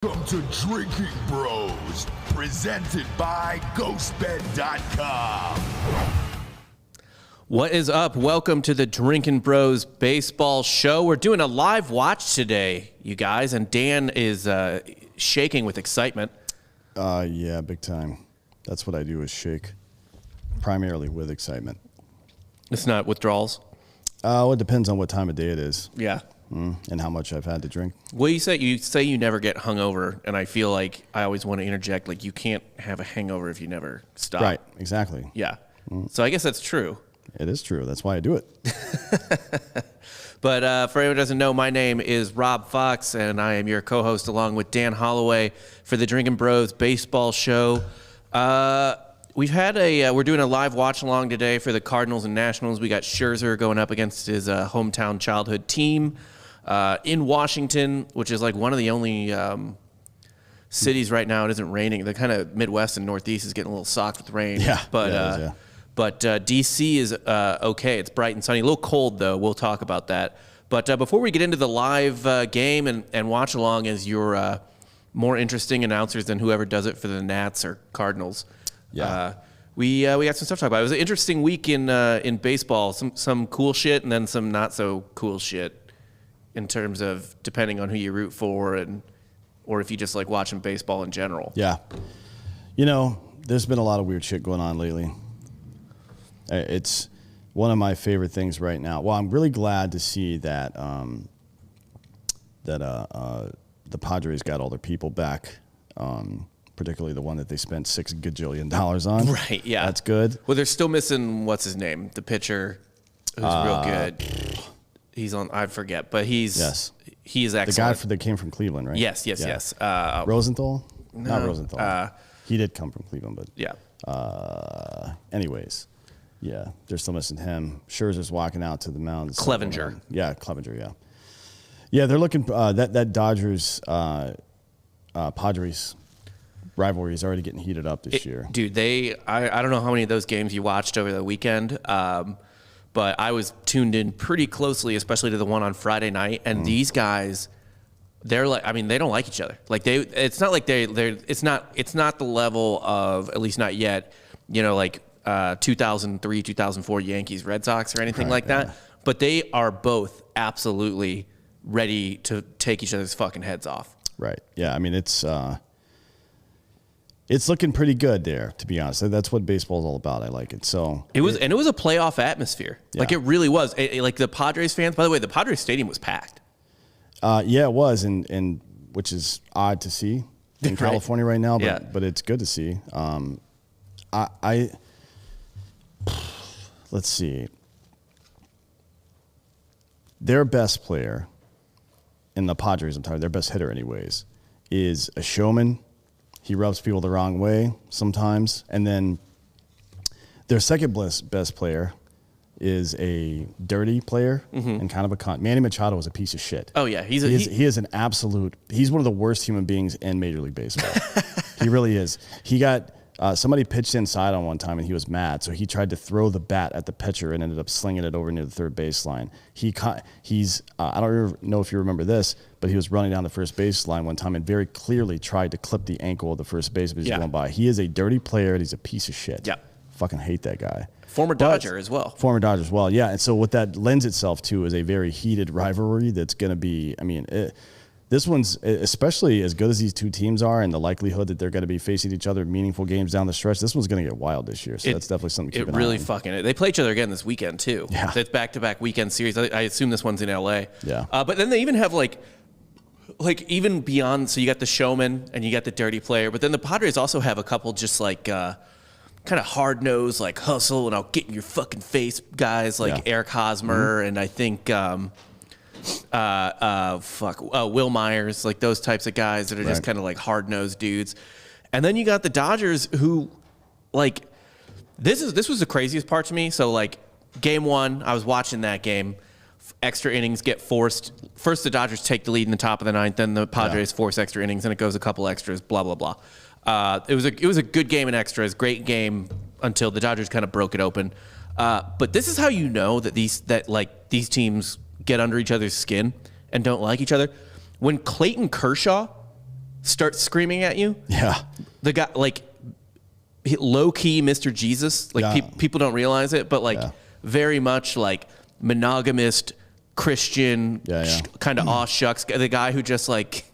Welcome to Drinking Bros, presented by GhostBed.com. What is up? Welcome to the Drinking Bros Baseball Show. We're doing a live watch today, you guys, and Dan is shaking with excitement. Yeah, big time. That's what I do is shake, primarily with excitement. It's not withdrawals? Well, it depends on what time of day it is. Yeah. And how much I've had to drink. Well, you say you never get hungover, and I feel like I always want to interject, like you can't have a hangover if you never stop. Right, exactly. Yeah. So I guess that's true. It is true. That's why I do it. But for anyone who doesn't know, my name is Rob Fox, and I am your co-host along with Dan Hollaway for the Drinking Bros Baseball Show. We're doing a live watch along today for the Cardinals and Nationals. We got Scherzer going up against his hometown childhood team in Washington, which is like one of the only cities right now it isn't raining. The kind of Midwest and Northeast is getting a little socked with rain. Yeah, But DC is okay. It's bright and sunny. A little cold, though. We'll talk about that. But before we get into the live game and watch along as your more interesting announcers than whoever does it for the Nats or Cardinals, we got some stuff to talk about. It was an interesting week in baseball. Some cool shit and then some not so cool shit in terms of depending on who you root for or if you just like watching baseball in general. Yeah. You know, there's been a lot of weird shit going on lately. It's one of my favorite things right now. Well, I'm really glad to see that the Padres got all their people back, particularly the one that they spent $6 gajillion on. Right, yeah. That's good. Well, they're still missing, what's his name? The pitcher who's real good. He's on, I forget, but he's excellent. The guy that came from Cleveland, right? Yes. Rosenthal? No, Not Rosenthal. He did come from Cleveland, but yeah. Anyways. Yeah, they're still missing him. Scherzer's walking out to the mound. Clevenger. Yeah, Clevenger, yeah. Yeah, they're looking, that Dodgers, Padres rivalry is already getting heated up this year. Dude, I don't know how many of those games you watched over the weekend, but I was tuned in pretty closely, especially to the one on Friday night, and these guys, they're like, I mean, they don't like each other. Like it's not like it's not the level of, at least not yet, you know, like 2003, 2004 Yankees, Red Sox or anything like that. But they are both absolutely ready to take each other's fucking heads off. Right. Yeah. I mean, it's looking pretty good there, to be honest. That's what baseball's all about. I like it. So it was a playoff atmosphere. Yeah. Like it really was. Like the Padres fans, by the way, the Padres stadium was packed. Yeah, it was. And which is odd to see in California right now, but it's good to see. Let's see. Their best player in the Padres, their best hitter anyways, is a showman. He rubs people the wrong way sometimes. And then their second best player is a dirty player and kind of a cunt. Manny Machado is a piece of shit. Oh, yeah. He is an absolute – he's one of the worst human beings in Major League Baseball. He really is. He got – somebody pitched inside on one time, and he was mad, so he tried to throw the bat at the pitcher and ended up slinging it over near the third baseline. I don't know if you remember this, but he was running down the first baseline one time and very clearly tried to clip the ankle of the first baseman as he's going by. He is a dirty player, and he's a piece of shit. Yeah. Fucking hate that guy. Former Dodger as well. Former Dodger as well, yeah. And so what that lends itself to is a very heated rivalry that's going to be, I mean, this one's, especially as good as these two teams are and the likelihood that they're going to be facing each other in meaningful games down the stretch, this one's going to get wild this year. So that's definitely something to keep an eye on. They play each other again this weekend, too. Yeah. It's back-to-back weekend series. I assume this one's in L.A. Yeah. But then they even have, like even beyond, so you got the showman and you got the dirty player, but then the Padres also have a couple just like kind of hard-nosed, like hustle and I'll get in your fucking face guys like Eric Hosmer and I think Will Myers, like those types of guys that are just kind of like hard-nosed dudes. And then you got the Dodgers who, like, this was the craziest part to me. So, like, game one, I was watching that game. Extra innings get forced. First, the Dodgers take the lead in the top of the ninth. Then the Padres force extra innings, and it goes a couple extras, blah, blah, blah. It was a good game in extras, great game until the Dodgers kind of broke it open. But this is how you know that these teams get under each other's skin and don't like each other. When Clayton Kershaw starts screaming at you. Yeah. The guy, like, low key Mr. Jesus. Like, people don't realize it, but like, very much like monogamist Christian, kind of aw shucks. The guy who just like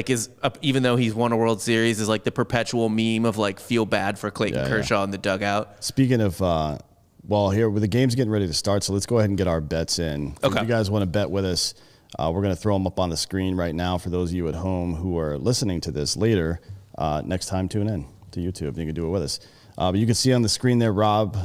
is even though he's won a World Series, is like the perpetual meme of like feel bad for Clayton Kershaw in the dugout. Speaking of, here the game's getting ready to start, so let's go ahead and get our bets in. If you guys want to bet with us, we're going to throw them up on the screen right now for those of you at home who are listening to this later. Next time, tune in to YouTube. You can do it with us. But you can see on the screen there, Rob,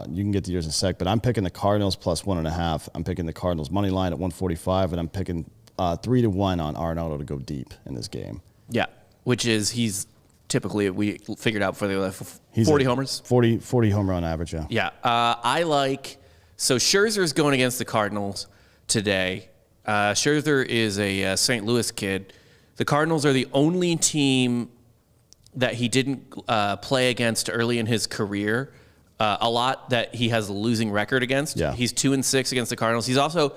you can get to yours in a sec, but I'm picking the Cardinals plus 1.5. I'm picking the Cardinals money line at 145, and I'm picking 3-1 on Arenado to go deep in this game. Yeah, which is he's typically, we figured out for the 40 homers. 40 home run average, yeah. Yeah, I like, so Scherzer's going against the Cardinals today. Scherzer is a St. Louis kid. The Cardinals are the only team that he didn't play against early in his career. A lot that he has a losing record against. Yeah. He's 2-6 against the Cardinals. He's also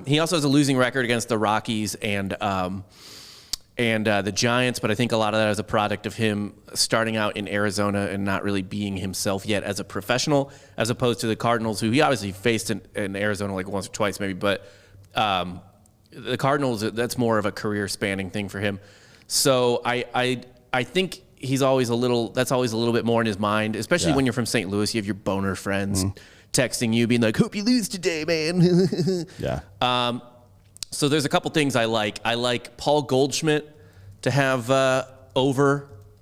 he also has a losing record against the Rockies and the Giants, but I think a lot of that is a product of him starting out in Arizona and not really being himself yet as a professional, as opposed to the Cardinals, who he obviously faced in Arizona like once or twice maybe, but the Cardinals, that's more of a career-spanning thing for him. So I think he's always that's always a little bit more in his mind, especially when you're from St. Louis. You have your boner friends texting you, being like, hope you lose today, man. So there's a couple things I like. I like Paul Goldschmidt to have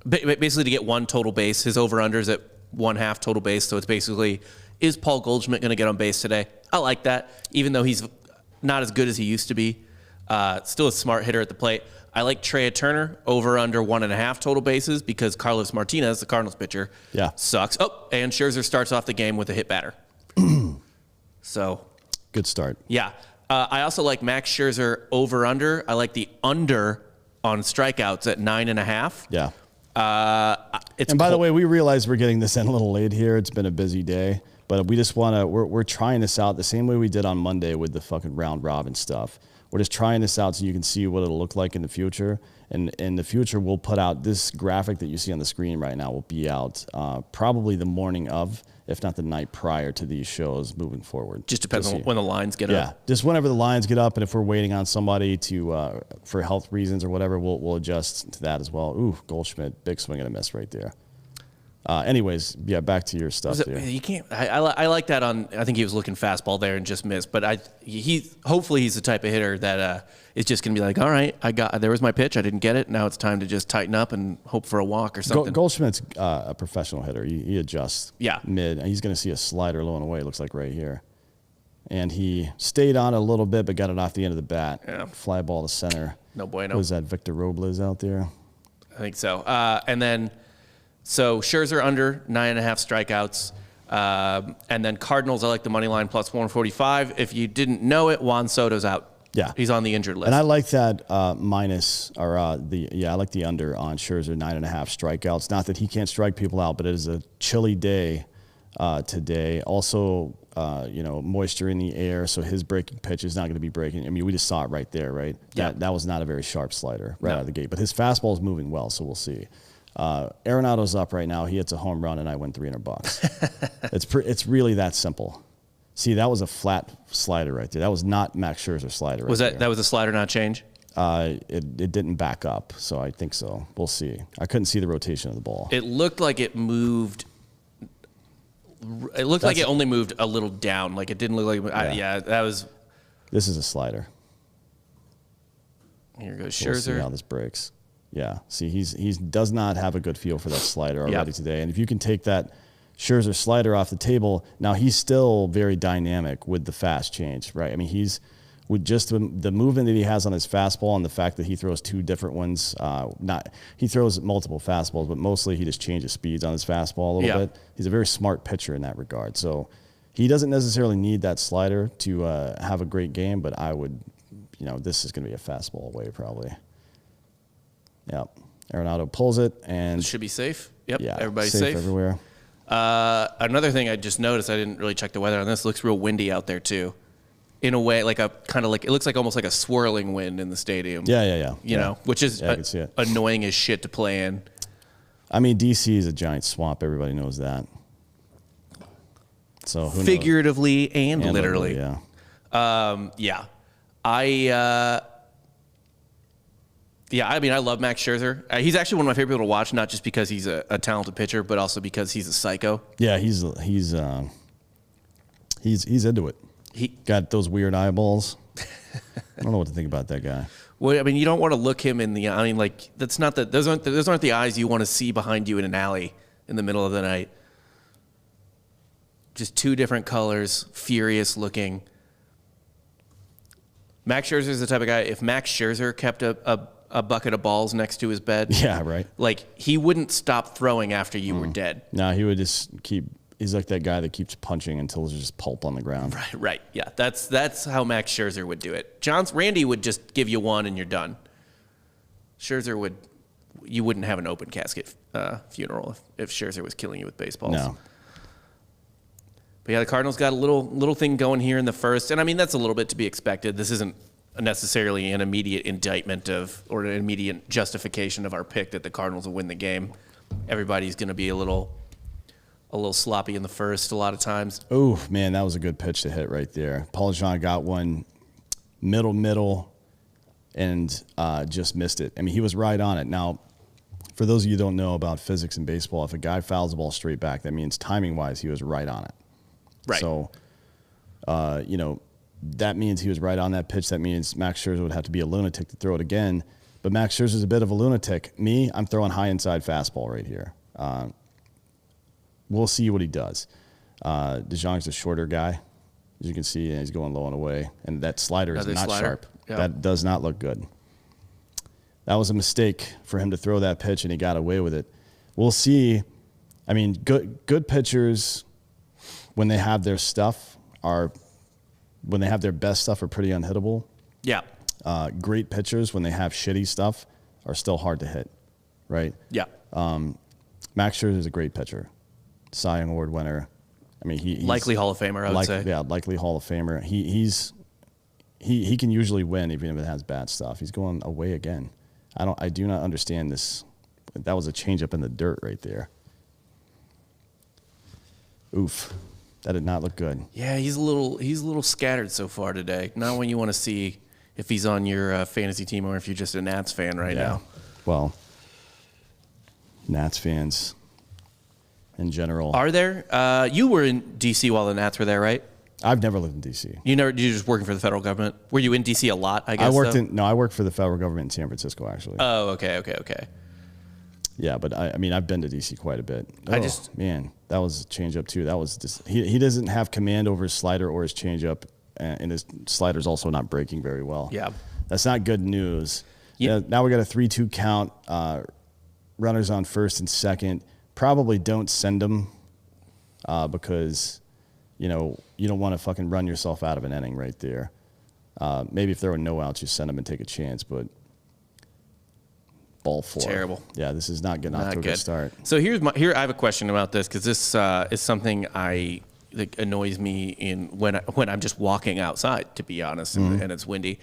basically to get one total base. His over-under's at 1/2 total base, so it's basically, is Paul Goldschmidt going to get on base today? I like that, even though he's not as good as he used to be. Still a smart hitter at the plate. I like Trea Turner over under 1.5 total bases because Carlos Martinez, the Cardinals pitcher, sucks. Oh, and Scherzer starts off the game with a hit batter. So good start. Yeah. I also like Max Scherzer over under. I like the under on strikeouts at 9.5. Yeah. And by the way, we realize we're getting this in a little late here. It's been a busy day, but we just want to, we're trying this out the same way we did on Monday with the fucking round robin stuff. We're just trying this out so you can see what it'll look like in the future. And in the future, we'll put out this graphic that you see on the screen right now will be out probably the morning of, if not the night prior to these shows moving forward. Just depends on when the lines get up. Yeah, just whenever the lines get up, and if we're waiting on somebody to for health reasons or whatever, we'll adjust to that as well. Ooh, Goldschmidt, big swing and a miss right there. Anyways, yeah, back to your stuff there. You can't. I like that on. I think he was looking fastball there and just missed. But hopefully he's the type of hitter that is just going to be like, all right, there was my pitch, I didn't get it. Now it's time to just tighten up and hope for a walk or something. Goldschmidt's a professional hitter. He adjusts. Yeah. Mid. He's going to see a slider low and away. It looks like right here, and he stayed on it a little bit, but got it off the end of the bat. Yeah. Fly ball to center. No bueno. Was that Victor Robles out there? I think so. And then. So Scherzer under 9.5 strikeouts. And then Cardinals, I like the money line plus 145. If you didn't know it, Juan Soto's out. Yeah. He's on the injured list. And I like that I like the under on Scherzer, 9.5 strikeouts. Not that he can't strike people out, but it is a chilly day today. Also, moisture in the air, so his breaking pitch is not going to be breaking. I mean, we just saw it right there, right? Yeah. That was not a very sharp slider out of the gate. But his fastball is moving well, so we'll see. Arenado's up right now. He hits a home run, and I win $300. It's really that simple. See, that was a flat slider right there. That was not Max Scherzer's slider. That was a slider, not change? It didn't back up, so I think so. We'll see. I couldn't see the rotation of the ball. It looked like it moved. It looked like it only moved a little down. Like it didn't look like. That was. This is a slider. Here goes Scherzer. We'll see how this breaks. Yeah, see, he does not have a good feel for that slider already today. And if you can take that Scherzer slider off the table, now he's still very dynamic with the fast change, right? I mean, he's with just the movement that he has on his fastball and the fact that he throws two different ones. He throws multiple fastballs, but mostly he just changes speeds on his fastball a little bit. He's a very smart pitcher in that regard. So he doesn't necessarily need that slider to have a great game, but I would, this is going to be a fastball away probably. Yep. Arenado pulls it and should be safe. Yep. Yeah. Everybody's safe everywhere. Another thing I just noticed, I didn't really check the weather on this. It looks real windy out there too. in a way, like a kind of like it looks like almost like a swirling wind in the stadium. Yeah. You know, which is I can see it. annoying as shit to play in. I mean, DC is a giant swamp. Everybody knows that. So who Figuratively knows? and literally. Yeah. I mean, I love Max Scherzer. He's actually one of my favorite people to watch, not just because he's a talented pitcher, but also because he's a psycho. Yeah, he's into it. He got those weird eyeballs. I don't know what to think about that guy. Well, I mean, you don't want to look him in the. I mean, like that's not the. Those aren't the eyes you want to see behind you in an alley in the middle of the night. Just two different colors, furious looking. Max Scherzer is the type of guy. If Max Scherzer kept a bucket of balls next to his bed, yeah, right. Like he wouldn't stop throwing after you were dead. No, he would just keep. He's like that guy that keeps punching until there's just pulp on the ground. Right. Yeah, that's how Max Scherzer would do it. Randy would just give you one and you're done. Scherzer you wouldn't have an open casket funeral if Scherzer was killing you with baseballs. No. But yeah, the Cardinals got a little thing going here in the first, and I mean that's a little bit to be expected. This isn't necessarily an immediate indictment or an immediate justification of our pick that the Cardinals will win the game. Everybody's going to be a little sloppy in the first a lot of times. Oh, man, that was a good pitch to hit right there. Paul Jean got one middle, and just missed it. I mean, he was right on it. Now, for those of you who don't know about physics in baseball, if a guy fouls the ball straight back, that means timing-wise he was right on it. Right. So, that means he was right on that pitch. That means Max Scherzer would have to be a lunatic to throw it again. But Max Scherzer's a bit of a lunatic. Me, I'm throwing high inside fastball right here. We'll see what he does. DeJong's a shorter guy. As you can see, he's going low and away. And that slider is not sharp. Yep. That does not look good. That was a mistake for him to throw that pitch, and he got away with it. We'll see. I mean, good pitchers, when they have their best stuff, are pretty unhittable. Yeah. Great pitchers, when they have shitty stuff, are still hard to hit, right? Yeah. Max Scherzer is a great pitcher. Cy Young Award winner. I mean, he's likely Hall of Famer, I would say. Yeah, likely Hall of Famer. He can usually win even if it has bad stuff. He's going away again. I do not understand this. That was a changeup in the dirt right there. Oof. That did not look good. Yeah, he's a little scattered so far today. Not when you want to see if he's on your fantasy team or if you're just a Nats fan right now. Well, Nats fans in general. Are there? You were in D.C. while the Nats were there, right? I've never lived in D.C. You're just working for the federal government? Were you in D.C. a lot, I guess? I worked for the federal government in San Francisco, actually. Oh, okay. Yeah, but I mean, I've been to D.C. quite a bit. Man, that was a changeup too. That was just he doesn't have command over his slider or his changeup, and his slider's also not breaking very well. Yeah, that's not good news. Yeah. Now we got a 3-2 count. Runners on first and second. Probably don't send them because you don't want to fucking run yourself out of an inning right there. Maybe if there were no outs, you send them and take a chance, but. Ball 4. Terrible. Yeah, this is not getting off to a good start. So I have a question about this because this is something that annoys me when I'm just walking outside, to be honest, and it's windy.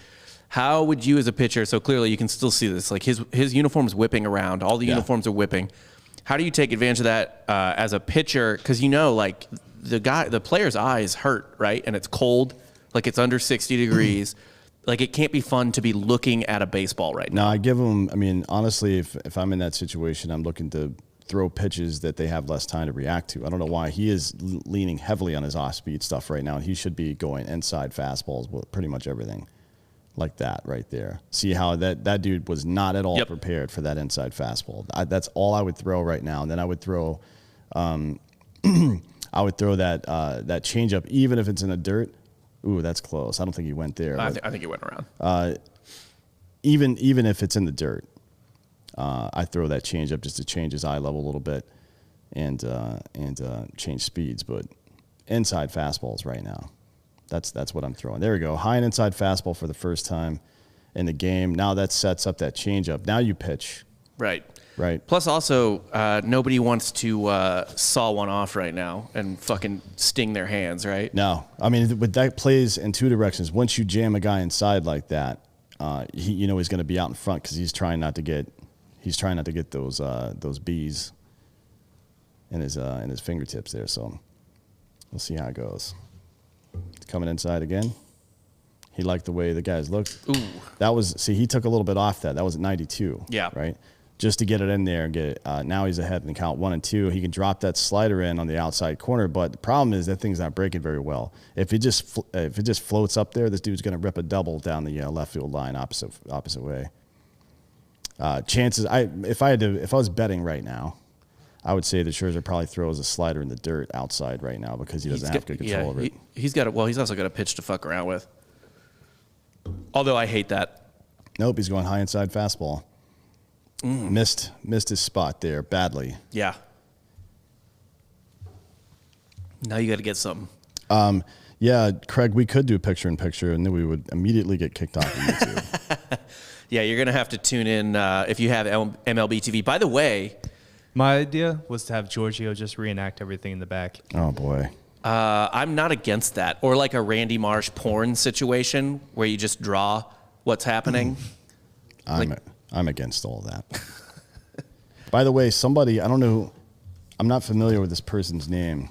How would you as a pitcher? So clearly you can still see this. Like his uniform's whipping around. All the uniforms are whipping. How do you take advantage of that as a pitcher? Because like the player's eyes hurt, right? And it's cold, like it's under 60 degrees. Like, it can't be fun to be looking at a baseball right now. No, I give them, I mean, honestly, if I'm in that situation, I'm looking to throw pitches that they have less time to react to. I don't know why. He is leaning heavily on his off-speed stuff right now. He should be going inside fastballs with pretty much everything like that right there. See how that dude was not at all prepared for that inside fastball. That's all I would throw right now. And then I would throw that changeup, even if it's in the dirt. Ooh, that's close. I don't think he went there. I think he went around. Even if it's in the dirt, I throw that changeup just to change his eye level a little bit and change speeds. But inside fastballs right now, that's what I'm throwing. There we go. High and inside fastball for the first time in the game. Now that sets up that changeup. Now you pitch. Right. Right. Plus, also, nobody wants to saw one off right now and fucking sting their hands, right? No. I mean, but that plays in two directions. Once you jam a guy inside like that, he's going to be out in front because he's trying not to get those bees in his fingertips there. So we'll see how it goes. It's coming inside again. He liked the way the guys looked. Ooh. He took a little bit off that. That was at 92. Yeah. Right? Just to get it in there and get it. Now he's ahead in the count 1 and 2. He can drop that slider in on the outside corner, but the problem is that thing's not breaking very well. If it just floats up there, this dude's going to rip a double down the left field line opposite way. Chances, if I was betting right now, I would say that Scherzer probably throws a slider in the dirt outside right now because he doesn't have good control of it. He's also got a pitch to fuck around with. Although I hate that. Nope, he's going high inside fastball. Missed his spot there badly. Yeah. Now you got to get something. Yeah, Craig, we could do picture in picture, and then we would immediately get kicked off of YouTube. Yeah, you're going to have to tune in if you have MLB TV. By the way, my idea was to have Giorgio just reenact everything in the back. Oh, boy. I'm not against that. Or like a Randy Marsh porn situation where you just draw what's happening. I'm against all that. By the way, somebody, I don't know, I'm not familiar with this person's name.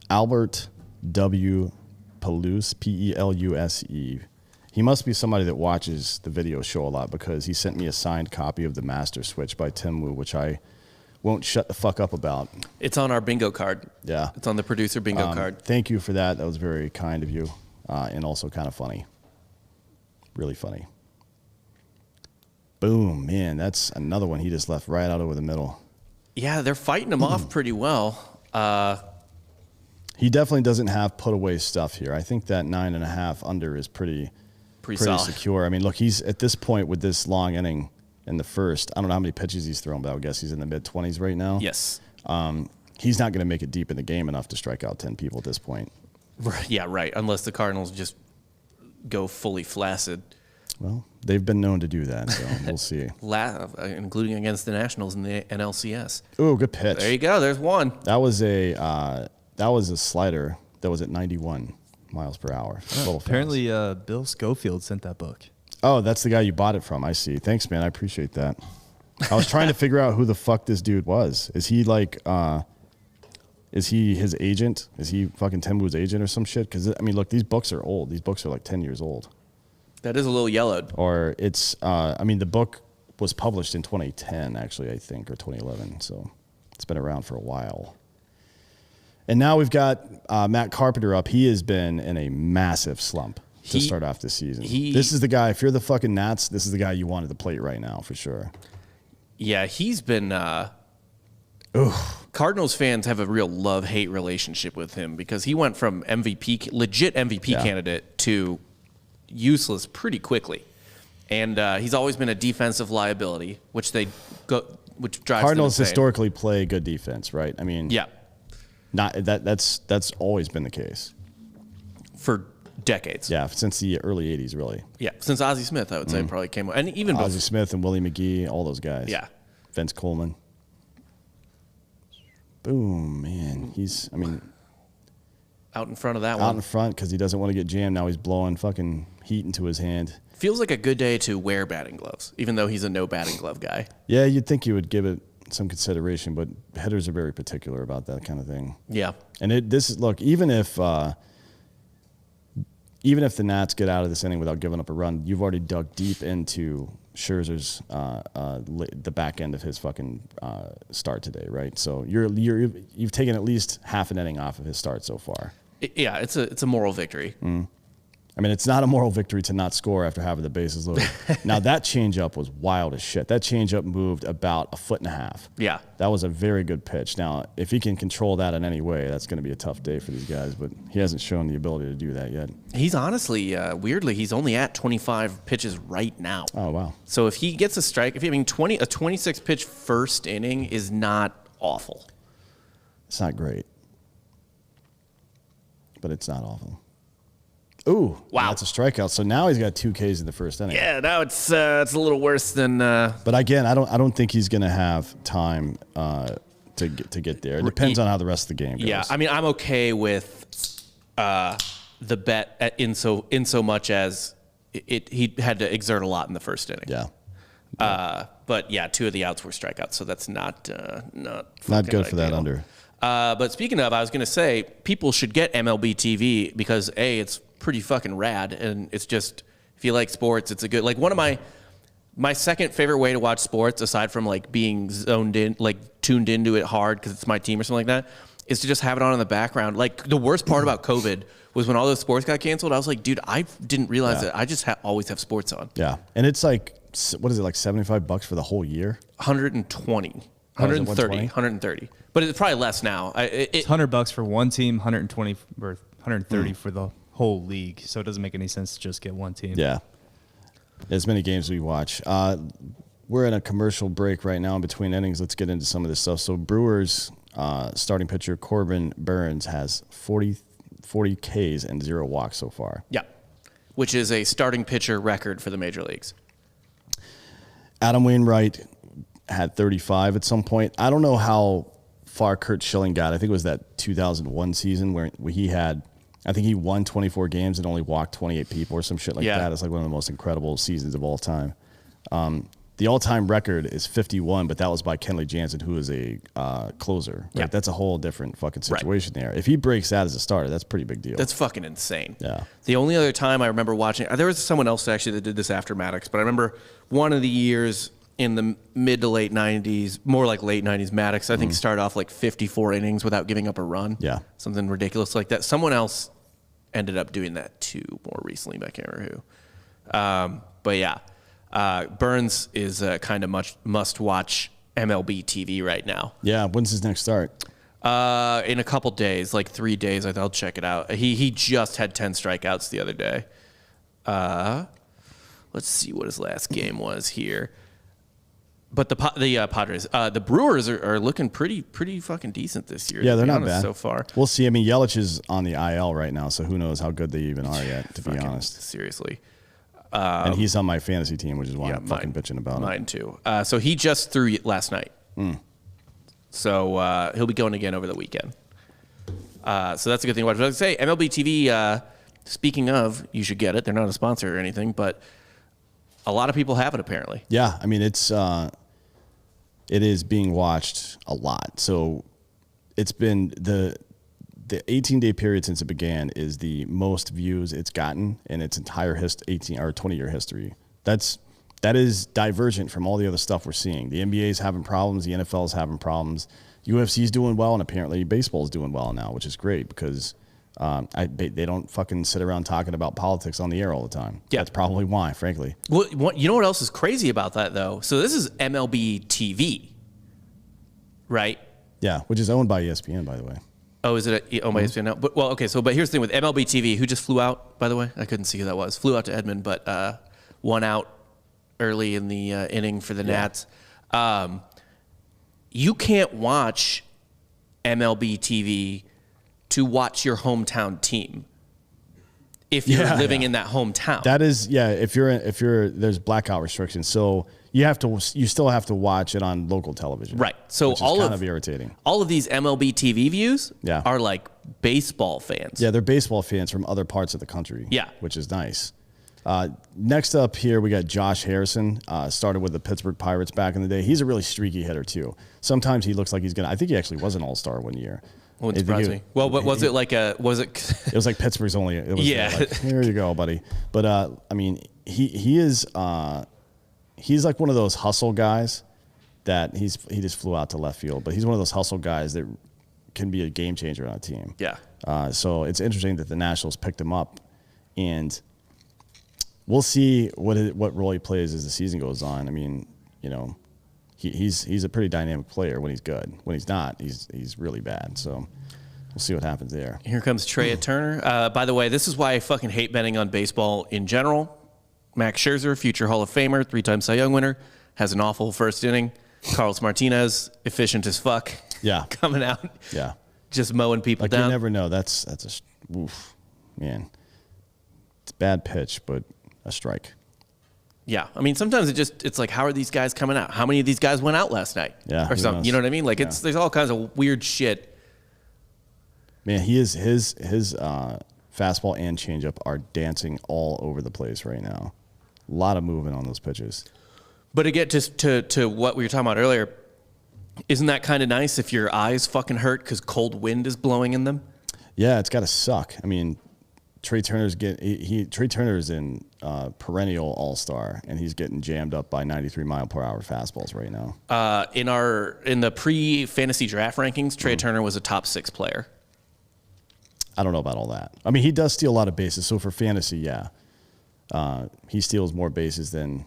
Albert W. Peluse, Peluse. He must be somebody that watches the video show a lot because he sent me a signed copy of The Master Switch by Tim Wu, which I won't shut the fuck up about. It's on our bingo card. Yeah. It's on the producer bingo card. Thank you for that. That was very kind of you and also kind of funny. Really funny. Boom, man, that's another one he just left right out over the middle. Yeah, they're fighting him off pretty well. He definitely doesn't have put away stuff here. I think that 9.5 under is pretty solid. secure. I mean, look, he's at this point with this long inning in the first. I don't know how many pitches he's thrown, but I would guess he's in the mid-20s right now. Yes. He's not going to make it deep in the game enough to strike out 10 people at this point. Yeah, right. Unless the Cardinals just go fully flaccid. Well, they've been known to do that, so we'll see. Including against the Nationals in the NLCS. Ooh, good pitch. There you go. There's one. That was a slider that was at 91 miles per hour. Apparently, Bill Schofield sent that book. Oh, that's the guy you bought it from. I see. Thanks, man. I appreciate that. I was trying to figure out who the fuck this dude was. Is he like, is he his agent? Is he fucking Tim Wu's agent or some shit? Because, I mean, look, these books are old. These books are like 10 years old. That is a little yellowed. Or it's, I mean, the book was published in 2010, actually, I think, or 2011. So it's been around for a while. And now we've got Matt Carpenter up. He has been in a massive slump to start off this season. This is the guy, if you're the fucking Nats, this is the guy you want at the plate right now, for sure. Yeah, he's been... Cardinals fans have a real love-hate relationship with him because he went from legit MVP candidate to useless pretty quickly. And he's always been a defensive liability, which drives Cardinals them insane. historically play good defense, right? I mean, yeah, that's always been the case for decades. Yeah, since the early '80s, really. Yeah, since Ozzie Smith, I would say probably came, and even Ozzie Smith and Willie McGee, all those guys. Yeah, Vince Coleman. Boom, man. Out in front of that one. Out in front because he doesn't want to get jammed. Now he's blowing fucking heat into his hand. Feels like a good day to wear batting gloves, even though he's a no batting glove guy. Yeah, you'd think he would give it some consideration, but hitters are very particular about that kind of thing. Yeah. And look, even if the Nats get out of this inning without giving up a run, you've already dug deep into Scherzer's the back end of his fucking start today, right? So you've taken at least half an inning off of his start so far. Yeah, it's a moral victory. I mean, it's not a moral victory to not score after having the bases loaded. Now, that changeup was wild as shit. That changeup moved about 1.5 feet. Yeah. That was a very good pitch. Now, if he can control that in any way, that's going to be a tough day for these guys, but he hasn't shown the ability to do that yet. He's honestly, weirdly, he's only at 25 pitches right now. Oh, wow. So if he gets a strike, a 26-pitch first inning is not awful. It's not great, but it's not awful. Ooh, Wow. that's a strikeout. So now he's got 2 Ks in the first inning. Yeah, now it's a little worse than. But again, I don't think he's going to have time to get there. It depends on how the rest of the game goes. Yeah, I mean, I'm okay with the bet in so much as he had to exert a lot in the first inning. Yeah. But yeah, 2 of the outs were strikeouts, so that's not good for that under. But speaking of, I was going to say people should get MLB TV because it's pretty fucking rad, and it's just if you like sports, it's a good one of my second favorite way to watch sports, aside from like being zoned in, like tuned into it hard because it's my team or something like that, is to just have it on in the background. Like the worst part about COVID was when all those sports got canceled. I was like, dude, I didn't realize that I just always have sports on. Yeah, and it's like, what is it, like $75 for the whole year? 120, 130, 130. But it's probably less now. It's $100 for one team, 120 or 130 for the whole league. So it doesn't make any sense to just get one team. Yeah. As many games we watch. We're in a commercial break right now in between innings. Let's get into some of this stuff. So Brewers starting pitcher Corbin Burns has 40 Ks and 0 walks so far. Yeah, which is a starting pitcher record for the major leagues. Adam Wainwright had 35 at some point. I don't know how far Kurt Schilling got. I think it was that 2001 season where he had, I think he won 24 games and only walked 28 people or some shit like that. It's like one of the most incredible seasons of all time. The all-time record is 51, but that was by Kenley Jansen, who is a closer. Right? Yeah. That's a whole different fucking situation there. If he breaks that as a starter, that's a pretty big deal. That's fucking insane. Yeah. The only other time I remember watching, there was someone else actually that did this after Maddox, but I remember one of the years in the mid to late 90s, more like late 90s, Maddox, I think started off like 54 innings without giving up a run. Yeah. Something ridiculous like that. Someone else ended up doing that too more recently, but I can't remember who. But yeah. Burns is a kind of must-watch MLB TV right now. Yeah, when's his next start? In a couple days, like 3 days. I'll check it out. He just had 10 strikeouts the other day. Let's see what his last game was here. But the Padres, the Brewers are looking pretty fucking decent this year. Yeah, they're not bad so far. We'll see. I mean, Yelich is on the IL right now, so who knows how good they even are yet, to be honest. Seriously. And he's on my fantasy team, which is why I'm fucking bitching about him. Mine too. So he just threw last night. So he'll be going again over the weekend. So that's a good thing to watch. But I was going to say, MLB TV, speaking of, you should get it. They're not a sponsor or anything, but a lot of people have it apparently. Yeah, I mean, it is being watched a lot. So it's been the 18-day period since it began is the most views it's gotten in its entire 20-year history. That is divergent from all the other stuff we're seeing. The NBA's having problems, the NFL's having problems, UFC's doing well, and apparently baseball's doing well now, which is great because they don't fucking sit around talking about politics on the air all the time. Yeah. That's probably why, frankly. Well, you know what else is crazy about that though? So this is MLB TV, right? Yeah, which is owned by ESPN, by the way. Oh, is it owned by ESPN now? But okay. But here's the thing with MLB TV. Who just flew out? By the way, I couldn't see who that was. Flew out to Edmond, but won out early in the inning for the Nats. You can't watch MLB TV to watch your hometown team if you're living in that hometown. That is, if you're there's blackout restrictions, so you still have to watch it on local television, right? So which is kind of irritating. All of these MLB TV views are like baseball fans. Yeah, they're baseball fans from other parts of the country. Yeah, which is nice. Next up here, we got Josh Harrison. Started with the Pittsburgh Pirates back in the day. He's a really streaky hitter too. Sometimes he looks like he's gonna. I think he actually was an all-star one year. Wouldn't surprise me. Well, but was it like a? Was it? It was like Pittsburgh's only. It was like, here you go, buddy. But I mean, he is. He's like one of those hustle guys that he just flew out to left field. But he's one of those hustle guys that can be a game changer on a team. Yeah. So it's interesting that the Nationals picked him up, and we'll see what role he plays as the season goes on. I mean, he's a pretty dynamic player when he's good. When he's not, he's really bad. So we'll see what happens there. Here comes Trey Turner. By the way, this is why I fucking hate betting on baseball in general. Max Scherzer, future Hall of Famer, 3-time Cy Young winner, has an awful first inning. Carlos Martinez, efficient as fuck. Yeah. Coming out. Yeah. Just mowing people like down. You never know. That's oof, man. It's a bad pitch, but a strike. Yeah, I mean, sometimes it's like, how are these guys coming out? How many of these guys went out last night? Yeah, or something. knows? You know what I mean? Like there's all kinds of weird shit. Man, he is his fastball and changeup are dancing all over the place right now. A lot of movement on those pitches. But again, just to what we were talking about earlier, isn't that kind of nice if your eyes fucking hurt because cold wind is blowing in them? Yeah, it's got to suck. I mean, Trey Turner's in perennial all-star, and he's getting jammed up by 93-mile-per-hour fastballs right now. In the pre-fantasy draft rankings, Trey Turner was a top 6 player. I don't know about all that. I mean, he does steal a lot of bases, so for fantasy, yeah. He steals more bases than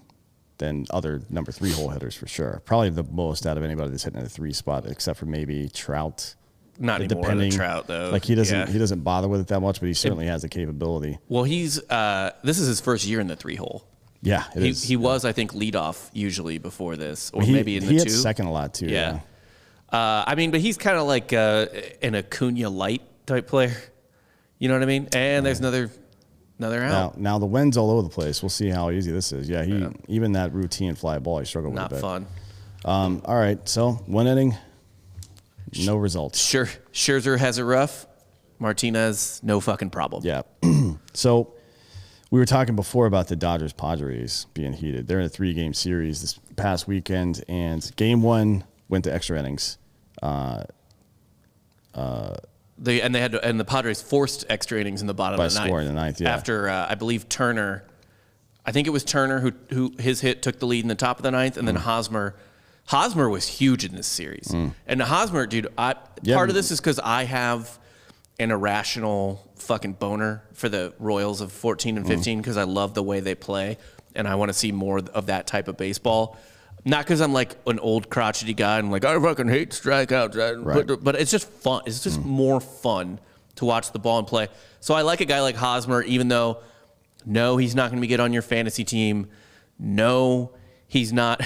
other number 3 hole hitters for sure. Probably the most out of anybody that's hitting at the 3 spot, except for maybe Trout. Not anymore than Trout, though. Like he doesn't bother with it that much, but he certainly has the capability. Well, this is his first year in the 3 hole. Yeah, it is. He was, I think, leadoff usually before this, or he, maybe in the 2. He hit second a lot too. Yeah. I mean, but he's kind of like an Acuna light type player. You know what I mean? And there's another out. Now the wind's all over the place. We'll see how easy this is. Yeah, even that routine fly ball, he struggled with a bit. Not fun. All right, so 1 inning, no results. Scherzer has it rough. Martinez, no fucking problem. Yeah. So we were talking before about the Dodgers-Padres being heated. They're in a 3-game series this past weekend, and game 1 went to extra innings. The Padres forced extra innings in the bottom of the ninth. By scoring in the ninth, yeah. After I believe Turner, I think it was Turner who his hit took the lead in the top of the ninth, and then Hosmer was huge in this series. And Hosmer, dude, part of this is because I have an irrational fucking boner for the Royals of 14 and 15 because I love the way they play, and I want to see more of that type of baseball. Not because I'm like an old crotchety guy and I'm like, I fucking hate strikeouts. Right. But it's just fun. It's just more fun to watch the ball and play. So I like a guy like Hosmer, even though, no, he's not going to be good on your fantasy team. No, he's not.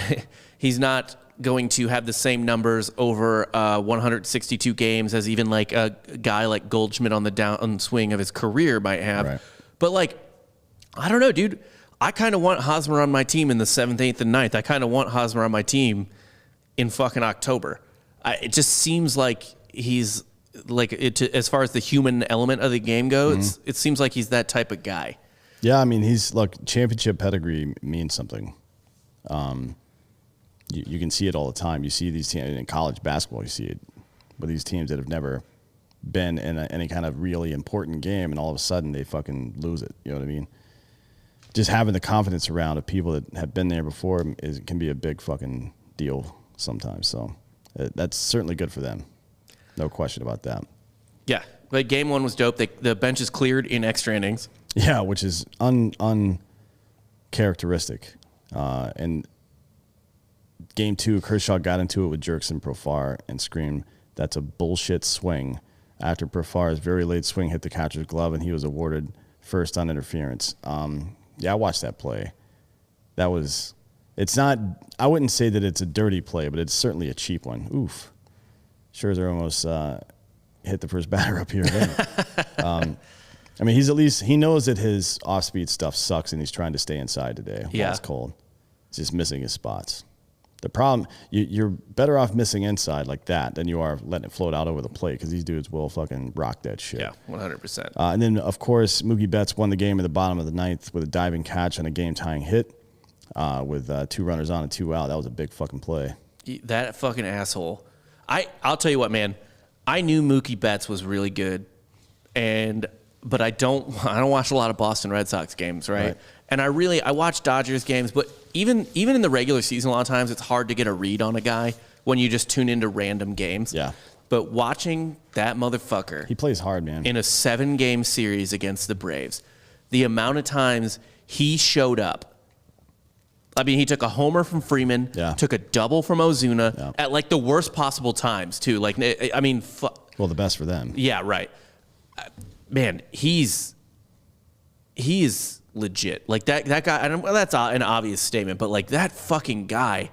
He's not going to have the same numbers over 162 games as even like a guy like Goldschmidt on the downswing of his career might have. Right. But like, I don't know, dude. I kind of want Hosmer on my team in the 7th, 8th, and 9th. I kind of want Hosmer on my team in fucking October. It just seems like he's like, as far as the human element of the game goes, it seems like he's that type of guy. Yeah, I mean, championship pedigree means something. You can see it all the time. You see these teams in college basketball. You see it with these teams that have never been in any kind of really important game, and all of a sudden they fucking lose it. You know what I mean? Just having the confidence around of people that have been there before can be a big fucking deal sometimes. So that's certainly good for them. No question about that. Yeah, but game 1 was dope. The bench is cleared in extra innings. Yeah, which is uncharacteristic. And game 2, Kershaw got into it with Jerkson Profar and screamed, "That's a bullshit swing," after Profar's very late swing hit the catcher's glove and he was awarded first on interference. Yeah, I watched that play. I wouldn't say that it's a dirty play, but it's certainly a cheap one. Oof. Scherzer almost hit the first batter up here. I mean, he knows that his off-speed stuff sucks and he's trying to stay inside today while it's cold. He's just missing his spots. The problem, you're better off missing inside like that than you are letting it float out over the plate because these dudes will fucking rock that shit. Yeah, 100%. And then, of course, Mookie Betts won the game at the bottom of the 9th with a diving catch and a game-tying hit with 2 runners on and 2 out. That was a big fucking play. That fucking asshole. I'll tell you what, man. I knew Mookie Betts was really good, but I don't watch a lot of Boston Red Sox games, right? And I watch Dodgers games, but even in the regular season, a lot of times it's hard to get a read on a guy when you just tune into random games. Yeah. But watching that motherfucker, he plays hard, man. In a 7-game series against the Braves, the amount of times he showed up. I mean, he took a homer from Freeman, took a double from Ozuna at like the worst possible times too. Like, I mean, well, the best for them. Yeah, right. Man, he's legit. Like that guy. That's an obvious statement, but like that fucking guy,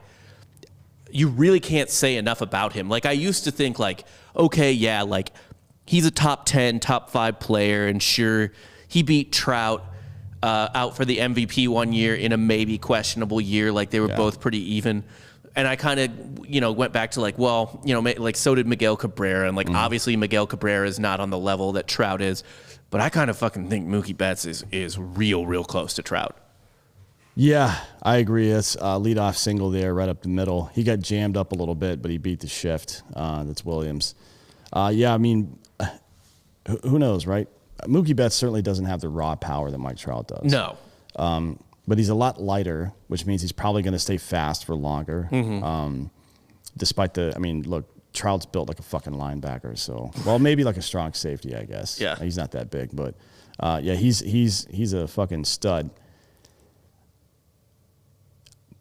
you really can't say enough about him. Like I used to think, like, okay, yeah, like he's a top 10, top 5 player, and sure, he beat Trout. out for the MVP one year in a maybe questionable year. Like they were both pretty even. And I kind of, went back to like, well, like so did Miguel Cabrera. And like, obviously Miguel Cabrera is not on the level that Trout is. But I kind of fucking think Mookie Betts is real close to Trout. Yeah, I agree. It's leadoff single there right up the middle. He got jammed up a little bit, but he beat the shift. That's Williams. Yeah, I mean, who knows, right? Mookie Betts certainly doesn't have the raw power that Mike Trout does. No. But he's a lot lighter, which means he's probably going to stay fast for longer. Despite look, Trout's built like a fucking linebacker, so maybe like a strong safety, I guess. Yeah, he's not that big, but he's a fucking stud.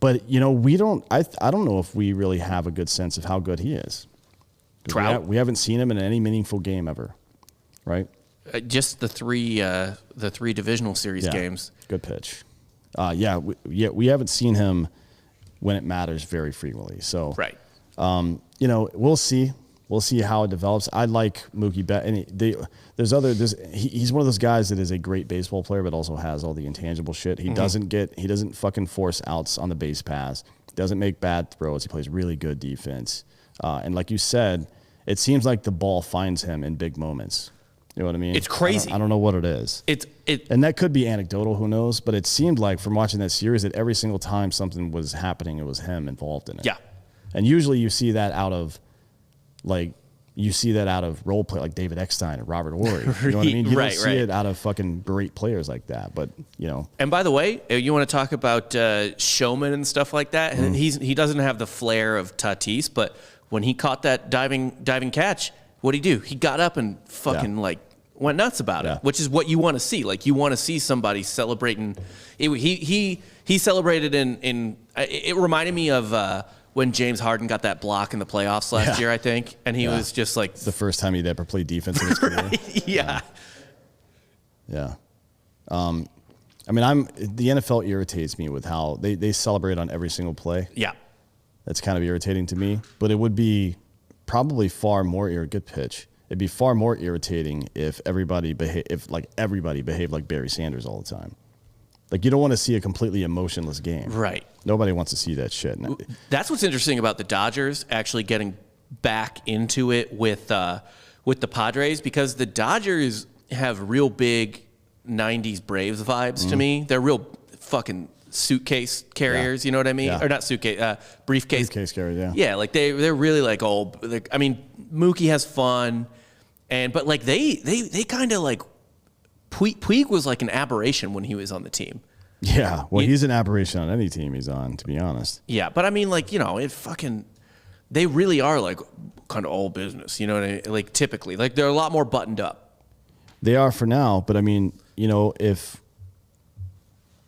But we don't. I don't know if we really have a good sense of how good he is. Trout. We haven't seen him in any meaningful game ever, right? Just the three divisional series games. Good pitch. We haven't seen him when it matters very frequently. So right. We'll see. We'll see how it develops. I like Mookie Betts. And he's one of those guys that is a great baseball player, but also has all the intangible shit. He doesn't fucking force outs on the base pass. Doesn't make bad throws. He plays really good defense. And like you said, it seems like the ball finds him in big moments. You know what I mean? It's crazy. I don't know what it is. And that could be anecdotal, who knows? But it seemed like from watching that series that every single time something was happening, it was him involved in it. Yeah. And usually you see that out of role play like David Eckstein or Robert Horry. You know what I mean? You don't see it out of fucking great players like that. But And by the way, you want to talk about showman and stuff like that? He doesn't have the flair of Tatis, but when he caught that diving catch, what'd he do? He got up and fucking went nuts about it, which is what you want to see. Like you want to see somebody celebrating. He celebrated in. It reminded me of when James Harden got that block in the playoffs last year, I think, and he was just like it's the first time he'd ever played defense in his career. Yeah. The NFL irritates me with how they celebrate on every single play. Yeah. That's kind of irritating to me, but it would be probably far more good pitch. It'd be far more irritating if everybody behaved like Barry Sanders all the time. Like you don't want to see a completely emotionless game. Right. Nobody wants to see that shit. That's what's interesting about the Dodgers actually getting back into it with the Padres, because the Dodgers have real big 90s Braves vibes to me. They're real fucking suitcase carriers, you know what I mean? Yeah. Or not suitcase, briefcase. Briefcase carriers, yeah. Yeah, like they're really like old. Mookie has fun, but like they kind of like Puig was like an aberration when he was on the team. Yeah, well, he's an aberration on any team he's on, to be honest. Yeah, but they really are like kind of all business, you know what I mean? Like typically, like they're a lot more buttoned up. They are for now, but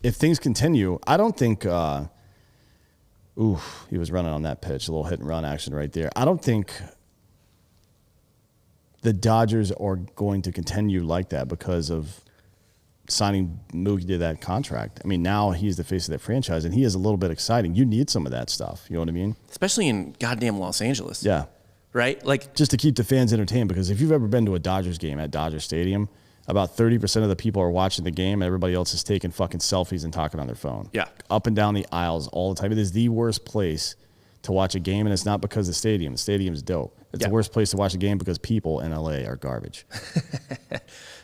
if things continue, I don't think. He was running on that pitch, a little hit and run action right there. I don't think the Dodgers are going to continue like that because of signing Mookie to that contract. Now he's the face of that franchise, and he is a little bit exciting. You need some of that stuff. You know what I mean? Especially in goddamn Los Angeles. Yeah. Right? Like just to keep the fans entertained, because if you've ever been to a Dodgers game at Dodger Stadium, about 30% of the people are watching the game, and everybody else is taking fucking selfies and talking on their phone. Yeah. Up and down the aisles all the time. It is the worst place to watch a game, and it's not because of the stadium. The stadium's dope. It's the worst place to watch a game because people in LA are garbage.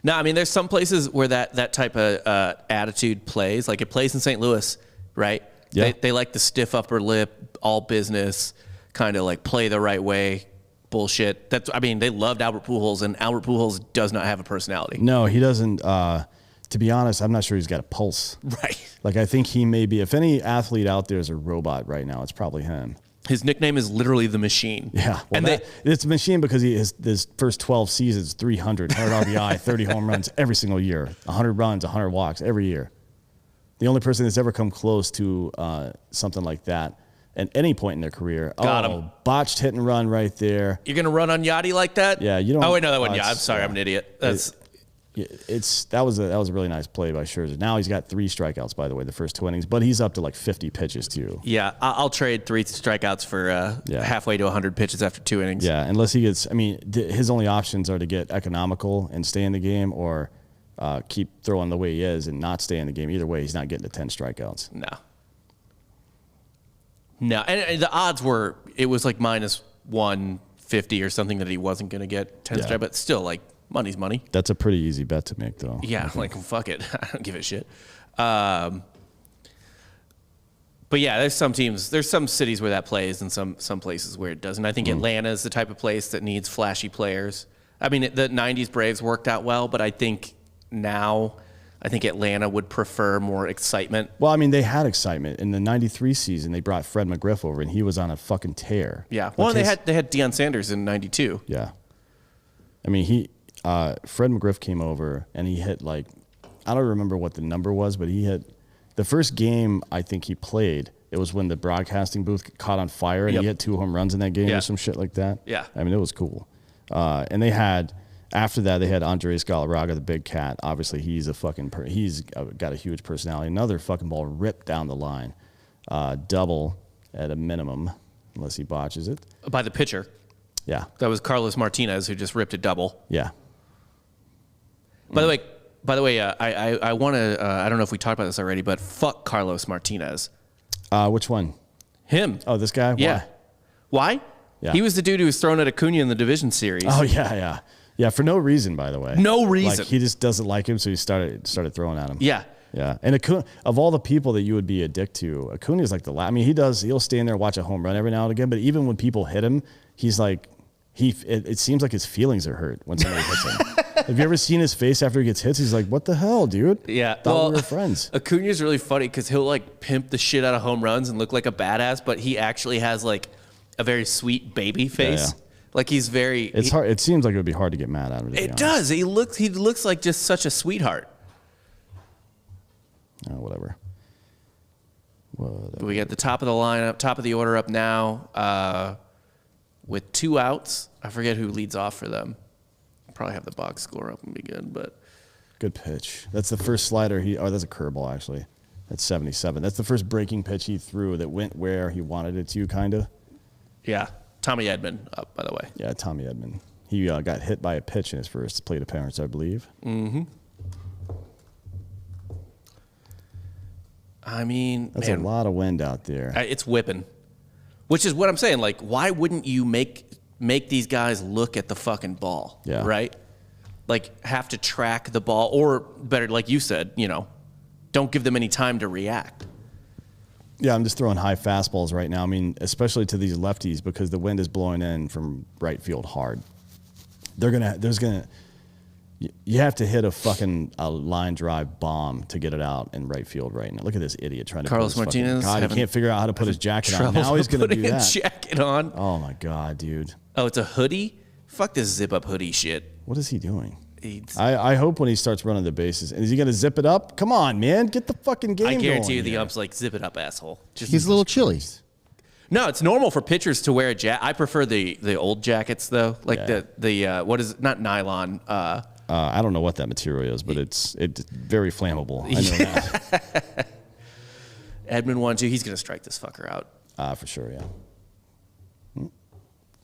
No, there's some places where that type of attitude plays. Like it plays in St. Louis, right? Yeah. They like the stiff upper lip, all business, kind of like play the right way bullshit. They loved Albert Pujols, and Albert Pujols does not have a personality. No, he doesn't. To be honest, I'm not sure he's got a pulse. Right. Like I think he may be, if any athlete out there is a robot right now, it's probably him. His nickname is literally the Machine. Yeah. Well, it's a machine because his first 12 seasons, 100 RBI, 30 home runs every single year, 100 runs, 100 walks every year. The only person that's ever come close to something like that at any point in their career. Got him. Botched hit and run right there. You're going to run on Yachty like that? Yeah. You don't. Oh, wait, no, that wasn't. Yeah, I'm sorry. I'm an idiot. That was a really nice play by Scherzer. Now he's got 3 strikeouts, by the way, the first 2 innings, but he's up to like 50 pitches too. Yeah, I'll trade 3 strikeouts for halfway to 100 pitches after 2 innings. Yeah, unless he gets. His only options are to get economical and stay in the game, or keep throwing the way he is and not stay in the game. Either way, he's not getting to 10 strikeouts. No, and the odds were it was like minus 150 or something that he wasn't going to get 10 strikeouts, but still, like, money's money. That's a pretty easy bet to make, though. Yeah, like, fuck it. I don't give a shit. But yeah, there's some cities where that plays and some places where it doesn't. I think Atlanta is the type of place that needs flashy players. I mean, the 90s Braves worked out well, but I think Atlanta would prefer more excitement. Well, I mean, they had excitement. In the 93 season, they brought Fred McGriff over, and he was on a fucking tear. Yeah. Well, they had Deion Sanders in 92. Yeah. I mean, Fred McGriff came over, and he hit, like, I don't remember what the number was, but he hit the first game I think he played. It was when the broadcasting booth caught on fire, and he hit 2 home runs in that game or some shit like that. Yeah. I mean, it was cool. And after that, they had Andres Galarraga, the big cat. Obviously, he's got a huge personality. Another fucking ball ripped down the line. Double at a minimum, unless he botches it. By the pitcher. Yeah. That was Carlos Martinez, who just ripped a double. Yeah. By the way, I want to, I don't know if we talked about this already, but fuck Carlos Martinez. Which one? Him. Oh, this guy? Yeah. Why? Yeah. He was the dude who was thrown at Acuna in the division series. Oh, yeah. Yeah, for no reason, by the way. No reason. Like, he just doesn't like him, so he started throwing at him. Yeah. Yeah. And Acuna, of all the people that you would be a dick to, Acuna is like the last. I mean, he'll stand there and watch a home run every now and again, but even when people hit him, he's like, it seems like his feelings are hurt when somebody hits him. Have you ever seen his face after he gets hits? He's like, what the hell, dude? Yeah. Thought we were friends. Acuna's really funny because he'll like pimp the shit out of home runs and look like a badass, but he actually has like a very sweet baby face. Yeah. Like he's very. It's hard. It seems like it would be hard to get mad at him. It does. He looks like just such a sweetheart. Oh, whatever. We got the top of the lineup, top of the order up now, with 2 outs. I forget who leads off for them. Probably have the box score up and be good, but good pitch. That's the first slider that's a curveball actually. That's 77. That's the first breaking pitch he threw that went where he wanted it to, kind of. Yeah. Tommy Edman up, by the way. Yeah, Tommy Edman. He got hit by a pitch in his first plate appearance, I believe. Mm-hmm. I mean, that's a lot of wind out there. It's whipping, which is what I'm saying. Like, why wouldn't you make these guys look at the fucking ball? Yeah. Right? Like, have to track the ball, or better, like you said, don't give them any time to react. Yeah, I'm just throwing high fastballs right now. I mean, especially to these lefties because the wind is blowing in from right field hard. You have to hit a line drive bomb to get it out in right field right now. Look at this idiot trying to Carlos Martinez. God, he can't figure out how to put his jacket on. Now he's going to do that. Jacket on. Oh my God, dude. Oh, it's a hoodie? Fuck this zip up hoodie shit. What is he doing? I hope when he starts running the bases, is he going to zip it up? Come on, man, get the fucking game going. I guarantee you the ump's like, zip it up, asshole. He's a little chilly. No, it's normal for pitchers to wear a jacket. I prefer the old jackets though, like the what is it? Not nylon. I don't know what that material is, but it's very flammable. I know that. Edmund 1-2. He's gonna strike this fucker out. For sure, yeah.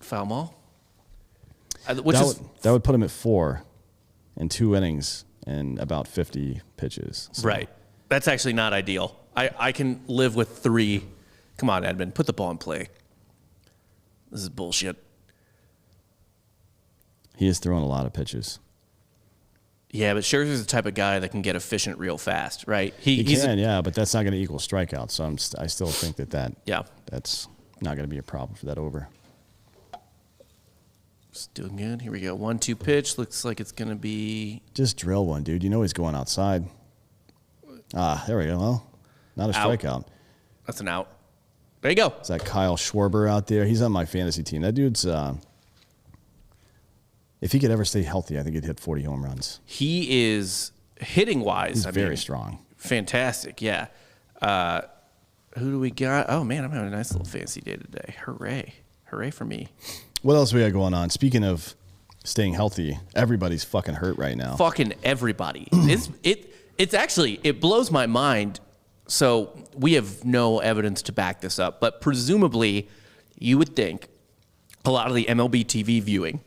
Foul ball. That would put him at 4 in 2 innings and about 50 pitches. So. Right. That's actually not ideal. I can live with 3. Come on, Edmund. Put the ball in play. This is bullshit. He is throwing a lot of pitches. Yeah, but Scherzer's the type of guy that can get efficient real fast, right? He can, but that's not going to equal strikeouts. So I still think that's not going to be a problem for that over. Just doing good. Here we go. 1-2 pitch. Looks like it's going to be... Just drill one, dude. You know he's going outside. There we go. Well, not a strikeout. That's an out. There you go. Is that Kyle Schwarber out there? He's on my fantasy team. That dude's... if he could ever stay healthy, I think he'd hit 40 home runs. He is, hitting-wise... He's very strong. Fantastic, yeah. Who do we got? Oh, man, I'm having a nice little fantasy day today. Hooray. Hooray for me. What else we got going on? Speaking of staying healthy, everybody's fucking hurt right now. Fucking everybody. It's actually, it blows my mind. So we have no evidence to back this up, but presumably you would think a lot of the MLB TV viewing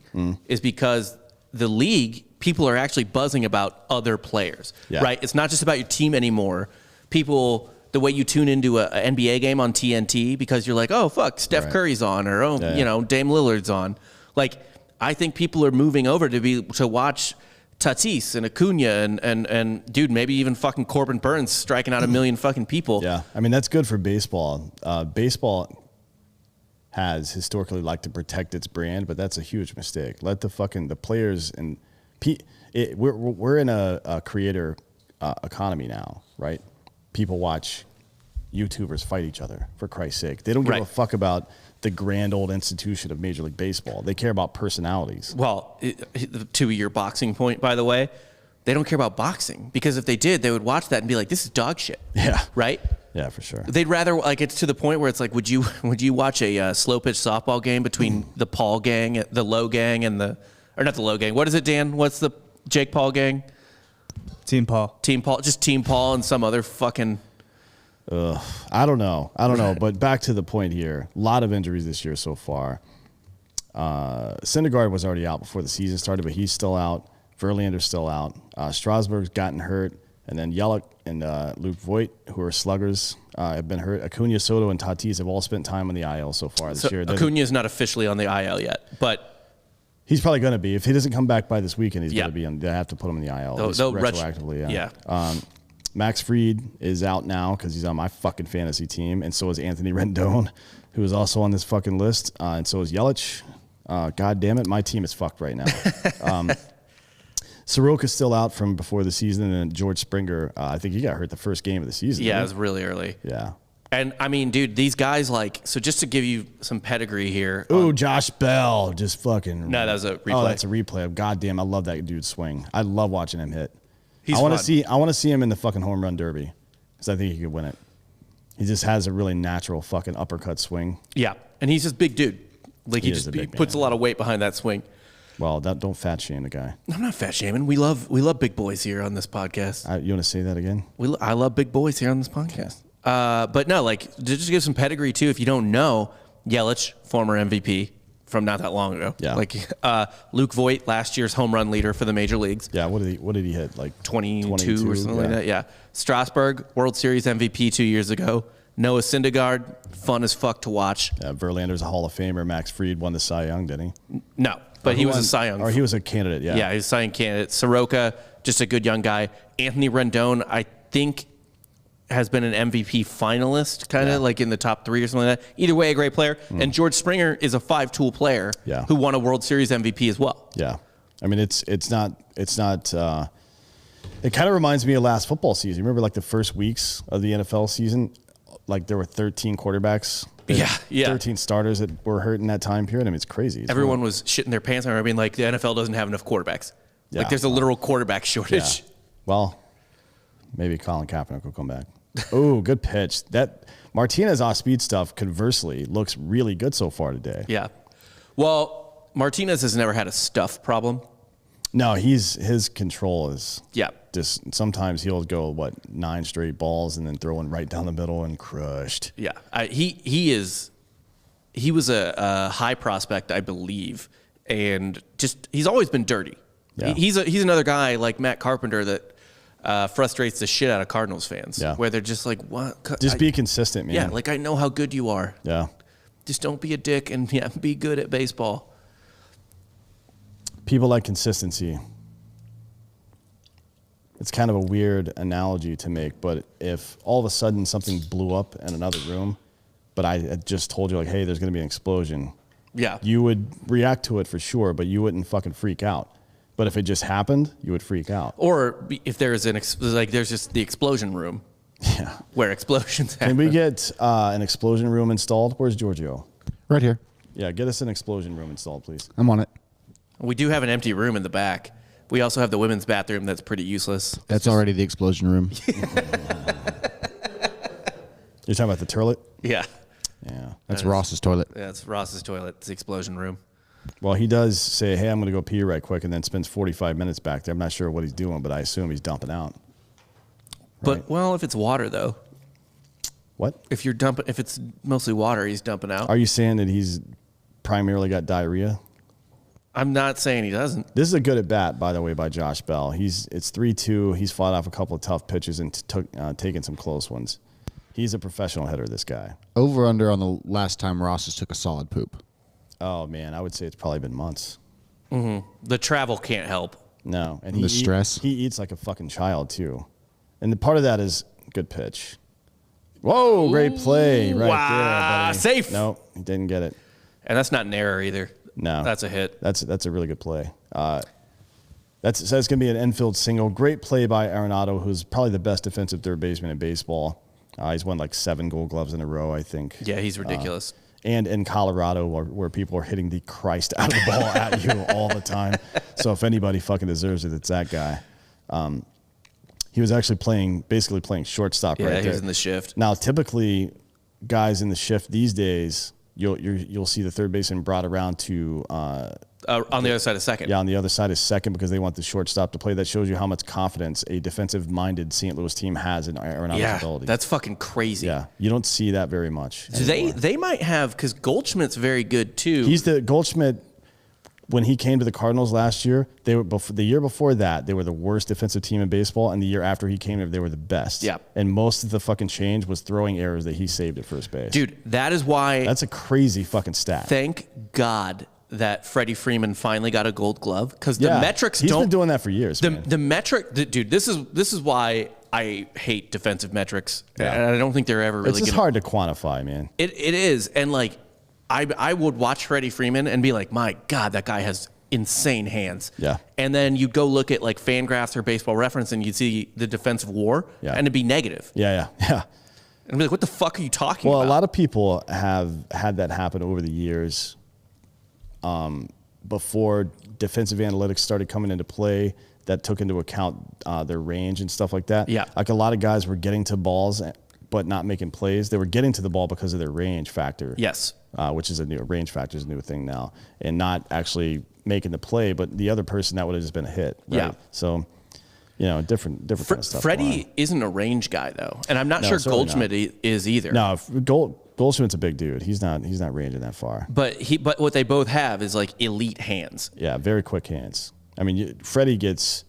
is because the league people are actually buzzing about other players, Yeah. right? It's not just about your team anymore. People, the way you tune into a NBA game on TNT because you're like, oh, fuck, Steph Right. Curry's on, or, oh, Yeah. you know, Dame Lillard's on. Like, I think people are moving over to watch Tatis and Acuna and dude, maybe even fucking Corbin Burns striking out a million fucking people. Yeah, I mean, that's good for baseball. Baseball has historically liked to protect its brand, but that's a huge mistake. Let the players and we're in a creator economy now, right? People watch YouTubers fight each other, for Christ's sake. They don't give Right. a fuck about the grand old institution of Major League Baseball. They care about personalities. Well, to your boxing point, by the way, they don't care about boxing because if they did, they would watch that and be like, this is dog shit. Yeah. Right? Yeah, for sure. They'd rather, like, it's to the point where it's like, would you watch a slow pitch softball game between the Paul gang, the Low gang, and or not the Low gang? What is it, Dan? What's the Jake Paul gang? Team Paul. Team Paul and some other fucking. I don't know. But back to the point here. A lot of injuries this year so far. Syndergaard was already out before the season started, but he's still out. Verlander's still out. Strasburg's gotten hurt. And then Yelich and Luke Voigt, who are sluggers, have been hurt. Acuna, Soto, and Tatis have all spent time on the IL so far this year. Acuna's not officially on the IL yet, but He's probably going to be. If he doesn't come back by this weekend, he's Yeah. going to be on. They have to put him in the IL They'll retroactively. yeah. Max Fried is out now because he's on my fucking fantasy team, and so is Anthony Rendon, who is also on this fucking list, and so is Yelich. God damn it, my team is fucked right now. Soroka's still out from before the season, and then George Springer, I think he got hurt the first game of the season. Yeah, it didn't was really early. he? Yeah. And I mean, dude, these guys so just to give you some pedigree here. Ooh, Josh Bell just fucking. No, that was a replay. Oh, that's a replay. God damn, I love that dude's swing. I love watching him hit. He's I want fun. to see. I want to see him in the fucking home run derby because I think he could win it. He just has a really natural fucking uppercut swing. Yeah, and he's just big dude. Like He is a he big puts a man. lot of weight behind that swing. Well, don't fat shame the guy. I'm not fat shaming. We love big boys here on this podcast. You want to say that again? I love big boys here on this podcast. But no, like to just give some pedigree too. If you don't know, Yelich, former MVP from not that long ago. Yeah. Like Luke Voigt, last year's home run leader for the major leagues. Yeah. What did he hit? Like 22 or something like that. Yeah. Strasburg, World Series MVP 2 years ago. Noah Syndergaard, fun as fuck to watch. Yeah, Verlander's a Hall of Famer. Max Fried won the Cy Young, didn't he? No, but he was a Cy Young. Or he was a candidate. Yeah. Yeah, he was a Cy Young candidate. Soroka, just a good young guy. Anthony Rendon, I think, has been an MVP finalist, kind of like in the top 3 or something like that. Either way, a great player. And George Springer is a 5-tool player who won a World Series MVP as well. Yeah. I mean, it's not. It kind of reminds me of last football season. Remember, like the first weeks of the NFL season, like there were 13 quarterbacks. Yeah. 13 starters that were hurt in that time period. I mean, it's crazy. Everyone was shitting their pants. I remember being like, the NFL doesn't have enough quarterbacks. Yeah. Like, there's a literal quarterback shortage. Yeah. Well, maybe Colin Kaepernick will come back. Oh, good pitch. That Martinez off-speed stuff, conversely, looks really good so far today. Yeah. Well, Martinez has never had a stuff problem. No, his control is Yeah. just sometimes he'll go 9 straight balls and then throw one right down the middle and crushed. Yeah. He was a high prospect, I believe, and just he's always been dirty. Yeah. He's another guy like Matt Carpenter that frustrates the shit out of Cardinals fans. Yeah. Where they're just like, what? Just be consistent, man. Yeah, like I know how good you are. Yeah. Just don't be a dick and be good at baseball. People like consistency. It's kind of a weird analogy to make, but if all of a sudden something blew up in another room, but I had just told you, like, hey, there's going to be an explosion, Yeah. you would react to it for sure, but you wouldn't fucking freak out. But if it just happened, you would freak out. Or if there's there's just the explosion room Yeah. where explosions happen. Can we get an explosion room installed? Where's Giorgio? Right here. Yeah, get us an explosion room installed, please. I'm on it. We do have an empty room in the back. We also have the women's bathroom that's pretty useless. That's already the explosion room. You're talking about the toilet? Yeah. Yeah. That's Ross's toilet. That's Ross's toilet. It's the explosion room. Well, he does say, hey, I'm going to go pee right quick, and then spends 45 minutes back there. I'm not sure what he's doing, but I assume he's dumping out. But, well, if it's water, though. What? If it's mostly water, he's dumping out. Are you saying that he's primarily got diarrhea? I'm not saying he doesn't. This is a good at bat, by the way, by Josh Bell. It's 3-2. He's fought off a couple of tough pitches and taken some close ones. He's a professional hitter, this guy. Over under on the last time Ross just took a solid poop. Oh, man, I would say it's probably been months. The travel can't help. No. And The stress. He eats like a fucking child, too. And the part of that is good pitch. Whoa, great play right Wow, there, buddy. safe. No, he didn't get it. And that's not an error either. No. That's a hit. That's a really good play. That's going to be an infield single. Great play by Arenado, who's probably the best defensive third baseman in baseball. He's won like 7 Gold Gloves in a row, I think. Yeah, he's ridiculous. And in Colorado, where people are hitting the Christ out of the ball at you all the time. So if anybody fucking deserves it, it's that guy. He was actually basically playing shortstop right there. Yeah, he was in the shift. Now, typically, guys in the shift these days, you'll see the third baseman brought around to On the other side of second. on the other side is second because they want the shortstop to play. That shows you how much confidence a defensive-minded St. Louis team has in Arenado's ability. That's fucking crazy. Yeah, you don't see that very much. So they might have, because Goldschmidt's very good too. He's the Goldschmidt. When he came to the Cardinals last year, the year before that, they were the worst defensive team in baseball, and the year after he came there, they were the best. Yeah. And most of the fucking change was throwing errors that he saved at first base. Dude, that is why. That's a crazy fucking stat. Thank God that Freddie Freeman finally got a Gold Glove, because the metrics He's don't. been doing that for years. Man. The metric, dude. This is why I hate defensive metrics, and I don't think they're ever really. It's just hard to quantify, man. It is, and like I would watch Freddie Freeman and be like, my God, that guy has insane hands. Yeah. And then you'd go look at like Fangraphs or Baseball Reference, and you'd see the defensive WAR, Yeah. and it'd be negative. Yeah. And I'd be like, what the fuck are you talking about? Well, a lot of people have had that happen over the years. Before defensive analytics started coming into play, that took into account their range and stuff like that. Yeah. Like a lot of guys were getting to balls but not making plays. They were getting to the ball because of their range factor. Yes. Which is a new range factor is a new thing now, and not actually making the play, but the other person that would have just been a hit. Right? Yeah. So, different kind of stuff. Freddie isn't a range guy though, and I'm not No, sure certainly Goldschmidt is either. No, Goldschmidt's a big dude. He's not ranging that far. But what they both have is like elite hands. Yeah, very quick hands. I mean, Freddie's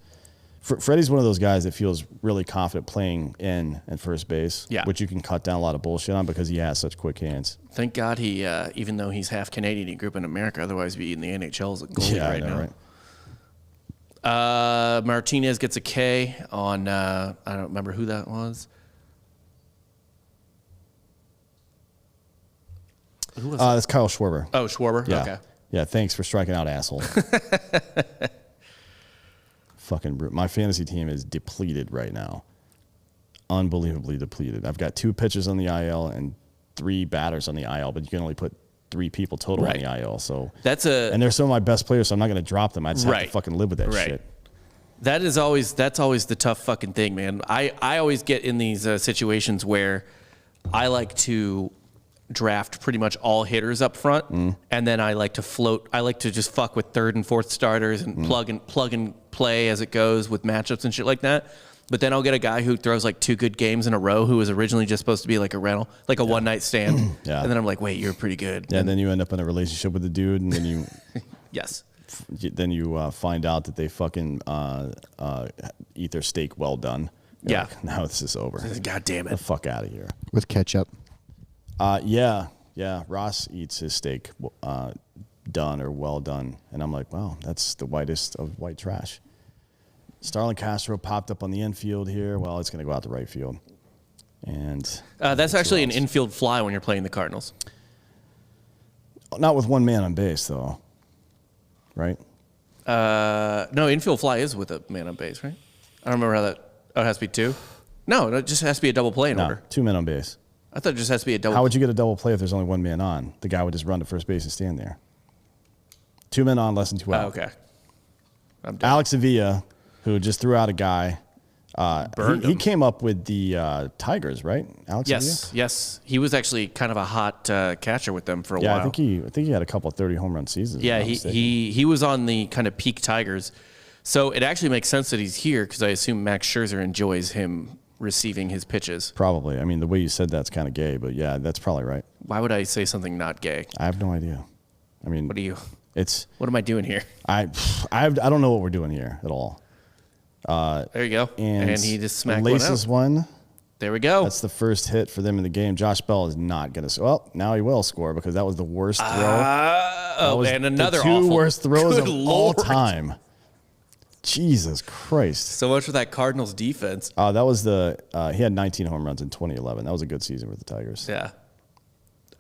one of those guys that feels really confident playing in first base, Yeah. which you can cut down a lot of bullshit on because he has such quick hands. Thank God he, even though he's half Canadian, he grew up in America. Otherwise, he'd be in the NHL as a goalie Yeah, right I know, now. right? Martinez gets a K on, I don't remember who that was. Who was that? That's Kyle Schwarber. Oh, Schwarber? Yeah. Okay. Yeah, thanks for striking out, asshole. Fucking brute. My fantasy team is depleted right now. Unbelievably depleted. I've got 2 pitchers on the IL and 3 batters on the IL, but you can only put 3 people total on the IL. So and they're some of my best players, so I'm not going to drop them. I just have to fucking live with that shit. That's always the tough fucking thing, man. I always get in these situations where I like to draft pretty much all hitters up front, and then I like to float. I like to just fuck with third and fourth starters and plug and play as it goes with matchups and shit like that. But then I'll get a guy who throws like 2 good games in a row who was originally just supposed to be like a rental, like a one night stand. And then I'm like, wait, you're pretty good. Yeah, and then you end up in a relationship with the dude, and then you Yes. then you find out that they fucking eat their steak well done. You're Yeah. like, now this is over. God damn Get it. the fuck out of here. With ketchup. Yeah. Ross eats his steak done or well done, and I'm like, wow, that's the whitest of white trash. Starlin Castro popped up on the infield here. Well, it's going to go out to right field, and That's actually an infield fly when you're playing the Cardinals. not with one man on base though, right? No, infield fly is with a man on base, right? I don't remember how that. Oh, it has to be 2? No, it just has to be a double play in No, order. 2 men on base. I thought it just has to be a double. How would you get a double play if there's only 1 man on? The guy would just run to first base and stand there. 2 men on, less than 2 out. Oh, okay. I'm done. Alex Avila, who just threw out a guy. Burned He him. came up with the Tigers, right? Alex Avila? Yes. He was actually kind of a hot catcher with them for a Yeah, while. I think he had a couple of 30 home run seasons. if Yeah, I'm not mistaken. he was on the kind of peak Tigers. So it actually makes sense that he's here because I assume Max Scherzer enjoys him receiving his pitches. Probably. I mean, the way you said that's kind of gay, but yeah, that's probably right. Why would I say something not gay? I have no idea. I mean, What do you? What am I doing here? I don't know what we're doing here at all. There you go. And he just smacked one laces out. one. There we go. That's the first hit for them in the game. Josh Bell is not going to. Well, now he will score because that was the worst throw. That was and another the two awful. worst throws Good of Lord. all time. Jesus Christ. So much for that Cardinals defense. That was he had 19 home runs in 2011. That was a good season with the Tigers. Yeah.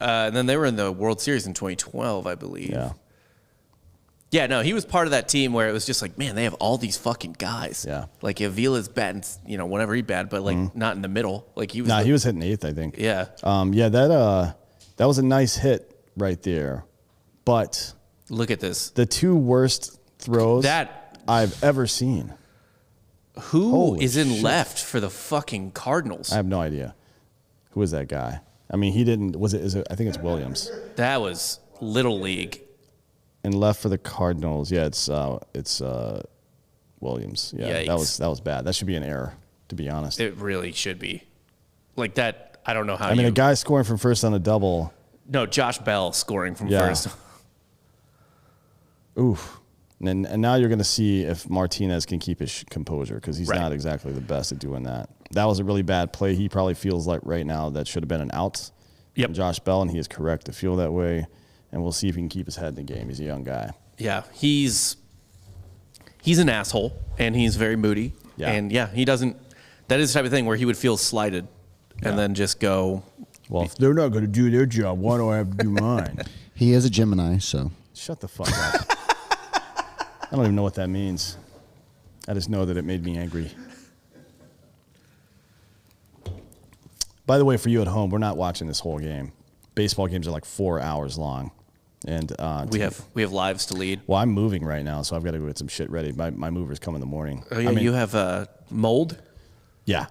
And then they were in the World Series in 2012, I believe. Yeah. Yeah, no, he was part of that team where it was just like, man, they have all these fucking guys. Yeah. Like Avila's batting, whenever he bat, but like not in the middle. Like he was. He was hitting eighth, I think. Yeah. That was a nice hit right there. But Look at this. the two worst throws That I've ever seen. who Holy is in shit. left for the fucking Cardinals? I have no idea. Who is that guy? I mean, he didn't. I think it's Williams. That was Little League. And left for the Cardinals. Yeah, it's Williams. Yeah, Yikes. that was bad. That should be an error, to be honest. It really should be. Like that, I don't know how I mean, a guy scoring from first on a double. No, Josh Bell scoring from Yeah. first. Oof. And now you're going to see if Martinez can keep his composure because he's Right. not exactly the best at doing that. That was a really bad play. He probably feels like right now that should have been an out. Yep. From Josh Bell, and he is correct to feel that way. And we'll see if he can keep his head in the game. He's a young guy. Yeah, he's an asshole, and he's very moody. Yeah. And yeah, he doesn't. That is the type of thing where he would feel slighted, and then just go. Well, if they're not going to do their job, why do I have to do mine? He is a Gemini, so. Shut the fuck up. I don't even know what that means. I just know that it made me angry. By the way, for you at home, we're not watching this whole game. Baseball games are like 4 hours long. And We have lives to lead. Well, I'm moving right now, so I've got to go get some shit ready. My movers come in the morning. Oh yeah, I mean, you have mold. Yeah.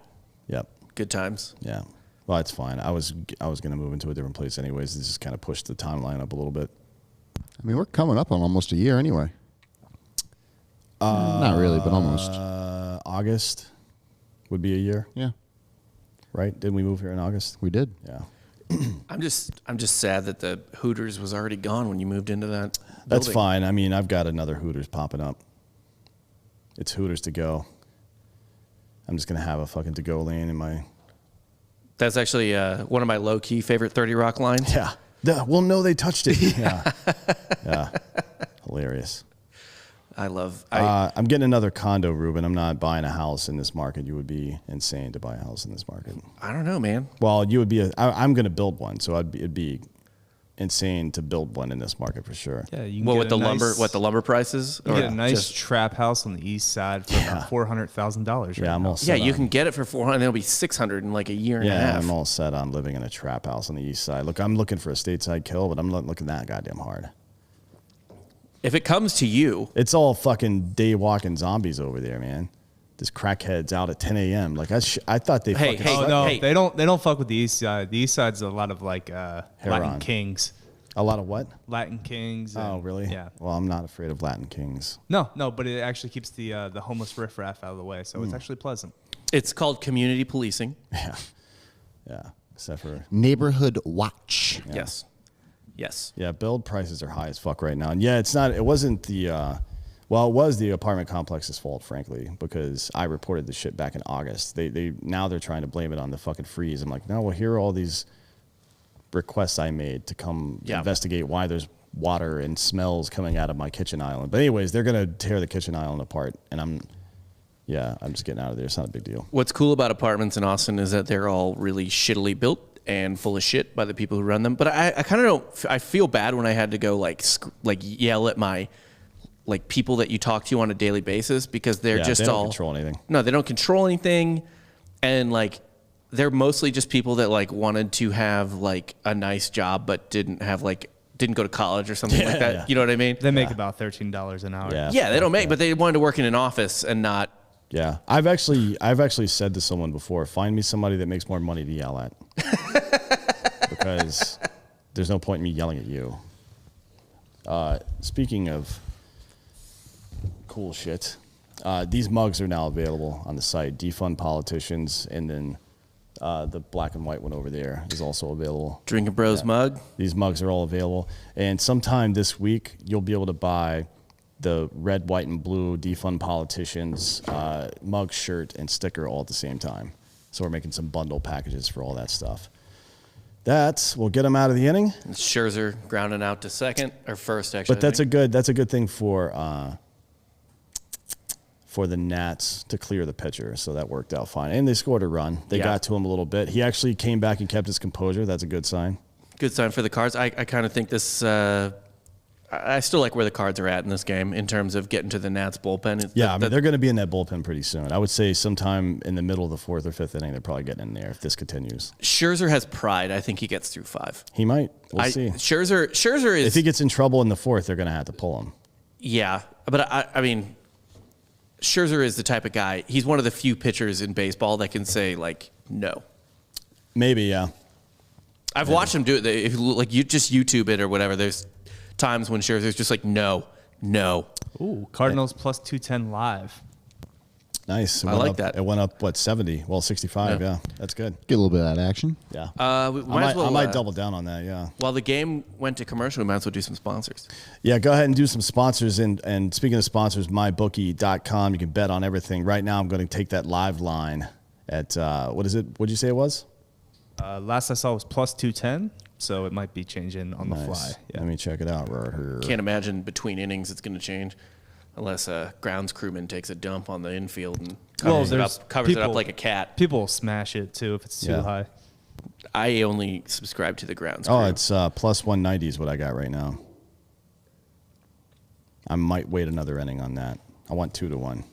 Yep. Good times. Yeah. Well, it's fine. I was going to move into a different place anyways. This just kind of pushed the timeline up a little bit. I mean, we're coming up on almost a year anyway. Not really, but almost. August would be a year, Yeah, right? Didn't we move here in August? we did. Yeah. I'm just sad that the Hooters was already gone when you moved into that. That's building. fine. I mean, I've got another Hooters popping up. It's Hooters to go. I'm just going to have a fucking to go lane in my. That's actually one of my low key favorite 30 Rock lines. Yeah. Well, no, they touched it. Yeah. Yeah. Hilarious. I love. I'm getting another condo, Ruben. I'm not buying a house in this market. You would be insane to buy a house in this market. I don't know, man. Well, you would be. I'm going to build one, so it'd be insane to build one in this market for sure. Yeah, you can Well, get with a the nice, lumber, what the lumber prices? You get a nice just- trap house on the east side for about $400,000. Yeah, I'm all yeah, set you on- can get it for 400. And it'll be 600 in like a year and a Yeah, half. I'm all set on living in a trap house on the east side. Look, I'm looking for a stateside kill, but I'm not looking that goddamn hard. If it comes to you, It's all fucking day walking zombies over there, man. Just crackheads out at 10 a.m. Like I thought they Hey, fucking. hey, Oh no, Hey. they don't fuck with the east side. The east side's a lot of like Latin Heron. kings. A lot of what? Latin kings. Oh, and- really? Yeah. Well, I'm not afraid of Latin kings. No, but it actually keeps the homeless riffraff out of the way, so it's actually pleasant. it's called community policing. Yeah, yeah. Except for Neighborhood watch. Yes. Yes. yeah, build prices are high as fuck right now, and yeah, it's not. It wasn't the. Well, it was the apartment complex's fault, frankly, because I reported the shit back in August. Now they're trying to blame it on the fucking freeze. I'm like, no, well, here are all these requests I made to come investigate why there's water and smells coming out of my kitchen island. But anyways, they're gonna tear the kitchen island apart, and I'm just getting out of there. It's not a big deal. What's cool about apartments in Austin is that they're all really shittily built and full of shit by the people who run them. But I kind of don't. I feel bad when I had to go like yell at my like people that you talk to on a daily basis because they're Yeah, just they don't all control anything. No, they don't control anything, and like they're mostly just people that like wanted to have like a nice job but didn't go to college or something like that. yeah. You know what I mean? They make about $13 an hour. Yeah. Yeah, they don't make, but they wanted to work in an office and not. Yeah, I've actually said to someone before, find me somebody that makes more money to yell at, because there's no point in me yelling at you. Speaking of cool shit, these mugs are now available on the site. Defund politicians, and then the black and white one over there is also available. Drinking Bros mug. These mugs are all available. And sometime this week, you'll be able to buy the red, white, and blue Defund Politicians mug, shirt, and sticker all at the same time. So we're making some bundle packages for all that stuff. We'll get them out of the inning. Scherzer grounding out to second or first, actually. But that's a good thing for the Nats to clear the pitcher. So that worked out fine. And they scored a run. They got to him a little bit. He actually came back and kept his composure. That's a good sign. Good sign for the Cards. I kind of think this. I still like where the Cards are at in this game in terms of getting to the Nats bullpen. They're going to be in that bullpen pretty soon. I would say sometime in the middle of the fourth or fifth inning, they're probably getting in there if this continues. Scherzer has pride. I think he gets through 5. He might. We'll see. Scherzer is. If he gets in trouble in the fourth, they're going to have to pull him. Yeah, but I mean, Scherzer is the type of guy. He's one of the few pitchers in baseball that can say like no. Maybe, yeah. I've watched him do it. If you just YouTube it or whatever, there's times when Scherzer's just like no. Ooh, Cardinals plus 210 live. Nice. I like that. It went up 70? Well, 65. Yeah, that's good. Get a little bit of that action. Yeah. I might double down on that. Yeah. While the game went to commercial, we might as well do some sponsors. Yeah, go ahead and do some sponsors. And speaking of sponsors, mybookie.com. You can bet on everything. Right now, I'm going to take that live line at what is it? What did you say it was? Last I saw was plus 210, so it might be changing on the fly. Yeah. Let me check it out right here. Can't imagine between innings it's going to change unless a grounds crewman takes a dump on the infield and covers it up like a cat. People will smash it, too, if it's too high. I only subscribe to the grounds crew. Oh, it's plus 190 is what I got right now. I might wait another inning on that. I want 2-1.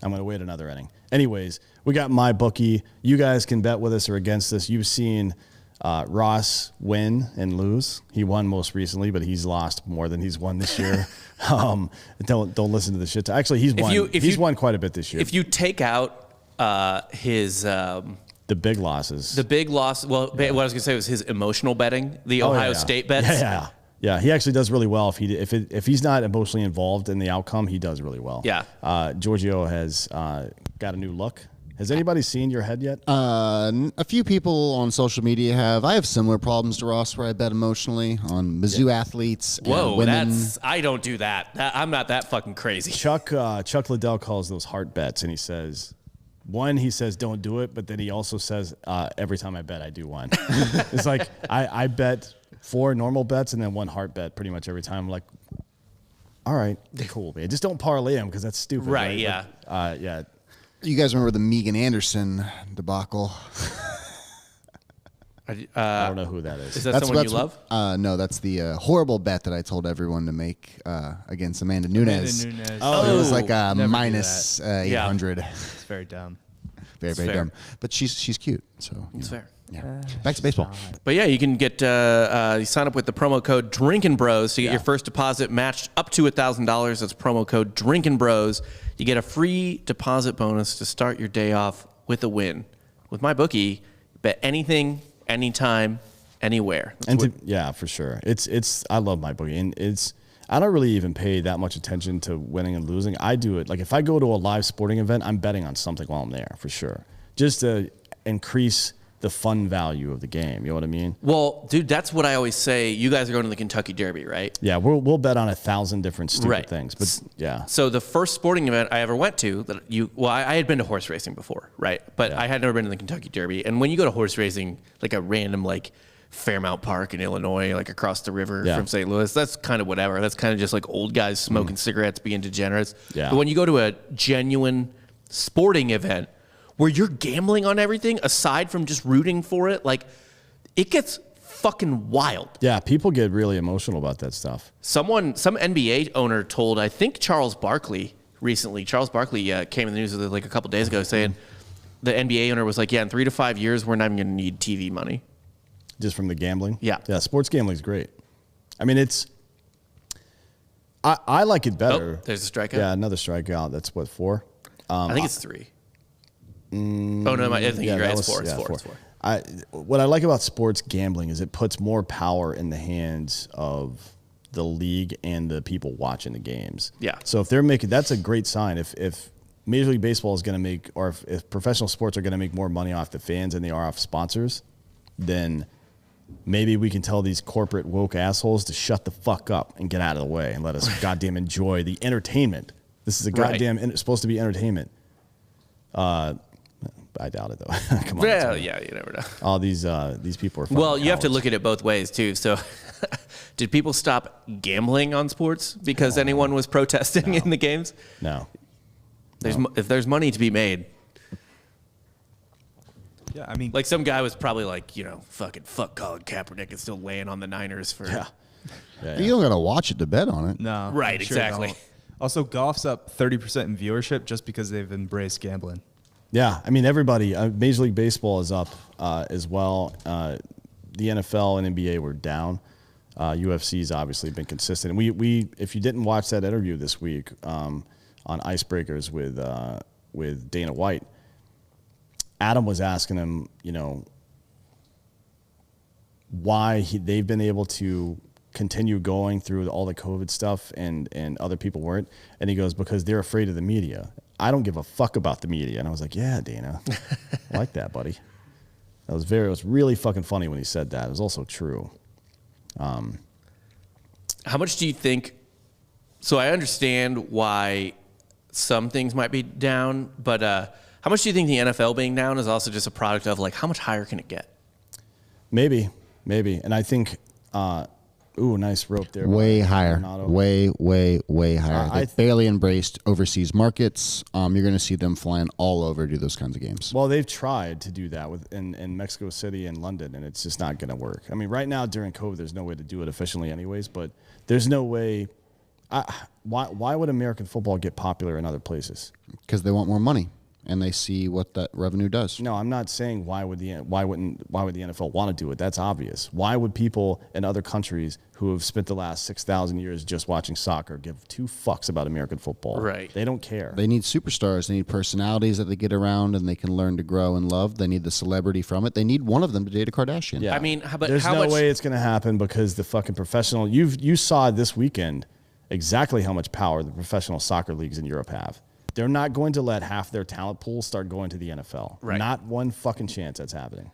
I'm going to wait another inning. Anyways, we got my bookie. You guys can bet with us or against us. You've seen Ross win and lose. He won most recently, but he's lost more than he's won this year. Don't listen to the shit. Actually, he's won. He's won quite a bit this year. If you take out his the big losses, well, what I was gonna say was his emotional betting, the Ohio State bets. Yeah, he actually does really well. If he's not emotionally involved in the outcome, he does really well. Yeah. Giorgio has got a new look. Has anybody seen your head yet? A few people on social media have. I have similar problems to Ross where I bet emotionally on Mizzou athletes and women. I don't do that. I'm not that fucking crazy. Chuck Liddell calls those heart bets, and he says don't do it, but then he also says every time I bet, I do one. It's like I bet 4 normal bets and then 1 heart bet pretty much every time. I'm like, all right, cool, man. Just don't parlay them because that's stupid. Right, yeah. But, yeah. You guys remember the Megan Anderson debacle? I don't know who that is. Is that someone you love? No, that's the horrible bet that I told everyone to make against Amanda Nunes. It was like minus 800. It's very dumb. Very dumb. But she's cute, so it's fair. Yeah. Back to baseball. But yeah, you can get you sign up with the promo code Drinkin' Bros to get your first deposit matched up to $1,000. That's promo code Drinkin' Bros. You get a free deposit bonus to start your day off with a win. With my bookie, bet anything, anytime, anywhere. Yeah, for sure. I love my bookie, and I don't really even pay that much attention to winning and losing. I do it like if I go to a live sporting event, I'm betting on something while I'm there for sure, just to increase the fun value of the game. You know what I mean? Well, dude, that's what I always say. You guys are going to the Kentucky Derby, right? Yeah, we'll bet on 1,000 different stupid things. But yeah. So the first sporting event I ever went to I had been to horse racing before, right? But I had never been to the Kentucky Derby. And when you go to horse racing, like a random like Fairmount Park in Illinois, like across the river from St. Louis, that's kind of whatever. That's kind of just like old guys smoking cigarettes, being degenerates. Yeah. But when you go to a genuine sporting event where you're gambling on everything aside from just rooting for it, like it gets fucking wild. Yeah, people get really emotional about that stuff. Some NBA owner told, I think Charles Barkley recently. Charles Barkley came in the news like a couple days ago saying the NBA owner was like, yeah, in 3 to 5 years, we're not even going to need TV money. Just from the gambling? Yeah. Yeah, sports gambling is great. I mean, I like it better. Oh, there's a strikeout? Yeah, another strikeout. That's what, 4? I think it's 3. Oh, no, I think you're right. It's 4. It's 4. What I like about sports gambling is it puts more power in the hands of the league and the people watching the games. Yeah. So if they're making, that's a great sign. If Major League Baseball is going to make, or if professional sports are going to make more money off the fans than they are off sponsors, then maybe we can tell these corporate woke assholes to shut the fuck up and get out of the way and let us goddamn enjoy the entertainment. This is a goddamn it's supposed to be entertainment. I doubt it though. Come on. Yeah, you never know. All these people are. Well, you have to look at it both ways too. So, did people stop gambling on sports because anyone was protesting in the games? No. If there's money to be made. Yeah, I mean, Like some guy was probably like, fuck Colin Kaepernick is still laying on the Niners for. Yeah. You don't got to watch it to bet on it. no. Right, you sure exactly. don't. Also, golf's up 30% in viewership just because they've embraced gambling. Yeah, I mean everybody. Major League Baseball is up as well. The NFL and NBA were down. UFC's obviously been consistent. And we if you didn't watch that interview this week on Icebreakers with Dana White, Adam was asking him, why they've been able to continue going through all the COVID stuff and other people weren't. And he goes, because they're afraid of the media. I don't give a fuck about the media. And I was like, yeah, Dana, I like that, buddy. It was really fucking funny when he said that. It was also true. How much do you think? So I understand why some things might be down, but how much do you think the NFL being down is also just a product of like how much higher can it get? Maybe. And I think, nice rope there. Way higher. Renato. Way higher. They barely embraced overseas markets. You're going to see them flying all over to do those kinds of games. Well, they've tried to do that in Mexico City and London, and it's just not going to work. I mean, right now during COVID, there's no way to do it efficiently anyways, but there's no way. Why would American football get popular in other places? Because they want more money, and they see what that revenue does. No, I'm not saying why would the NFL want to do it? That's obvious. Why would people in other countries who have spent the last 6,000 years just watching soccer give two fucks about American football? Right. They don't care. They need superstars. They need personalities that they get around and they can learn to grow and love. They need the celebrity from it. They need one of them to date a Kardashian. Yeah. I mean, but there's how no much? way it's going to happen because the fucking professional. You saw this weekend exactly how much power the professional soccer leagues in Europe have. They're not going to let half their talent pool start going to the NFL. Right. Not one fucking chance that's happening.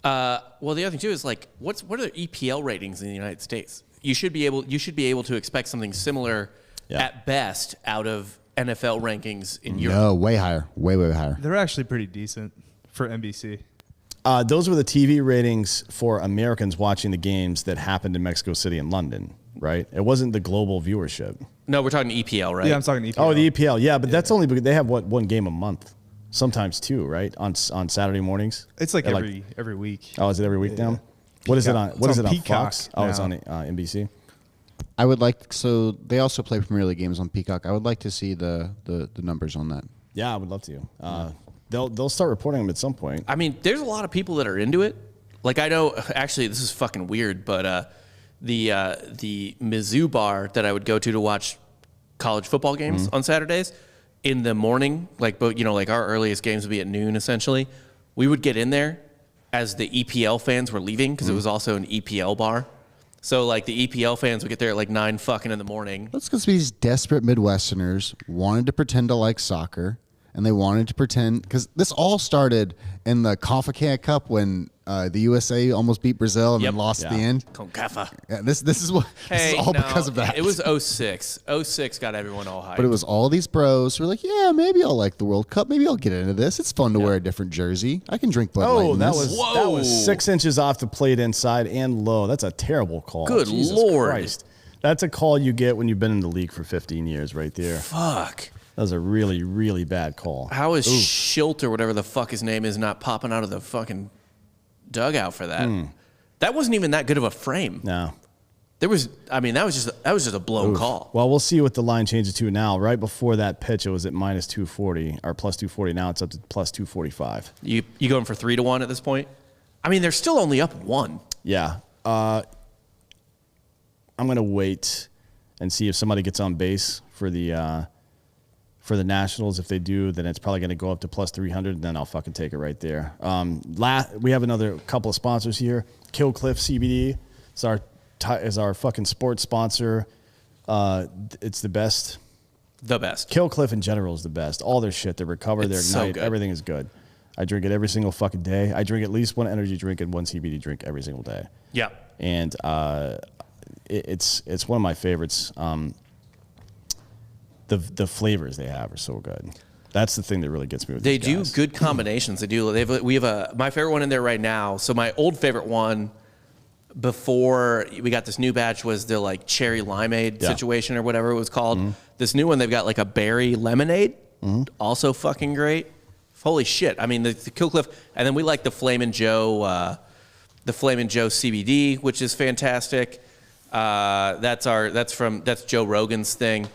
Well, the other thing too is like, what are the EPL ratings in the United States? You should be able to expect something similar at best out of NFL rankings in Europe. No, way higher. Way higher. They're actually pretty decent for NBC. Those were the TV ratings for Americans watching the games that happened in Mexico City and London, right? It wasn't the global viewership. No, we're talking EPL, right? Yeah, I'm talking EPL. Oh, the EPL, yeah, but that's only because they have one game a month, sometimes two, right? On Saturday mornings. It's like every week. Oh, is it every week now? What is it on? What is it on Peacock Fox? Oh, it's now. on NBC. I would like so they also play Premier League games on Peacock. I would like to see the numbers on that. Yeah, I would love to. They'll start reporting them at some point. I mean, there's a lot of people that are into it. Like I know, actually, this is fucking weird, but the Mizzou bar that I would go to watch college football games on Saturdays in the morning, like our earliest games would be at noon essentially. We would get in there as the EPL fans were leaving because it was also an EPL bar. So like the EPL fans would get there at like 9 fucking in the morning. That's because these desperate Midwesterners wanted to pretend to like soccer, and they wanted to pretend because this all started in the CONCACAF Cup when the USA almost beat Brazil and then lost at the end. CONCACAF. Yeah, this is what this is all because of that. It was 06. 06 got everyone all hyped. But it was all these bros who were like, yeah, maybe I'll like the World Cup. Maybe I'll get into this. It's fun to wear a different jersey. I can drink Bud Light. Oh, in that this. was 6 inches off the plate inside and low. That's a terrible call. Good Jesus Lord. Christ. That's a call you get when you've been in the league for 15 years right there. Fuck. That was a really, really bad call. How is Schilt or whatever the fuck his name is not popping out of the fucking dugout for that? That wasn't even that good of a frame. No. That was just a blown call. Well, we'll see what the line changes to now. Right before that pitch, it was at minus 240 or plus 240. Now it's up to plus 245. You going for 3-1 at this point? I mean, they're still only up 1. Yeah. I'm going to wait and see if somebody gets on base for the Nationals. If they do, then it's probably going to go up to plus 300, and then I'll fucking take it right there. We have another couple of sponsors here. Kill Cliff CBD is our fucking sports sponsor. It's the best The best. Kill Cliff in general is the best. All their shit, they recover, they It's so ignite, good. everything is good. I drink it every single fucking day. I drink at least one energy drink and one CBD drink every single day. Yeah. And it's one of my favorites. The flavors they have are so good. That's the thing that really gets me with They these do guys. good combinations. We have my favorite one in there right now. So my old favorite one before we got this new batch was the like cherry limeade situation or whatever it was called. This new one, they've got like a berry lemonade. Also fucking great. Holy shit. I mean, the Kill Cliff, and then we like the Flamin' Joe CBD, which is fantastic. That's Joe Rogan's thing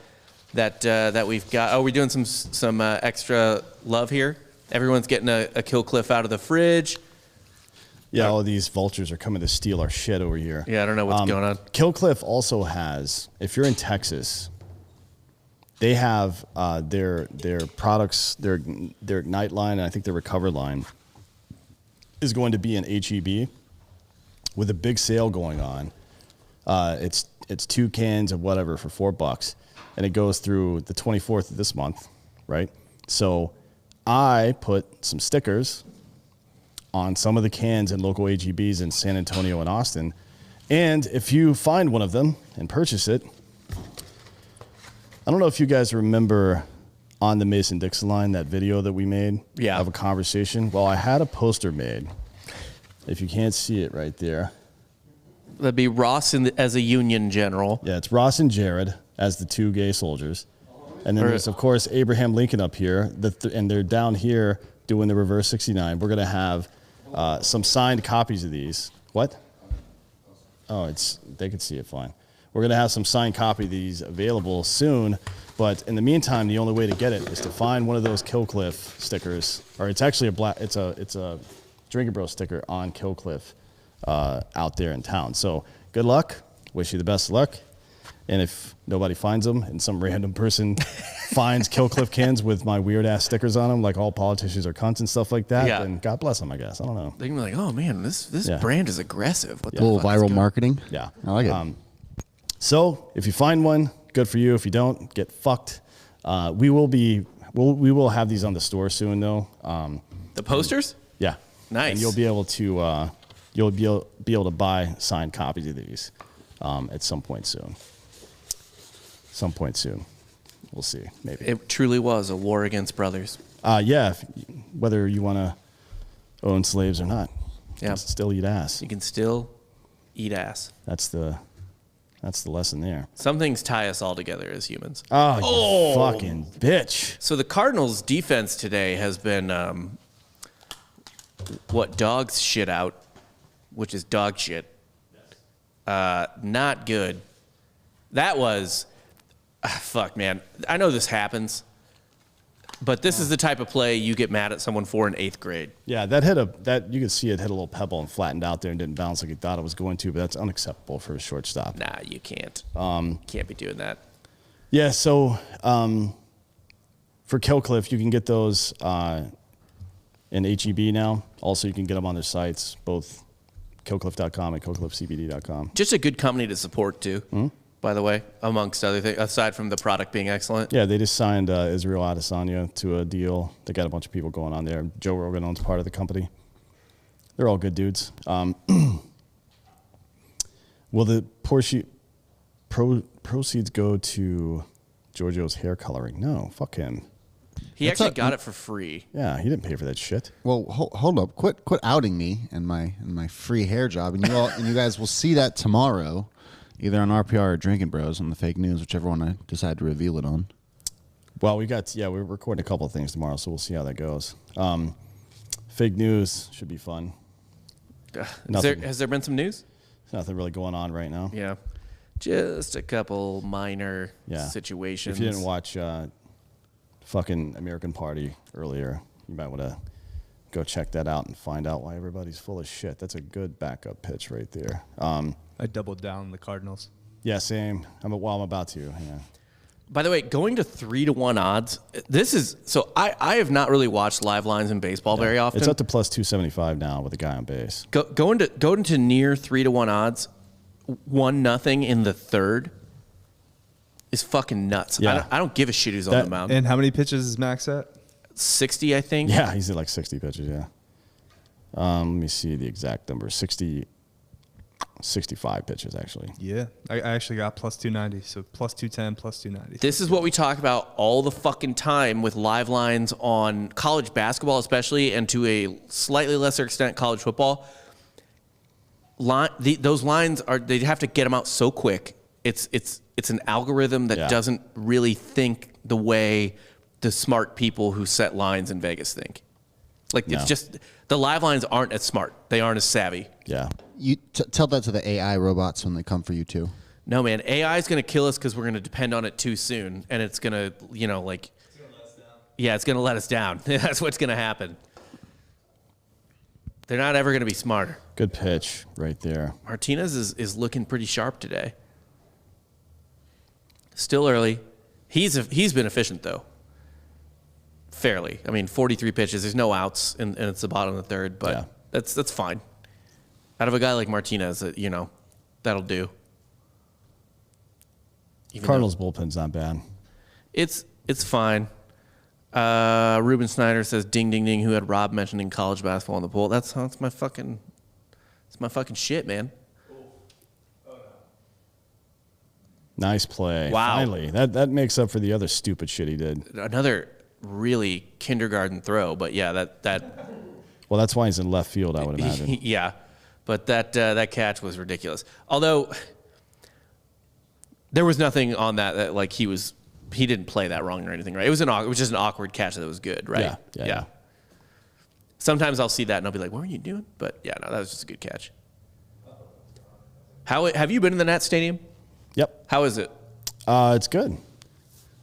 that we've got. Oh, we're doing some extra love here. Everyone's getting a Kill Cliff out of the fridge. Yeah, all these vultures are coming to steal our shit over here. Yeah, I don't know what's going on. Kill Cliff also has, if you're in Texas, they have their products, their Ignite line, and I think their Recover line is going to be in HEB with a big sale going on. It's 2 cans of whatever for $4, and it goes through the 24th of this month, right? So I put some stickers on some of the cans in local HEBs in San Antonio and Austin. And if you find one of them and purchase it, I don't know if you guys remember on the Mason-Dixon line, that video that we made of a conversation. Well, I had a poster made. If you can't see it right there. That'd be Ross as a Union general. Yeah, it's Ross and Jared as the 2 gay soldiers. And then there's, of course, Abraham Lincoln up here. And they're down here doing the reverse 69. We're going to have some signed copies of these. What? Oh, they can see it fine. We're going to have some signed copy of these available soon. But in the meantime, the only way to get it is to find one of those Kill Cliff stickers. Or it's actually it's a Drinking Bro sticker on Kill Cliff out there in town. So good luck. Wish you the best of luck. And if nobody finds them and some random person finds Kill Cliff cans with my weird ass stickers on them, like all politicians are cunts and stuff like that, then God bless them, I guess. I don't know. They can be like, oh man, this brand is aggressive. What the Little fuck is viral going- marketing. Yeah. I like it. So if you find one, good for you. If you don't, get fucked. We will have these on the store soon though. The posters? Yeah. Nice. And you'll be able to buy signed copies of these at some point soon. We'll see. Maybe. It truly was a war against brothers. Whether you want to own slaves or not. Yeah. You can still eat ass. You can still eat ass. That's the lesson there. Some things tie us all together as humans. Oh, you fucking bitch. So the Cardinals' defense today has been what dogs shit out, which is dog shit. Not good. That was fuck, man. I know this happens, but this is the type of play you get mad at someone for in 8th grade. Yeah, that you could see it hit a little pebble and flattened out there and didn't bounce like you thought it was going to, but that's unacceptable for a shortstop. Nah, you can't. Can't be doing that. Yeah, so for Kill Cliff, you can get those in HEB now. Also, you can get them on their sites, both killcliff.com and killcliffcbd.com. Just a good company to support too. By the way, amongst other things, aside from the product being excellent. Yeah, they just signed Israel Adesanya to a deal. They got a bunch of people going on there. Joe Rogan owns part of the company. They're all good dudes. Will the proceeds go to Giorgio's hair coloring? No, fuck him. He actually got it for free. Yeah, he didn't pay for that shit. Well, hold up. Quit outing me and my free hair job, and you guys will see that tomorrow, either on RPR or Drinking Bros on the fake news, whichever one I decide to reveal it on. Well, we're recording a couple of things tomorrow, so we'll see how that goes. Fake news should be fun. Has there been some news? There's nothing really going on right now. Yeah, just a couple minor Yeah. situations. If you didn't watch fucking American Party earlier, you might want to go check that out and find out why everybody's full of shit. That's a good backup pitch right there. I doubled down on the Cardinals. Yeah, same. I'm about to. Yeah. By the way, going to 3-1 odds. This is so. I have not really watched live lines in baseball very often. It's up to plus 275 now with a guy on base. Going to near 3-1 odds, 1-0 in the third is fucking nuts. Yeah. I don't give a shit who's on the mound. And how many pitches is Max at? 60, I think. Yeah, he's at like 60 pitches, yeah. Let me see the exact number. 65 pitches, actually. Yeah. I actually got plus 290. So plus 210, plus 290. This is what we talk about all the fucking time with live lines on college basketball, especially, and to a slightly lesser extent, college football. Those lines they have to get them out so quick. It's an algorithm that doesn't really think the way the smart people who set lines in Vegas think. Like it's just the live lines aren't as smart. They aren't as savvy. Yeah. You tell that to the AI robots when they come for you too. No, man, AI is going to kill us because we're going to depend on it too soon, and it's going to, it's going to let us down. Yeah, it's going to let us down. That's what's going to happen. They're not ever going to be smarter. Good pitch right there. Martinez is looking pretty sharp today. Still early. He's been efficient though. Fairly. I mean, 43 pitches. There's no outs, and it's the bottom of the third, but that's fine. Out of a guy like Martinez, that'll do. Cardinals bullpen's not bad. It's fine. Ruben Snyder says, "Ding, ding, ding." Who had Rob mentioning college basketball on the poll? That's my fucking shit, man. Nice play. Wow. Finally, that makes up for the other stupid shit he did. Another really kindergarten throw, but yeah, that. Well, that's why he's in left field, I would imagine. Yeah, but that catch was ridiculous. Although there was nothing on that like he didn't play that wrong or anything, right? It was just an awkward catch that was good, right? Yeah. Sometimes I'll see that and I'll be like, "What were you doing?" But yeah, no, that was just a good catch. Have you been in the Nat Stadium? Yep. How is it? It's good.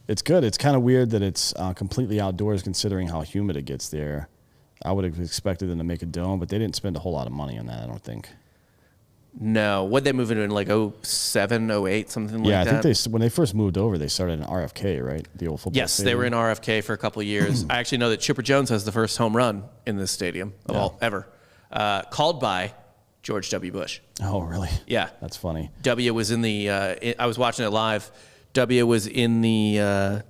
It's good. It's kind of weird that it's completely outdoors considering how humid it gets there. I would have expected them to make a dome, but they didn't spend a whole lot of money on that, I don't think. No. What'd they move it in like 07, 08, something like that? Yeah, I think when they first moved over, they started in RFK, right? The old football Yes, stadium. they were in RFK for a couple of years. I actually know that Chipper Jones has the first home run in this stadium of all ever, called by George W. Bush. Oh, really? Yeah. That's funny. W was in the. I was watching it live. W was in the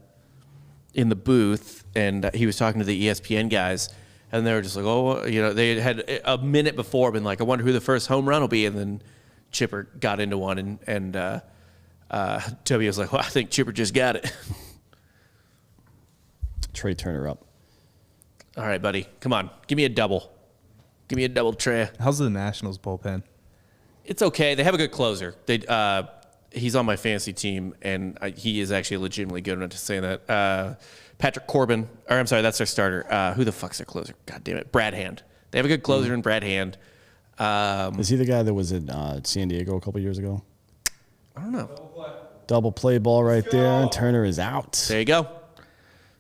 booth, and he was talking to the ESPN guys, and they were just like, "Oh, they had a minute before been like, I wonder who the first home run will be," and then Chipper got into one, and W was like, "Well, I think Chipper just got it." Trey Turner up. All right, buddy, come on, give me a double. Give me a double, Trey. How's the Nationals bullpen? It's okay. They have a good closer. He's on my fantasy team, and he is actually legitimately good. I'm not just saying that. Patrick Corbin, or I'm sorry, that's their starter. Who the fuck's their closer? God damn it, Brad Hand. They have a good closer in Brad Hand. Is he the guy that was in San Diego a couple years ago? I don't know. Double play ball right there. Turner is out. There you go.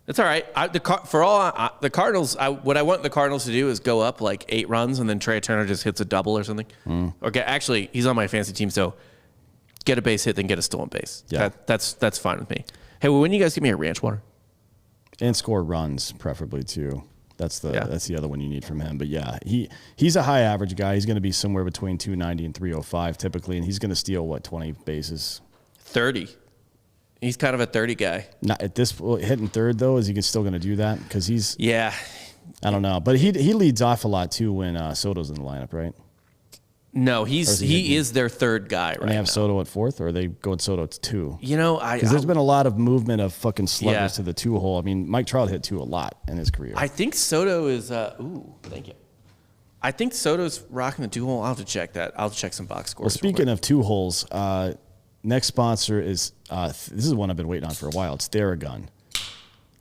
That's all right. The Cardinals, what I want the Cardinals to do is go up like 8 runs, and then Trey Turner just hits a double or something. Actually, he's on my fantasy team, so get a base hit, then get a stolen base. Yeah. That's fine with me. Hey, well, when you guys give me a ranch water? And score runs, preferably too. That's the other one you need from him. But yeah, he's a high average guy. He's going to be somewhere between 290 and 305 typically, and he's going to steal 20 bases? 30. He's kind of a 30 guy. Not at this hitting third though. Is he still going to do that? Because he's I don't know, but he leads off a lot too when Soto's in the lineup, right? No, he is their third guy right now. And they have Soto at fourth, or are they going Soto to 2? Because there's been a lot of movement of fucking sluggers to the 2 hole. I mean, Mike Trout hit 2 a lot in his career. I think Soto is. Thank you. I think Soto's rocking the 2 hole. I'll have to check that. I'll check some box scores. Well, speaking of 2 holes, next sponsor is this is one I've been waiting on for a while. It's Theragun.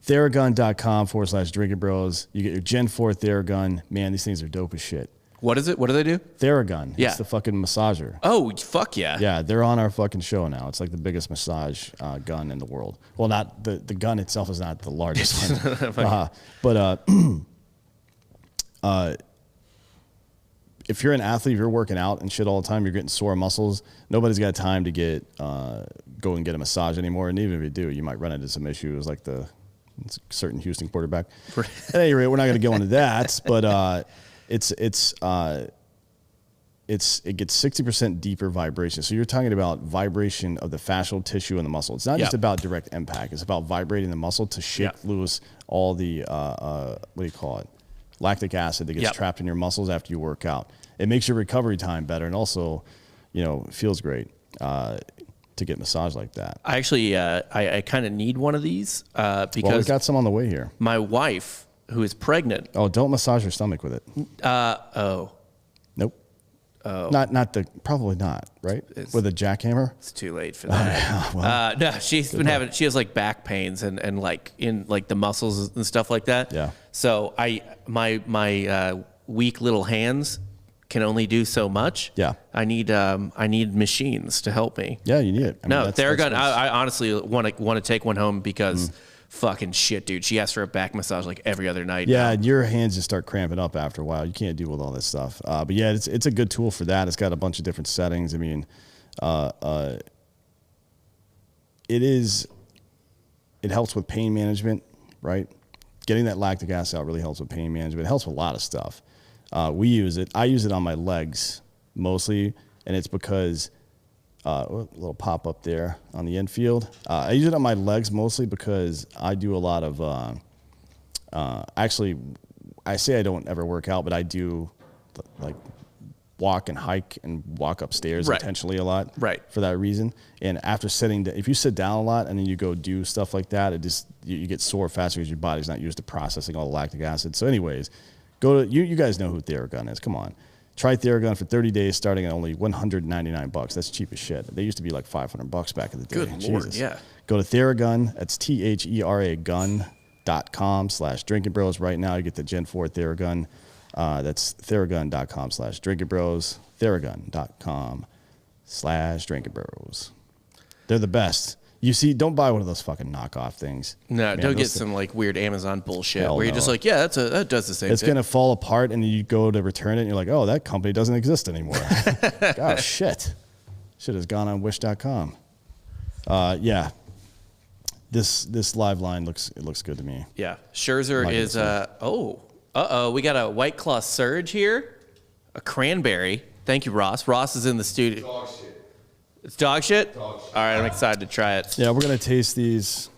Theragun.com/Drinking Bros. You get your Gen 4 Theragun. Man, these things are dope as shit. What is it? What do they do? Theragun. Yeah. It's the fucking massager. Oh, fuck yeah. Yeah, they're on our fucking show now. It's like the biggest massage gun in the world. Well, not the gun itself is not the largest one. But if you're an athlete, if you're working out and shit all the time, you're getting sore muscles, nobody's got time to go and get a massage anymore. And even if you do, you might run into some issues like the certain Houston quarterback. At any rate, we're not going to go into that, but it's it gets 60% deeper vibration. So you're talking about vibration of the fascial tissue and the muscle. It's not just about direct impact. It's about vibrating the muscle to shake loose all the what do you call it? Lactic acid that gets trapped in your muscles after you work out. It makes your recovery time better, and also, it feels great to get massaged like that. I actually, I kind of need one of these because we got some on the way here. My wife, who is pregnant. Oh, don't massage your stomach with it. Nope. Oh. Probably not, right? With a jackhammer? It's too late for that. No, she has like back pains and like in like the muscles and stuff like that. Yeah. So my weak little hands can only do so much. Yeah. I need machines to help me. Yeah, you need it. Theragun. I honestly want to take one home because fucking shit, dude. She asks for a back massage like every other night. Yeah, and your hands just start cramping up after a while. You can't deal with all this stuff. But yeah, it's a good tool for that. It's got a bunch of different settings. I mean, it helps with pain management, right? Getting that lactic acid out really helps with pain management. It helps with a lot of stuff. We use it. I use it on my legs mostly, and it's because a little pop up there on the infield. I use it on my legs mostly because I do a lot of. Actually, I say I don't ever work out, but I do like walk and hike and walk upstairs intentionally a lot, for that reason. And after if you sit down a lot and then you go do stuff like that, you get sore faster because your body's not used to processing all the lactic acid. So, anyways, you guys know who Theragun is. Come on. Try Theragun for 30 days starting at only $199. That's cheap as shit. They used to be like $500 back in the day. Good Lord, yeah. Go to Theragun. That's THERA gun.com/drinkingbros right now. You get the Gen 4 Theragun. That's theragun.com/drinkingbros. Theragun.com/drinkingbros. They're the best. You see, don't buy one of those fucking knockoff things. No, man, don't get some like weird Amazon bullshit where you're just like, yeah, that does the same thing. It's going to fall apart and you go to return it and you're like, oh, that company doesn't exist anymore. Gosh, shit. Shit has gone on wish.com. Yeah. This live line looks good to me. Yeah. Scherzer is, we got a White Claw Surge here. A cranberry. Thank you, Ross. Ross is in the studio. Dog shit. It's dog shit? Dog shit. All right, I'm excited to try it. Yeah, we're going to taste these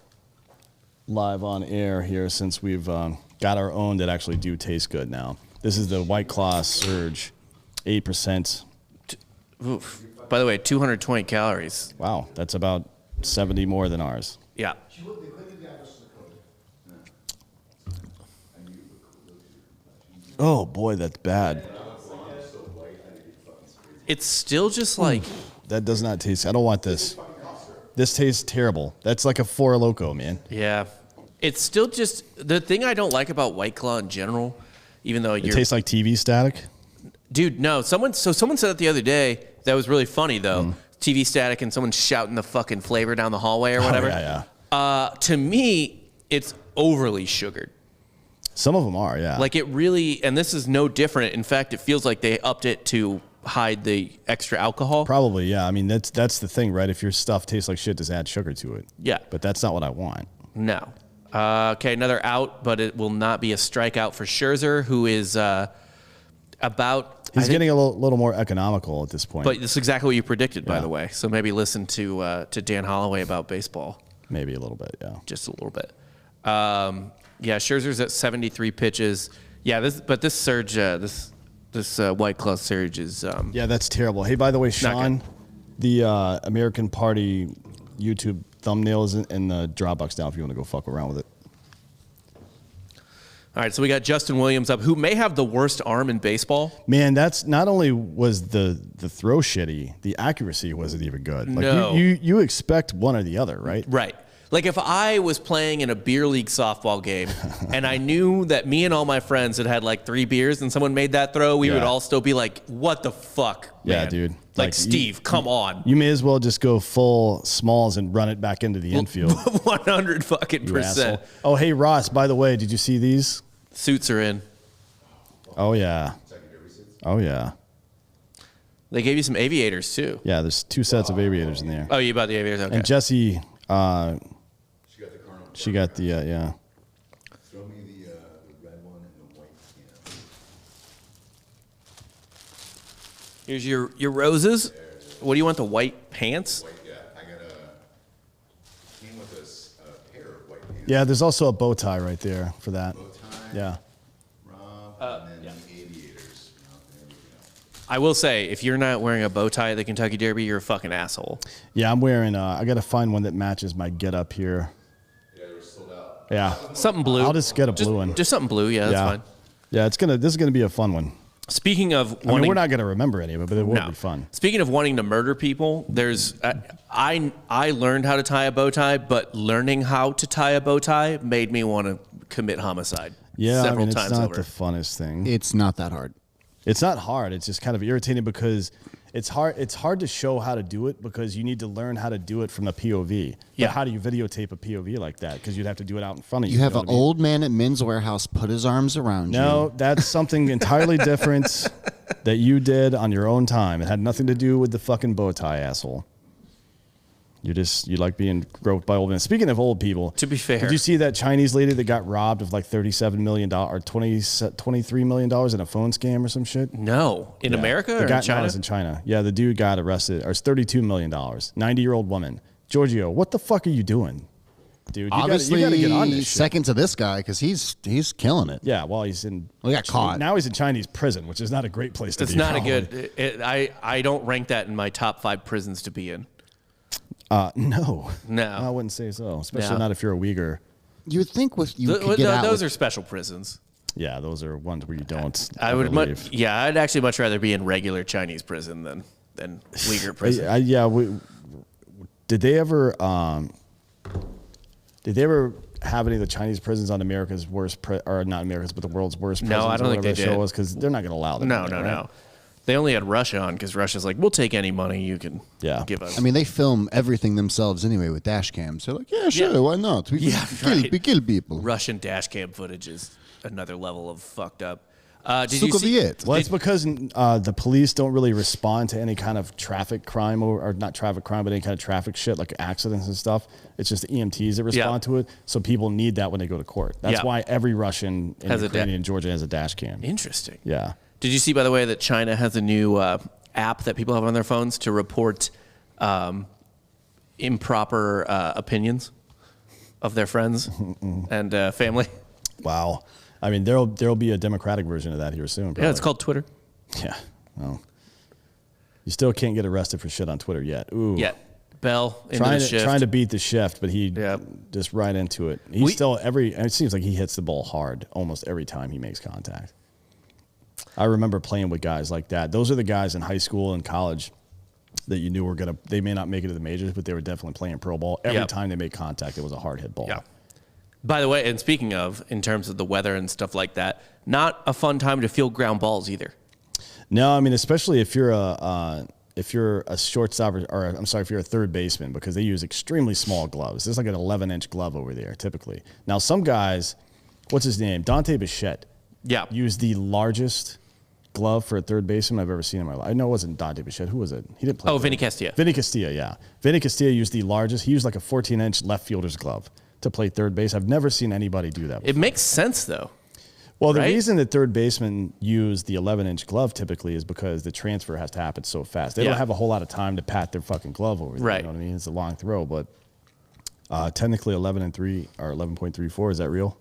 live on air here since we've got our own that actually do taste good now. This is the White Claw Surge, 8%. Oof. By the way, 220 calories. Wow, that's about 70 more than ours. Yeah. Oh, boy, that's bad. It's still just like... That does not taste... I don't want this. This tastes terrible. That's like a Four Loko, man. Yeah. It's still just... The thing I don't like about White Claw in general, even though It tastes like TV static? Dude, no. Someone said it the other day. That was really funny, though. TV static and someone shouting the fucking flavor down the hallway or whatever. Oh, yeah. To me, it's overly sugared. Some of them are, yeah. Like it really... And this is no different. In fact, it feels like they upped it to... hide the extra alcohol. Probably, yeah. I mean, that's the thing, right? If your stuff tastes like shit, just add sugar to it. Yeah. But that's not what I want. No. Okay, another out, but it will not be a strikeout for Scherzer, who is about... He's getting a little more economical at this point. But this is exactly what you predicted, by the way. So maybe listen to Dan Hollaway about baseball. Maybe a little bit, yeah. Just a little bit. Yeah, Scherzer's at 73 pitches. Yeah, this surge... This White Claw Surge is... yeah, that's terrible. Hey, by the way, Sean, the American Party YouTube thumbnail is in the Dropbox now if you want to go fuck around with it. All right, so we got Justin Williams up, who may have the worst arm in baseball. Man, that's not only was the throw shitty, the accuracy wasn't even good. Like, no. You expect one or the other, right? Right. Like if I was playing in a beer league softball game and I knew that me and all my friends had like 3 beers and someone made that throw, we would all still be like, what the fuck, man? Yeah, dude. Like Steve, come on. You may as well just go full Smalls and run it back into the infield. 100 fucking %. Oh, hey, Ross, by the way, did you see these? Suits are in. Oh, yeah. Oh, yeah. They gave you some aviators too. Yeah, there's 2 sets of aviators in there. Oh, you bought the aviators? Okay. And Jesse... She got the Cardinals. yeah. Throw me the red one and the white can. Here's your roses. What do you want? The white pants? Yeah, I got a came with this pair of white pants. Yeah, there's also a bow tie right there for that. Bow tie. Yeah. Rob, and then the aviators. There we go. I will say, if you're not wearing a bow tie at the Kentucky Derby, you're a fucking asshole. Yeah, I'm wearing. I got to find one that matches my getup here. Yeah, they're sold out. Yeah. Something blue. I'll just get a blue one. Just something blue. Yeah, that's fine. Yeah, this is gonna be a fun one. Speaking of I mean, we're not gonna remember any of it, but it will No. be fun. Speaking of wanting to murder people, I learned how to tie a bow tie, but learning how to tie a bow tie made me want to commit homicide. Yeah, several I mean, times it's not over. the funnest thing. It's not that hard. It's not hard. It's just kind of irritating because it's hard. It's hard to show how to do it because you need to learn how to do it from a POV. Yeah. But how do you videotape a POV like that? Because you'd have to do it out in front of you. You have know an what I mean? old man at Men's Warehouse put his arms around you. No, that's something entirely different that you did on your own time. It had nothing to do with the fucking bow tie, asshole. You like being groped by old men. Speaking of old people, To be fair. did you see that Chinese lady that got robbed of like $37 million or $23 million in a phone scam or some shit? No, in Yeah. America The or guy, in China? No, it's in China. Yeah, the dude got arrested. Or it's $32 million. 90-year-old woman. Giorgio, what the fuck are you doing? Dude, Obviously, you gotta get on this shit. second to this guy because he's killing it. Yeah, well, he's in. Well, he got caught. Now he's in Chinese prison, which is not a great place to It's be. not a probably. good. I don't rank that in my top 5 prisons to be in. No. No. I wouldn't say so, especially No. not if you're a Uyghur. You would think you could get out. Those with- are special prisons. Yeah, those are ones where you don't. I would leave. I'd actually much rather be in regular Chinese prison than Uyghur prison. Did they ever? Did they ever have any of the Chinese prisons on America's worst, or not America's, but the world's worst prisons? No, I don't or think whatever they the show did. was because they're not going to allow them. No, in there, no, right? no. They only had Russia on because Russia's like, we'll take any money you can give us. I mean, they film everything themselves anyway with dash cams. They're like, yeah, sure, Yeah. why not? We kill people. Russian dash cam footage is another level of fucked up. Did you Suko see? Viet. Well, it's because the police don't really respond to any kind of traffic crime or not traffic crime, but any kind of traffic shit like accidents and stuff. It's just the EMTs that respond to it. So people need that when they go to court. That's why every Russian in Has a Ukraine and Georgia has a dash cam. Interesting. Yeah. Did you see, by the way, that China has a new app that people have on their phones to report improper opinions of their friends and family? Wow. I mean, there'll be a democratic version of that here soon. Probably. Yeah, it's called Twitter. Yeah. Well, you still can't get arrested for shit on Twitter yet. Ooh. Yeah. Bell into the shift. Trying to beat the shift, but he Yep. just right into it. It seems like he hits the ball hard almost every time he makes contact. I remember playing with guys like that. Those are the guys in high school and college that you knew they may not make it to the majors, but they were definitely playing pro ball. Every time they made contact, it was a hard hit ball. Yeah. By the way, and speaking of, in terms of the weather and stuff like that, not a fun time to field ground balls either. No, I mean, especially if you're a shortstop or I'm sorry, if you're a third baseman, because they use extremely small gloves. There's like an 11-inch glove over there typically. Now, some guys, what's his name? Dante Bichette. Yeah. Used the largest glove for a third baseman I've ever seen in my life. I know it wasn't Dante Bichette. Who was it? He didn't play. Oh, third. Vinny Castilla. Vinny Castilla, yeah. Vinny Castilla used the largest. He used like a 14-inch left fielder's glove to play third base. I've never seen anybody do that before. It makes sense, though. Well, the right? reason that third basemen use the 11-inch glove typically is because the transfer has to happen so fast. They don't have a whole lot of time to pat their fucking glove over there. Right. You know what I mean? It's a long throw, but technically 11.3 or 11.34, is that real?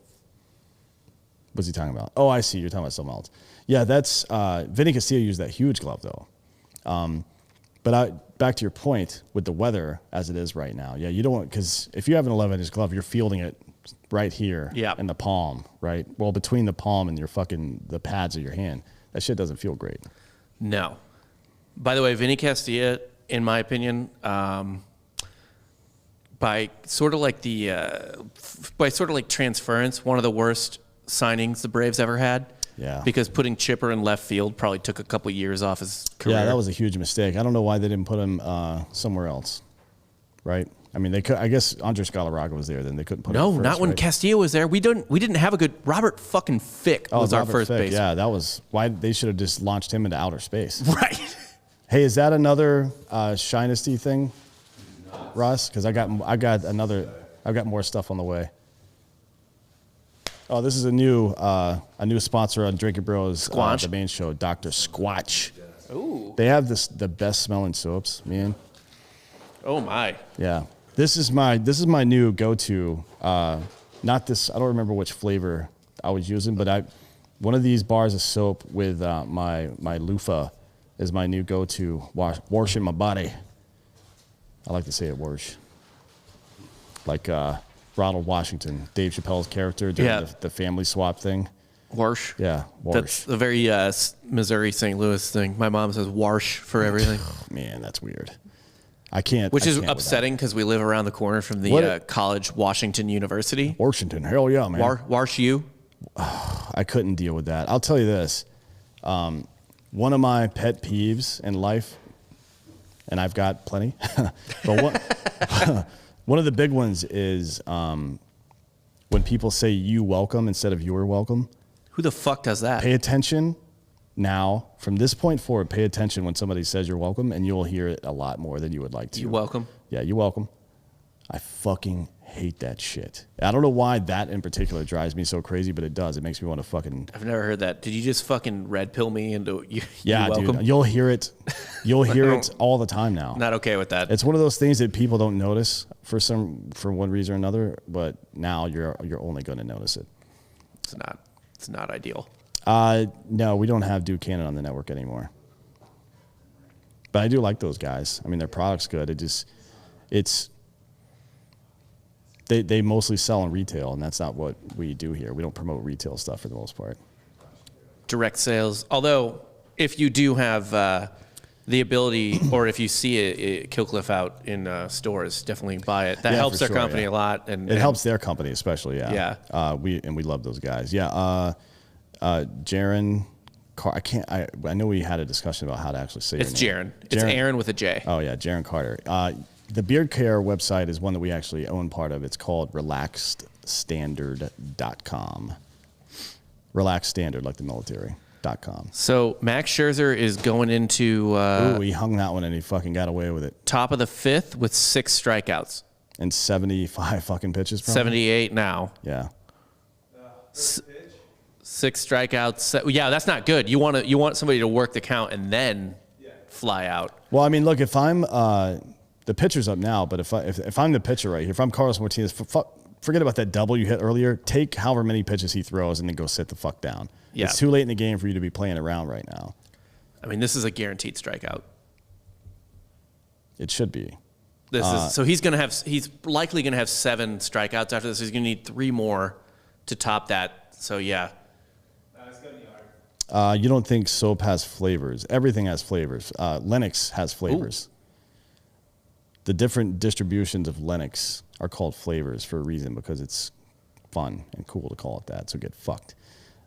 What's he talking about? Oh, I see. You're talking about something else. Yeah, that's Vinny Castilla used that huge glove though. But back to your point with the weather as it is right now. Yeah, you don't want, because if you have an 11-inch glove, you're fielding it right here in the palm, right? Well, between the palm and the pads of your hand, that shit doesn't feel great. No. By the way, Vinny Castilla, in my opinion, by sort of like transference, one of the worst signings the Braves ever had. Yeah. Because putting Chipper in left field probably took a couple years off his career. Yeah, that was a huge mistake. I don't know why they didn't put him somewhere else, right? I mean, they could. I guess Andres Galarraga was there, then they couldn't put him first, not when right? Castillo was there. We didn't have a good Robert fucking Fick was our Robert first Fick, baseman. Yeah, that was why they should have just launched him into outer space. Right. Hey, is that another Shinesty thing, Russ? Because I've got more stuff on the way. Oh, this is a new sponsor on Drinking Bros, Squatch. the main show, Dr. Squatch. Ooh. They have the best smelling soaps, man. Oh my. Yeah. This is my new go-to. Not this. I don't remember which flavor I was using, but one of these bars of soap with my loofah is my new go-to. Washing my body. I like to say it wash. Like Ronald Washington, Dave Chappelle's character during the family swap thing. Warsh. Yeah, Warsh. That's a very Missouri St. Louis thing. My mom says Warsh for everything. Man, that's weird. I can't. Which is with that. upsetting because we live around the corner from the college Washington University. Washington, hell yeah, man. Warsh U. I couldn't deal with that. I'll tell you this. One of my pet peeves in life, and I've got plenty, but one of the big ones is when people say you welcome instead of you're welcome. Who the fuck does that? Pay attention now. From this point forward, pay attention when somebody says you're welcome, and you'll hear it a lot more than you would like to. You welcome? Yeah, you're welcome. I fucking hate that shit. I don't know why that in particular drives me so crazy, but it does. It makes me want to fucking... I've never heard that. Did you just fucking red pill me into you? Yeah, you welcome? dude. You'll hear it. You'll hear it all the time now. Not okay with that. It's one of those things that people don't notice for one reason or another, but now you're only going to notice it. It's not ideal. No, we don't have Duke Cannon on the network anymore. But I do like those guys. I mean, their product's good. They mostly sell in retail, and that's not what we do here. We don't promote retail stuff for the most part. Direct sales. Although, if you do have the ability, or if you see a Killcliff out in stores, definitely buy it. That helps their company a lot, and it helps their company especially. Yeah. Yeah. We love those guys. Yeah. Jaron. I know we had a discussion about how to actually say it's your name. Jaron. It's Aaron with a J. Oh yeah, Jaron Carter. The Beard Care website is one that we actually own part of. It's called relaxedstandard.com. Relaxed Standard, like the military.com. So Max Scherzer is going into Ooh, he hung that one and he fucking got away with it. top of the fifth with 6 strikeouts. And 75 fucking pitches, probably? 78 now. Yeah. 6 strikeouts. Yeah, that's not good. You want somebody to work the count and then fly out. Well, I mean, look, if I'm the pitcher's up now, but if I'm the pitcher right here, if I'm Carlos Martinez, forget about that double you hit earlier. Take however many pitches he throws and then go sit the fuck down. Yeah. It's too late in the game for you to be playing around right now. I mean, this is a guaranteed strikeout. It should be. So he's likely gonna have 7 strikeouts after this. He's gonna need 3 more to top that. So yeah. You don't think soap has flavors? Everything has flavors. Lennox has flavors. Ooh. The different distributions of Lennox are called flavors for a reason, because it's fun and cool to call it that. So get fucked.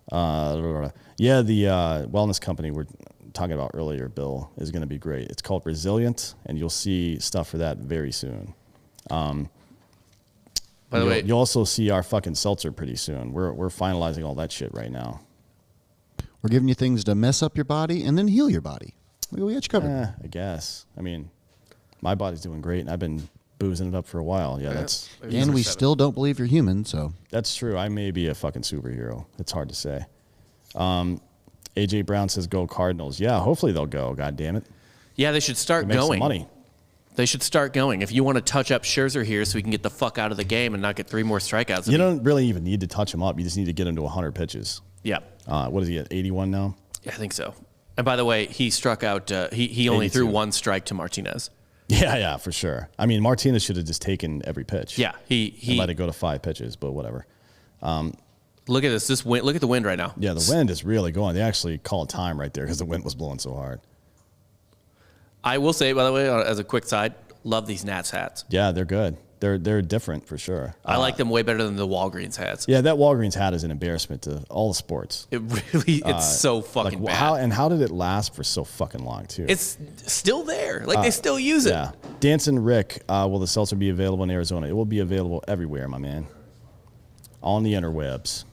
The wellness company we're talking about earlier, Bill, is going to be great. It's called Resilient, and you'll see stuff for that very soon. By the way, you'll also see our fucking seltzer pretty soon. We're finalizing all that shit right now. We're giving you things to mess up your body and then heal your body. We got you covered. I guess. I mean, my body's doing great, and I've been boozing it up for a while. Yeah, that's... And we still don't believe you're human, so... That's true. I may be a fucking superhero. It's hard to say. AJ Brown says, go Cardinals. Yeah, hopefully they'll go, God damn it. Yeah, they should start Make some going. money. They should start going. If you want to touch up Scherzer here so we can get the fuck out of the game and not get 3 more strikeouts. You don't really even need to touch him up. You just need to get him to 100 pitches. Yeah. What is he at, 81 now? Yeah, I think so. And by the way, he struck out, he only 82. threw 1 strike to Martinez. Yeah, for sure. I mean, Martinez should have just taken every pitch. Yeah, and let it go to 5 pitches, but whatever. Look at this wind. Look at the wind right now. Yeah, the wind is really going. They actually called time right there because the wind was blowing so hard. I will say, by the way, as a quick side, love these Nats hats. Yeah, they're good. They're different for sure. I like them way better than the Walgreens hats. Yeah, that Walgreens hat is an embarrassment to all the sports. It's so fucking bad. How did it last for so fucking long, too? It's still there. Like, they still use it. Yeah. Dancing Rick, will the seltzer be available in Arizona? It will be available everywhere, my man. On the interwebs.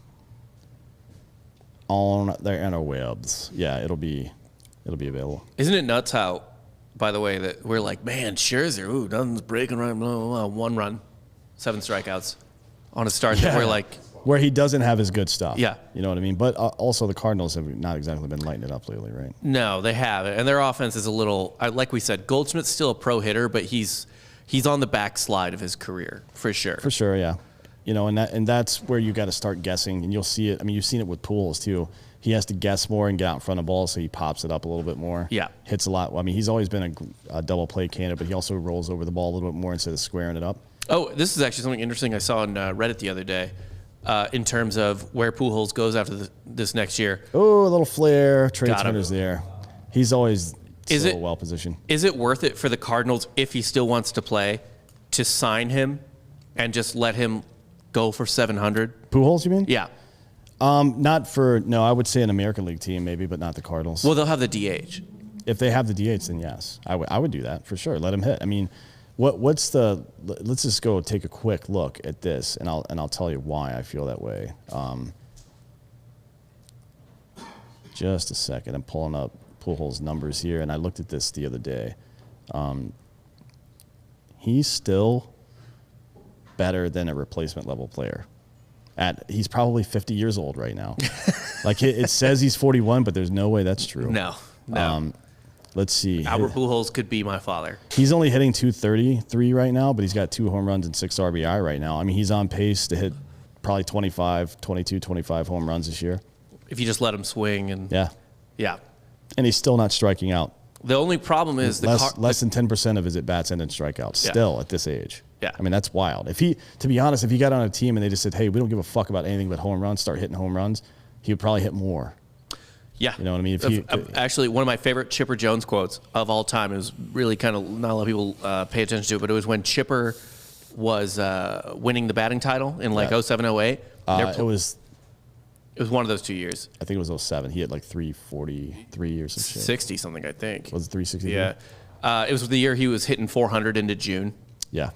On the interwebs. Yeah, it'll be available. Isn't it nuts how, by the way, that we're like, man, Scherzer, nothing's breaking right, blah, blah, blah, 1 run, 7 strikeouts on a start that we're like, where he doesn't have his good stuff. Yeah. You know what I mean? But also the Cardinals have not exactly been lighting it up lately, right? No, they haven't. And their offense is a little, like we said, Goldschmidt's still a pro hitter, but he's on the backslide of his career, for sure. For sure, yeah. You know, and that's where you got to start guessing, and you'll see it. I mean, you've seen it with Pujols, too. He has to guess more and get out in front of balls, so he pops it up a little bit more. Yeah. Hits a lot. Well, I mean, he's always been a double play candidate, but he also rolls over the ball a little bit more instead of squaring it up. Oh, this is actually something interesting I saw on Reddit the other day in terms of where Pujols goes after this next year. Oh, a little flare. Trey Got him. Turner's there. He's always so well positioned. Is it worth it for the Cardinals, if he still wants to play, to sign him and just let him go for 700? Pujols, you mean? Yeah. I would say an American League team maybe, but not the Cardinals. Well, they'll have the DH. If they have the DH, then yes. I would do that for sure. Let him hit. I mean, let's just go take a quick look at this, and I'll tell you why I feel that way. Just a second. I'm pulling up Pujols' numbers here, and I looked at this the other day. He's still better than a replacement level player. He's probably 50 years old right now. Like it says he's 41, but there's no way that's true. No. Let's see. Albert Pujols could be my father. He's only hitting 233 right now, but he's got 2 home runs and 6 RBI right now. I mean, he's on pace to hit probably 25 home runs this year. If you just let him swing and Yeah. And he's still not striking out. The only problem is less than 10% of his at bats end in strikeouts still at this age. Yeah. I mean, that's wild. To be honest, if he got on a team and they just said, "Hey, we don't give a fuck about anything but home runs, start hitting home runs," he would probably hit more. Yeah. You know what I mean? Actually, one of my favorite Chipper Jones quotes of all time, it was really kind of not a lot of people pay attention to it, but it was when Chipper was winning the batting title in like 07, 08. It was one of those 2 years. I think it was 07. He had like 343 or some shit. 60 something, I think. Was it 360? Yeah. It was the year he was hitting 400 into June. Yeah.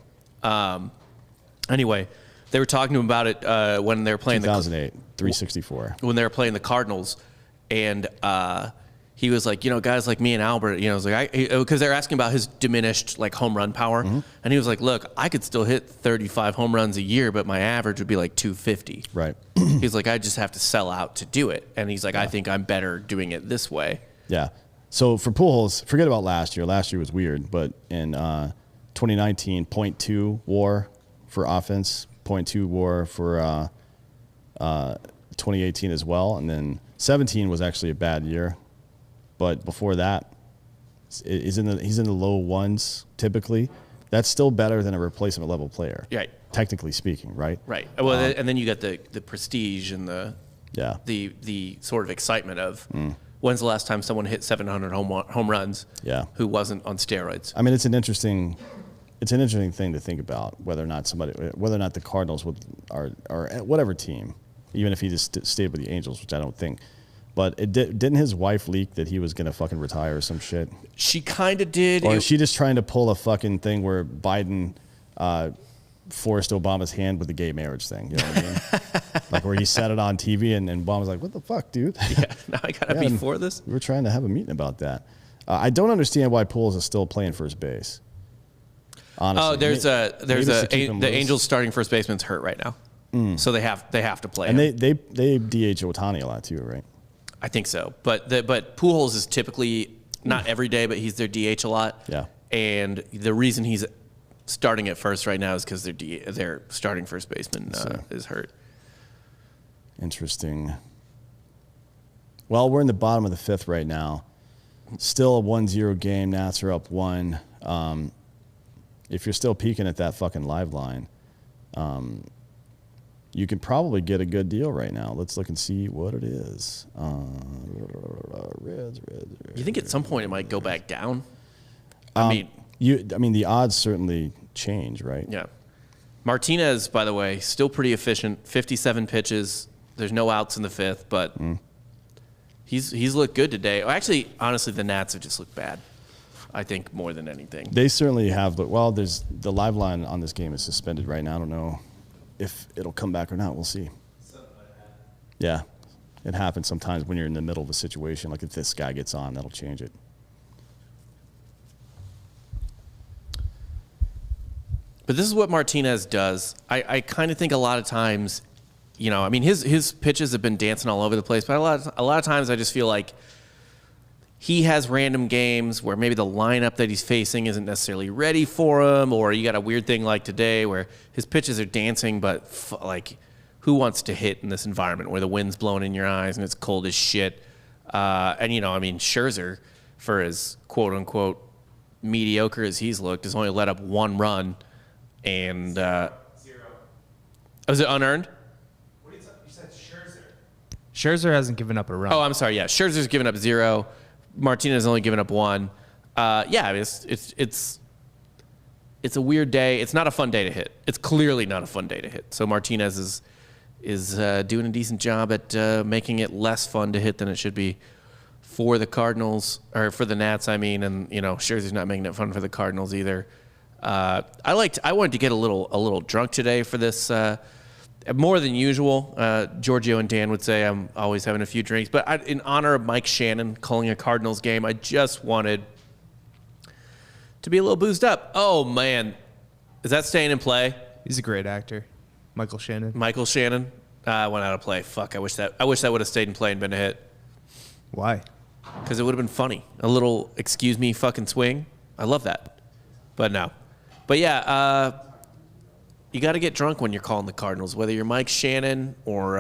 Anyway, they were talking to him about it when they were playing 2008, 364. When they were playing the Cardinals, and he was like, guys like me and Albert, was like, because they're asking about his diminished like home run power, and he was like, look, I could still hit 35 home runs a year, but my average would be like 250. Right. He's like, I just have to sell out to do it, and he's like, I think I'm better doing it this way. Yeah. So for Pujols, forget about last year. Last year was weird, but in 2019, 0.2 WAR for offense, 0.2 WAR for 2018 as well, and then 17 was actually a bad year. But before that, he's in the low ones typically. That's still better than a replacement level player. Right. Technically speaking, right? Right. Well, and then you got the prestige and the sort of excitement of when's the last time someone hit 700 home runs? Yeah. Who wasn't on steroids? I mean, it's an interesting thing to think about whether or not the Cardinals or whatever team, even if he just stayed with the Angels, which I don't think. But didn't his wife leak that he was going to fucking retire or some shit? She kind of did. Or is she just trying to pull a fucking thing where Biden forced Obama's hand with the gay marriage thing? You know what I mean? Like where he said it on TV and Obama's like, what the fuck, dude? Yeah, now I got to be for this? We were trying to have a meeting about that. I don't understand why Pujols is still playing first base. Honestly. Oh, the Angels starting first baseman's hurt right now. So they have to play him. And they DH Ohtani a lot too, right? I think so, but Pujols is typically not every day, but he's their DH a lot. Yeah. And the reason he's starting at first right now is because their starting first baseman is hurt. Interesting. Well, we're in the bottom of the 5th right now. Still a 1-0 game. Nats are up 1. If you're still peeking at that fucking live line, you can probably get a good deal right now. Let's look and see what it is. Reds. You think at some point it might go back down? I mean, the odds certainly change, right? Yeah. Martinez, by the way, still pretty efficient. 57 pitches. There's no outs in the 5th, but he's looked good today. Actually, honestly, the Nats have just looked bad. I think more than anything. They certainly have, but there's the live line on this game is suspended right now. I don't know if it'll come back or not. We'll see. Yeah, it happens sometimes when you're in the middle of a situation. Like if this guy gets on, that'll change it. But this is what Martinez does. I kind of think a lot of times you know, I mean, his pitches have been dancing all over the place, but a lot of times I just feel like he has random games where maybe the lineup that he's facing isn't necessarily ready for him, or you got a weird thing like today where his pitches are dancing, but like, who wants to hit in this environment where the wind's blowing in your eyes and it's cold as shit? And, you know, I mean, Scherzer, for as quote-unquote mediocre as he's looked, has only let up 1 run. And Zero. Was it unearned? What you said Scherzer. Scherzer hasn't given up a run. Oh, I'm sorry. Yeah, Scherzer's given up 0. Martinez only given up 1. Yeah, I mean, it's a weird day. It's not a fun day to hit. It's clearly not a fun day to hit. So Martinez is doing a decent job at making it less fun to hit than it should be for the Cardinals, or for the Nats, I mean. And, you know, Scherzer's not making it fun for the Cardinals either. I wanted to get a little drunk today for this, more than usual. Giorgio and Dan would say I'm always having a few drinks, but in honor of Mike Shannon calling a Cardinals game, I just wanted to be a little boozed up. Oh man, is that staying in play? He's a great actor, Michael Shannon. Michael Shannon went out of play. Fuck, I wish that would have stayed in play and been a hit. Why? Because it would have been funny. A little excuse me fucking swing. I love that. But no. But yeah, you got to get drunk when you're calling the Cardinals, whether you're Mike Shannon or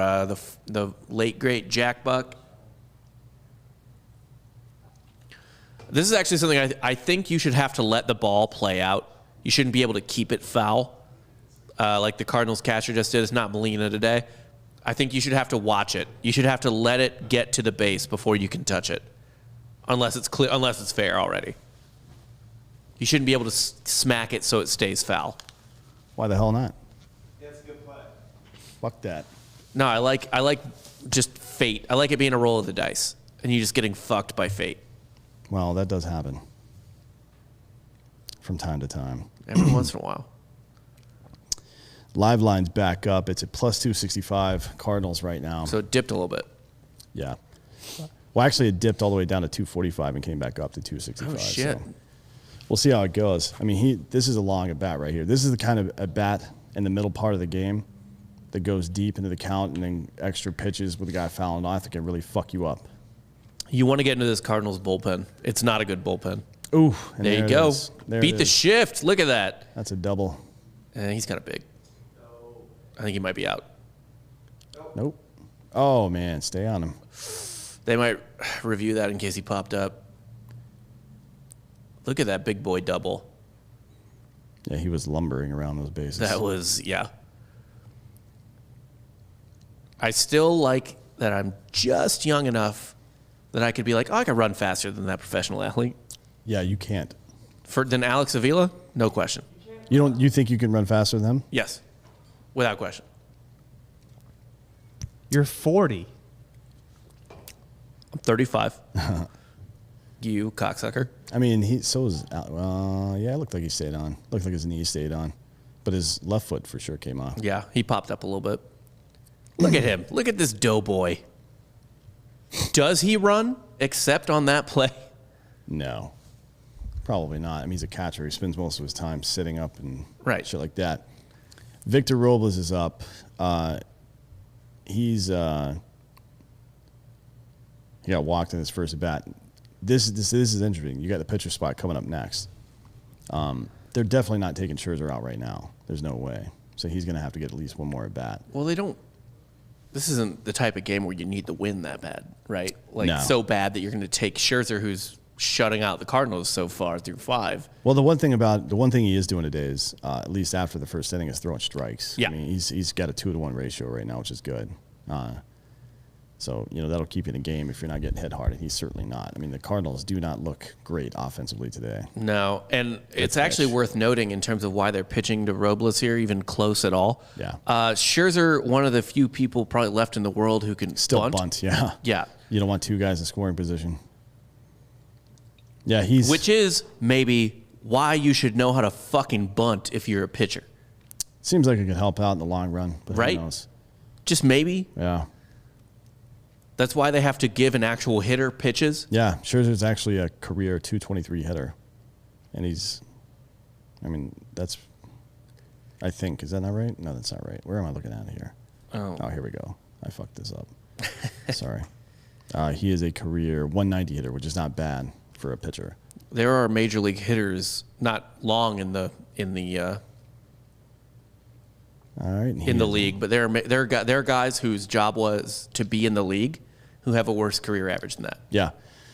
the late great Jack Buck. This is actually something I think you should have to let the ball play out. You shouldn't be able to keep it foul, like the Cardinals catcher just did. It's not Molina today. I think you should have to watch it. You should have to let it get to the base before you can touch it, unless it's clear, unless it's fair already. You shouldn't be able to smack it so it stays foul. Why the hell not? Yeah, it's a good play. Fuck that. No, I like just fate. I like it being a roll of the dice, and you just getting fucked by fate. Well, that does happen from time to time. Every once in a while. Live line's back up. It's at plus 265 Cardinals right now. So it dipped a little bit. Yeah. Well, actually, it dipped all the way down to 245 and came back up to 265. Oh, shit. So we'll see how it goes. I mean, this is a long at bat right here. This is the kind of at bat in the middle part of the game that goes deep into the count, and then extra pitches with the guy fouling off that can really fuck you up. You want to get into this Cardinals bullpen. It's not a good bullpen. Ooh, and There you it go. is. There Beat it the is. shift. Look at that. That's a double. He's kind of big. I think he might be out. Nope. Oh, man, stay on him. They might review that in case he popped up. Look at that big boy double. Yeah, he was lumbering around those bases. That was, yeah. I still like that I'm just young enough that I could be like, oh, I can run faster than that professional athlete. Yeah, you can't. Than Alex Avila? No question. You think you can run faster than him? Yes. Without question. You're 40. I'm 35. You cocksucker. I mean, yeah, it looked like he stayed on. Looked like his knee stayed on. But his left foot for sure came off. Yeah, he popped up a little bit. Look at him. Look at this doughboy. Does he run except on that play? No. Probably not. I mean, he's a catcher. He spends most of his time sitting up and Right. shit like that. Victor Robles is up. He got walked in his first at bat. This is interesting. You got the pitcher spot coming up next. They're definitely not taking Scherzer out right now. There's no way. So he's going to have to get at least one more at bat. Well, they don't. This isn't the type of game where you need the win that bad, right? Like, No. so bad that you're going to take Scherzer, who's shutting out the Cardinals so far through 5. Well, the one thing he is doing today is, at least after the first inning, is throwing strikes. Yeah. I mean, he's got a 2-to-1 ratio right now, which is good. So, that'll keep you in a game if you're not getting hit hard, and he's certainly not. I mean, the Cardinals do not look great offensively today. No, and it's pitch. actually worth noting in terms of why they're pitching to Robles here, even close at all. Yeah. Scherzer, one of the few people probably left in the world who can Still bunt, yeah. Yeah. You don't want 2 guys in scoring position. Yeah, Which is maybe why you should know how to fucking bunt if you're a pitcher. seems like it could help out in the long run, but Right? who knows? Just maybe. Yeah. That's why they have to give an actual hitter pitches. Yeah, Scherzer's actually a career 223 hitter. And I think, is that not right? No, that's not right. Where am I looking at here? Oh, here we go. I fucked this up. Sorry. He is a career 190 hitter, which is not bad for a pitcher. There are major league hitters not long in the All right. in the league, but there are guys whose job was to be in the league who have a worse career average than that. Yeah.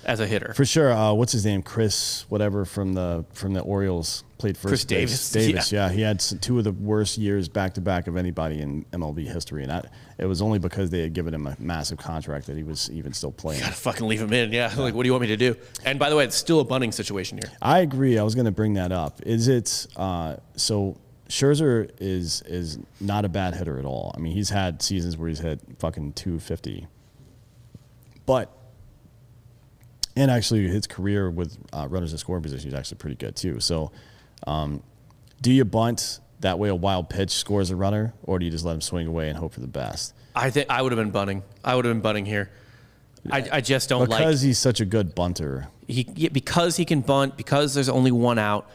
As a hitter. For sure. What's his name? Chris, whatever, from the Orioles, played first. Chris base. Davis. Yeah. He had two of the worst years back to back of anybody in MLB history, and it was only because they had given him a massive contract that he was even still playing. Gotta fucking leave him in, yeah. Like, what do you want me to do? And by the way, it's still a bunting situation here. I agree. I was going to bring that up. Is it so? Scherzer is not a bad hitter at all. I mean, he's had seasons where he's hit fucking 250, and actually his career with runners in scoring position is actually pretty good too. So, do you bunt that way? A wild pitch scores a runner, or do you just let him swing away and hope for the best? I think I would have been bunting. I would have been bunting here. I just don't because he's such a good bunter. Because he can bunt, because there's only one out,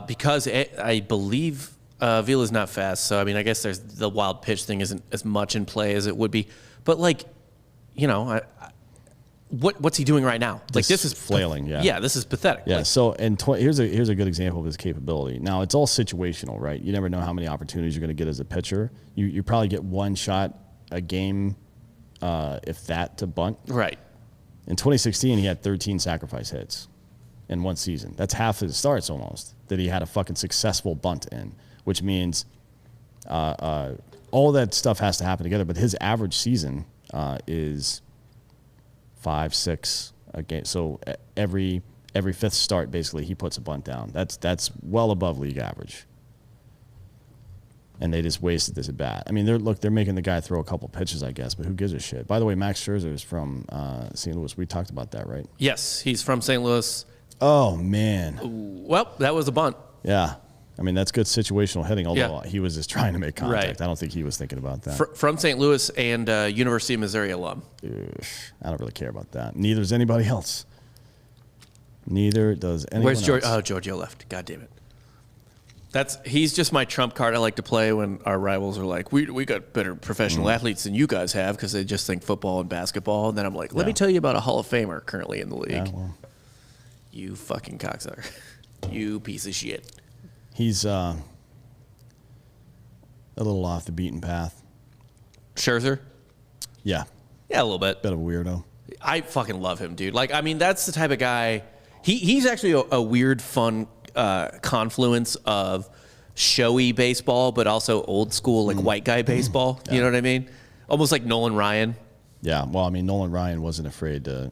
because I believe Vila's not fast. So I mean, I guess there's the wild pitch thing isn't as much in play as it would be. But like, you know, what's he doing right now? Like this is flailing. Yeah, this is pathetic. Yeah. Like, So and here's a good example of his capability. Now it's all situational, right? You never know how many opportunities you're going to get as a pitcher. You probably get one shot a game, if that, to bunt. right. In 2016, he had 13 sacrifice hits in one season. That's half his starts almost that he had a fucking successful bunt in, which means all that stuff has to happen together. But his average season is 5-6 a game. So every fifth start, basically, he puts a bunt down. That's well above league average. And they just wasted this at bat. I mean, they're making the guy throw a couple pitches, I guess, but who gives a shit? By the way, Max Scherzer is from St. Louis. We talked about that, right? Yes, he's from St. Louis. Oh, man. Well, that was a bunt. Yeah. I mean, that's good situational hitting, although Yeah. he was just trying to make contact. Right. I don't think he was thinking about that. From St. Louis and University of Missouri alum. I don't really care about that. Neither does anybody else. Neither does anyone Where's George? else. Oh, Giorgio left. God damn it. He's just my trump card I like to play when our rivals are like, we got better professional athletes than you guys have because they just think football and basketball. And then I'm like, let me tell you about a Hall of Famer currently in the league. Yeah, well, You fucking cocksucker. You piece of shit. he's a little off the beaten path. Scherzer? Yeah. Yeah, a little bit. Bit of a weirdo. I fucking love him, dude. Like, I mean, that's the type of guy. He's actually a weird, fun confluence of showy baseball, but also old school, like white guy baseball. You know what I mean? Almost like Nolan Ryan. Yeah. Well, I mean, Nolan Ryan wasn't afraid to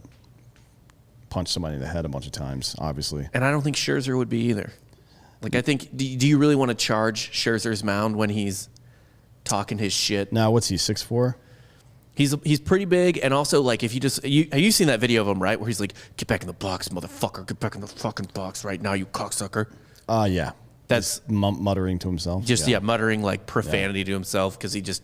punch somebody in the head a bunch of times, obviously. And I don't think Scherzer would be either. Like, I think, do you really want to charge Scherzer's mound when he's talking his shit? Now, what's he, 6'4"? He's pretty big, and also, like, if have you seen that video of him, right, where he's like, get back in the box, motherfucker, get back in the fucking box right now, you cocksucker. Yeah. That's just muttering to himself. just, muttering, like, profanity to himself because he just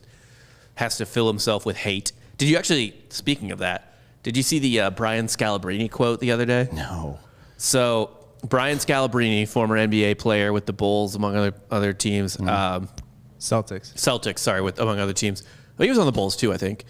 has to fill himself with hate. Did you actually, speaking of that, did you see the Brian Scalabrine quote the other day? No. So, Brian Scalabrine, former NBA player with the Bulls, among other teams. Celtics. Sorry, among other teams. Well, he was on the Bulls, too, I think.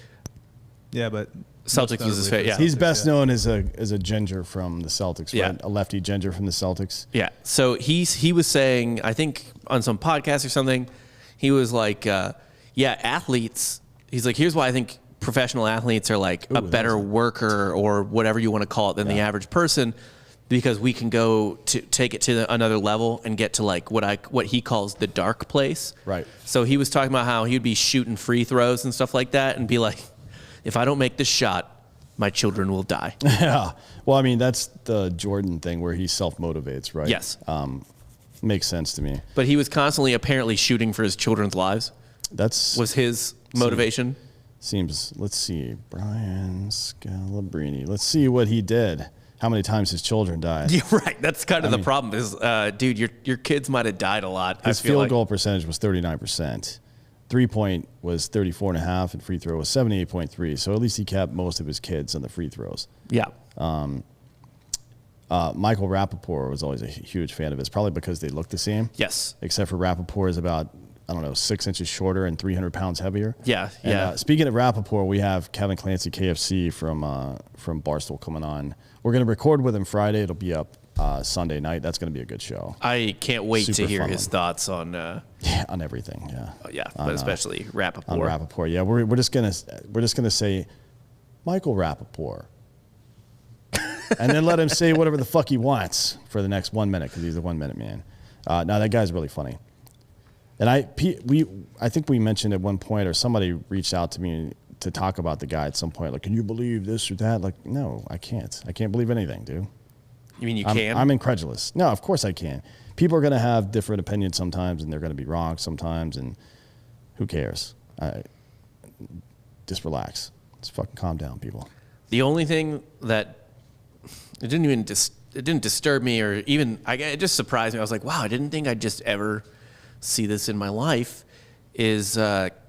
Yeah, but Celtics was his favorite. Yeah. He's best known as a ginger from the Celtics, right? Yeah. A lefty ginger from the Celtics. Yeah. So he was saying, I think on some podcast or something, he was like, athletes. He's like, here's why I think professional athletes are like a better worker or whatever you want to call it than the average person, because we can go to take it to another level and get to like what he calls the dark place. Right. So he was talking about how he would be shooting free throws and stuff like that and be like, if I don't make this shot, my children will die. Yeah. Well, I mean, that's the Jordan thing where he self-motivates, right? Yes. Makes sense to me. But he was constantly apparently shooting for his children's lives. Was his motivation. Let's see, Brian Scalabrine. Let's see what he did. How many times his children died. Yeah, right. That's kind of the problem is, dude, your kids might have died a lot. His field goal percentage was 39%. 3-point was 34.5%, and free throw was 78.3%. So at least he kept most of his kids on the free throws. Yeah. Michael Rappaport was always a huge fan of his, probably because they look the same. Yes. Except for Rappaport is about I don't know, 6 inches shorter and 300 pounds heavier. Yeah, And, yeah. Speaking of Rappaport, we have Kevin Clancy, KFC from Barstool coming on. We're going to record with him Friday. It'll be up Sunday night. That's going to be a good show. I can't wait Super to hear fun his one. thoughts on Yeah, on everything. Yeah. but especially Rappaport. On Rappaport. Yeah, we're just gonna say Michael Rappaport, and then let him say whatever the fuck he wants for the next 1 minute because he's the 1 minute man. Now that guy's really funny, and I think we mentioned at one point, or somebody reached out to me to talk about the guy at some point. Like, can you believe this or that? Like, no, I can't. I can't believe anything, dude. You mean you I'm, can? I'm incredulous. No, of course I can. People are going to have different opinions sometimes, and they're going to be wrong sometimes, and who cares? Just relax. Just fucking calm down, people. The only thing that it didn't disturb me, or even it just surprised me. I was like, wow, I didn't think I'd just ever see this in my life. Is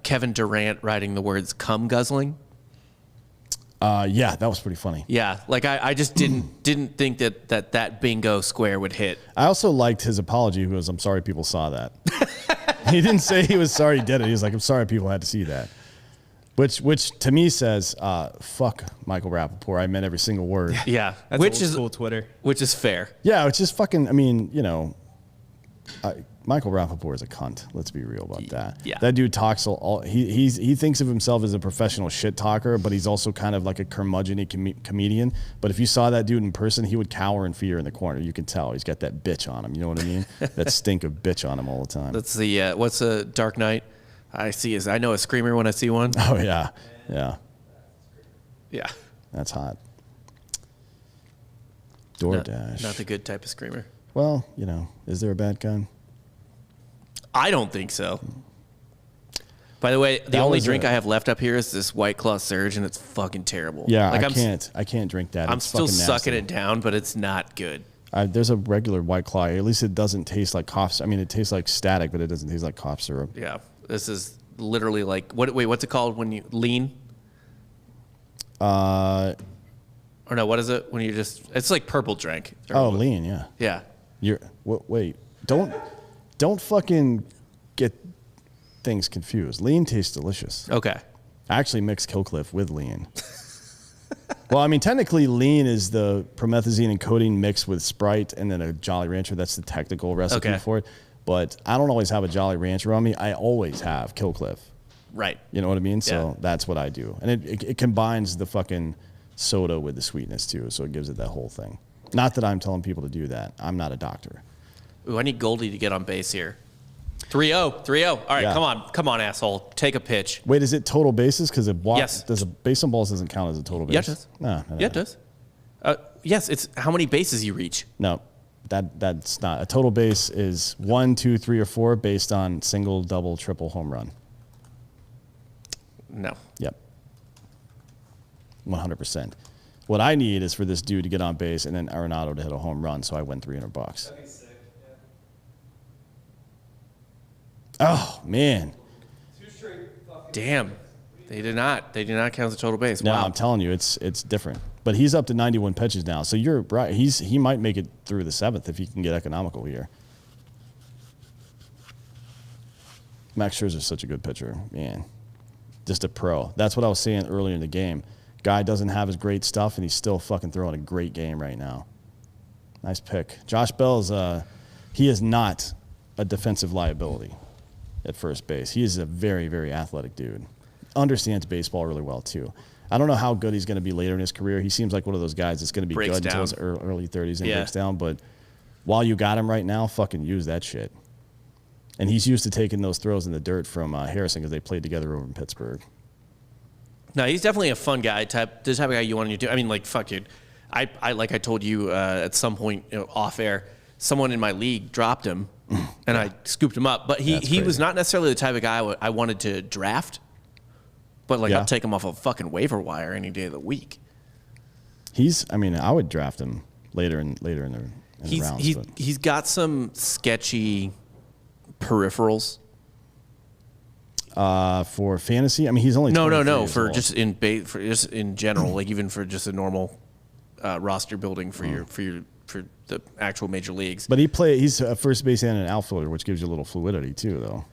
Kevin Durant writing the words "cum guzzling"? Yeah, that was pretty funny. Yeah, like I just didn't think that bingo square would hit. I also liked his apology. He was, "I'm sorry people saw that." He didn't say he was sorry he did it. He was like, "I'm sorry people had to see that." Which to me says, fuck Michael Rappaport. I meant every single word. Yeah, That's which old is school Twitter. which is fair. Yeah, it's just fucking, I mean, Michael Rappaport is a cunt. Let's be real about that. Yeah. That dude talks he thinks of himself as a professional shit talker, but he's also kind of like a curmudgeon-y comedian. But if you saw that dude in person, he would cower in fear in the corner. You can tell he's got that bitch on him. You know what I mean? That stink of bitch on him all the time. That's the what's a Dark Knight? I know a screamer when I see one. Oh yeah. Yeah. Yeah, That's hot. not, DoorDash. not the good type of screamer. Well, is there a bad guy? I don't think so. By the way, the That only was drink a- I have left up here is this White Claw Surge, and it's fucking terrible. Yeah, like I can't drink that. I'm It's still fucking sucking nasty. it down, but it's not good. There's a regular White Claw. At least it doesn't taste like cough. I mean, it tastes like static, but it doesn't taste like cough syrup. Yeah, this is literally like what's it called when you lean? Or no, what is it when you just? It's like purple drink. Oh, lean, yeah. Yeah. Wait, don't fucking get things confused. Lean tastes delicious. Okay. I actually mixed Killcliff with lean. Well, I mean, technically, lean is the promethazine and codeine mixed with Sprite and then a Jolly Rancher. That's the technical recipe Okay. for it. But I don't always have a Jolly Rancher on me. I always have Killcliff. Right. You know what I mean? So Yeah. that's what I do. And it combines the fucking soda with the sweetness, too. So it gives it that whole thing. Not that I'm telling people to do that. I'm not a doctor. Ooh, I need Goldie to get on base here. 3-0. 3-0. All right, Yeah. come on, asshole. Take a pitch. Wait, is it total bases? Because Yes. does a base on balls doesn't count as a total base? Yeah, it does. No. Yeah, it does. Yes, it's how many bases you reach. No, that's not. A total base is 1, 2, 3, or 4 based on single, double, triple, home run. No. Yep. 100%. What I need is for this dude to get on base and then Arenado to hit a home run, so I win $300. Oh man. Damn. They did not count as a total base. No, Wow. I'm telling you, it's different. But he's up to 91 pitches now, so you're right. He might make it through the 7th if he can get economical here. Max Scherzer is such a good pitcher, man. Just a pro. That's what I was saying earlier in the game. Guy doesn't have his great stuff, and he's still fucking throwing a great game right now. Nice pick. Josh Bell's he is not a defensive liability at first base. He is a very, very athletic dude. Understands baseball really well, too. I don't know how good he's going to be later in his career. He seems like one of those guys that's going to be Breaks good until down. his early 30s and Yeah. breaks down. But while you got him right now, fucking use that shit. And he's used to taking those throws in the dirt from Harrison because they played together over in Pittsburgh. No, he's definitely a fun guy. The type of guy you want on your team. I mean, like, fuck, dude. I like I told you at some point off air, someone in my league dropped him, and I scooped him up. But he That's was crazy. not necessarily the type of guy I wanted to draft. But like, Yeah. I'll take him off a fucking waiver wire any day of the week. I would draft him later in the rounds. But He's got some sketchy peripherals. for fantasy, I mean, he's only No, 23 years for old. just in general, like even for just a normal roster building for the actual major leagues. But he's a first base and an outfielder, which gives you a little fluidity too, though.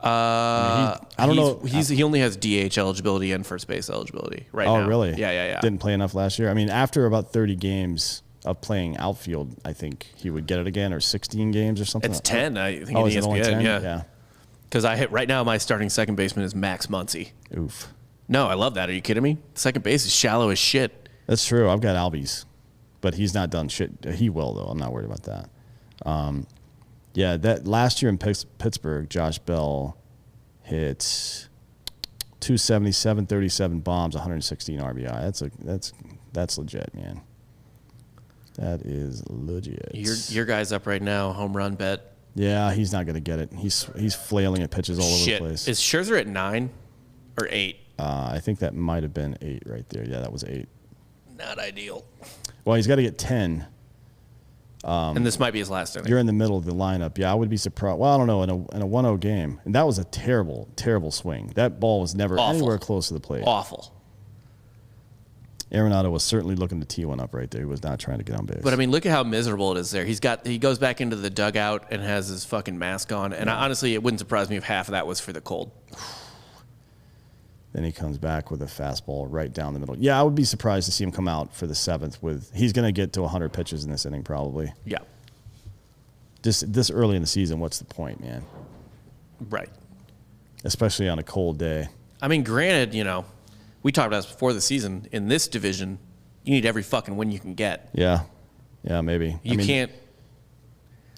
I don't know. He only has DH eligibility and first base eligibility right now. Oh, really? Yeah. Didn't play enough last year. I mean, after about 30 games of playing outfield, I think he would get it again, or 16 games or something. It's 10, I think, Oh, in is it only ESPN. 10? Yeah. Because right now my starting second baseman is Max Muncy. Oof. No, I love that. Are you kidding me? Second base is shallow as shit. That's true. I've got Albies, but he's not done shit. He will, though. I'm not worried about that. Yeah, that last year in Pittsburgh, Josh Bell hit 277, 37 bombs, 116 RBI. That's legit, man. That is legit. Your guy's up right now, home run bet. Yeah, he's not gonna get it. He's flailing at pitches all over the place. Is Scherzer at 9 or 8? I think that might have been 8 right there. Yeah, that was 8. Not ideal. Well, he's got to get 10. And this might be his last inning. You're in the middle of the lineup. Yeah, I would be surprised. Well, I don't know, in a 1-0 game. And that was a terrible, terrible swing. That ball was never anywhere close to the plate. Awful. Arenado was certainly looking to tee one up right there. He was not trying to get on base. But I mean, look at how miserable it is there. He goes back into the dugout and has his fucking mask on. And honestly, it wouldn't surprise me if half of that was for the cold. Then he comes back with a fastball right down the middle. Yeah, I would be surprised to see him come out for the 7th with. He's going to get to 100 pitches in this inning probably. Yeah. This early in the season, what's the point, man? Right. Especially on a cold day. I mean, granted, we talked about this before the season. In this division, you need every fucking win you can get. Yeah, maybe. You can't.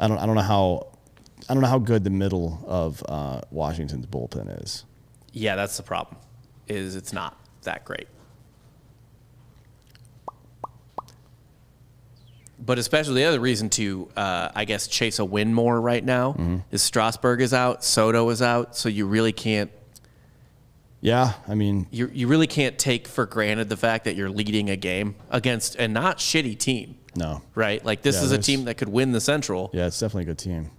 I don't know how good the middle of Washington's bullpen is. Yeah, that's the problem. It's not that great. But especially the other reason to, I guess, chase a win more right now is Strasburg is out, Soto is out, so you really can't. Yeah, I mean, you really can't take for granted the fact that you're leading a game against a not shitty team. No. Right? Like, this is a team that could win the Central. Yeah, it's definitely a good team.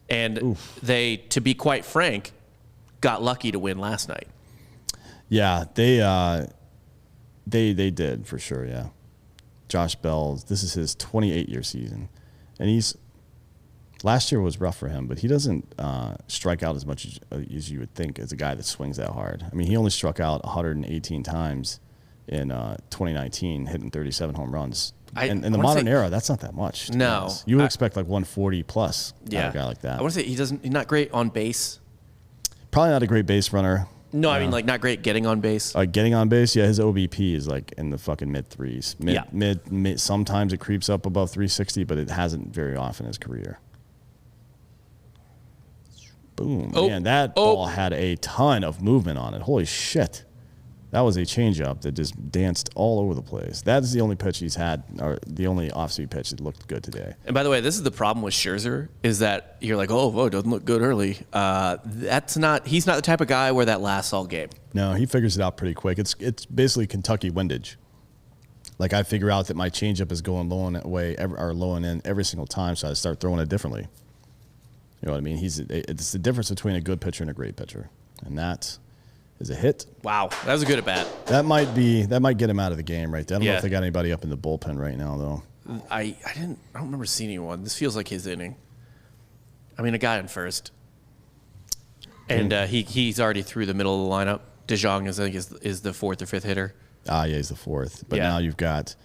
And they, to be quite frank, got lucky to win last night. Yeah, they did for sure. Yeah, Josh Bell. This is his 28-year season, and last year was rough for him, but he doesn't strike out as much as you would think as a guy that swings that hard. I mean, he only struck out 118 times in 2019, hitting 37 home runs. In the modern era, that's not that much. No, you would expect like 140 plus. Yeah, a guy like that. I want to say he's not great on base. Probably not a great base runner. No, I mean, like, not great getting on base. Getting on base, yeah, his OBP is like in the fucking mid threes. Mid. Sometimes it creeps up above 360, but it hasn't very often in his career. Boom, man, that ball had a ton of movement on it. Holy shit. That was a changeup that just danced all over the place. That's the only pitch he's had, or the only off-speed pitch that looked good today. And by the way, this is the problem with Scherzer, is that you're like, it doesn't look good early. He's not the type of guy where that lasts all game. No, he figures it out pretty quick. It's basically Kentucky windage. Like, I figure out that my changeup is going low and in every single time, so I start throwing it differently. You know what I mean? It's the difference between a good pitcher and a great pitcher, and that is a hit. Wow, that was a good at bat. That might get him out of the game right there. I don't know if they got anybody up in the bullpen right now though. I don't remember seeing anyone. This feels like his inning. I mean, a guy in first, and he's already through the middle of the lineup. DeJong is the 4th or 5th hitter. Yeah, he's the 4th. But now you've got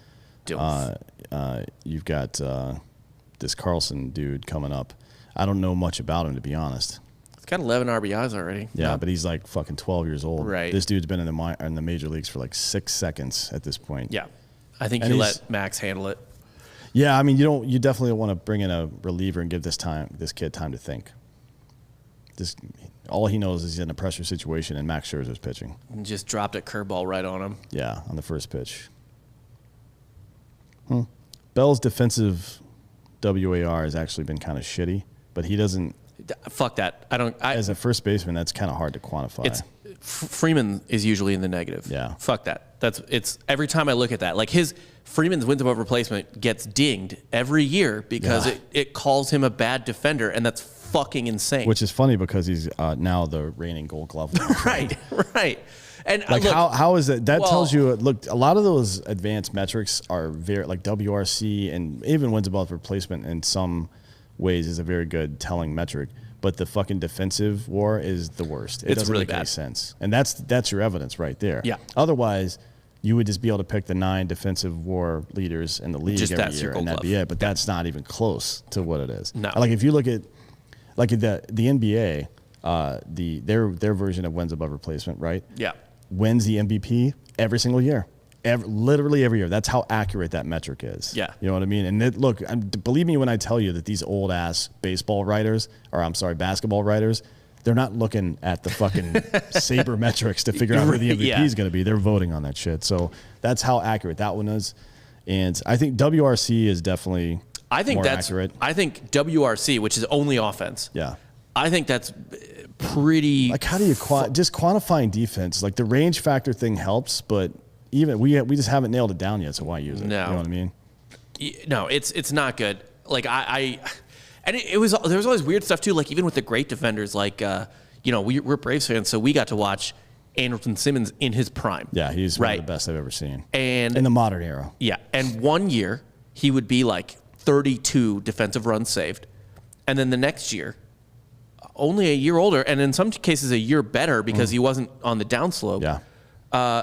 this Carlson dude coming up. I don't know much about him, to be honest. He's got 11 RBIs already. Yeah, but he's like fucking 12 years old. Right. This dude's been in the major leagues for like 6 seconds at this point. Yeah, I think you let Max handle it. Yeah, I mean, you definitely want to bring in a reliever and give this kid time to think. All he knows is he's in a pressure situation, and Max Scherzer's pitching. And just dropped a curveball right on him. Yeah, on the first pitch. Bell's defensive WAR has actually been kind of shitty, but he doesn't. Fuck that. As a first baseman, that's kind of hard to quantify. Freeman is usually in the negative. Yeah. Fuck that. It's every time I look at that, like Freeman's wins above replacement gets dinged every year because it calls him a bad defender, and that's fucking insane. Which is funny because he's now the reigning Gold Glove winner. Right. And like, look, how is it? That tells you. Look, a lot of those advanced metrics are very like WRC, and even wins above replacement in some ways is a very good telling metric. but the fucking defensive WAR is the worst. It It's doesn't really make any bad. sense. And that's your evidence right there. Yeah. Otherwise, you would just be able to pick the 9 defensive WAR leaders in the league Just every that's your year, Gold and that'd be Glove. it. But that's not even close to what it is. No. Like if you look at the NBA, their version of wins above replacement, right? Yeah. Wins the MVP every single year. Literally every year. That's how accurate that metric is. Yeah. You know what I mean? And look, believe me when I tell you that these old ass basketball writers, they're not looking at the fucking saber metrics to figure out who the MVP is going to be. They're voting on that shit. So that's how accurate that one is. And I think WRC is definitely more accurate. I think WRC, which is only offense. Yeah. I think that's pretty. Like, how do you just quantifying defense? Like, the range factor thing helps, but even we just haven't nailed it down yet. So why use it? No. You know what I mean? No, it's not good. Like and there was always weird stuff too. Like even with the great defenders, like we're Braves fans, so we got to watch Andrelton Simmons in his prime. Yeah, he's one of the best I've ever seen. And in the modern era. Yeah, and one year he would be like 32 defensive runs saved, and then the next year, only a year older, and in some cases a year better because he wasn't on the downslope. Yeah.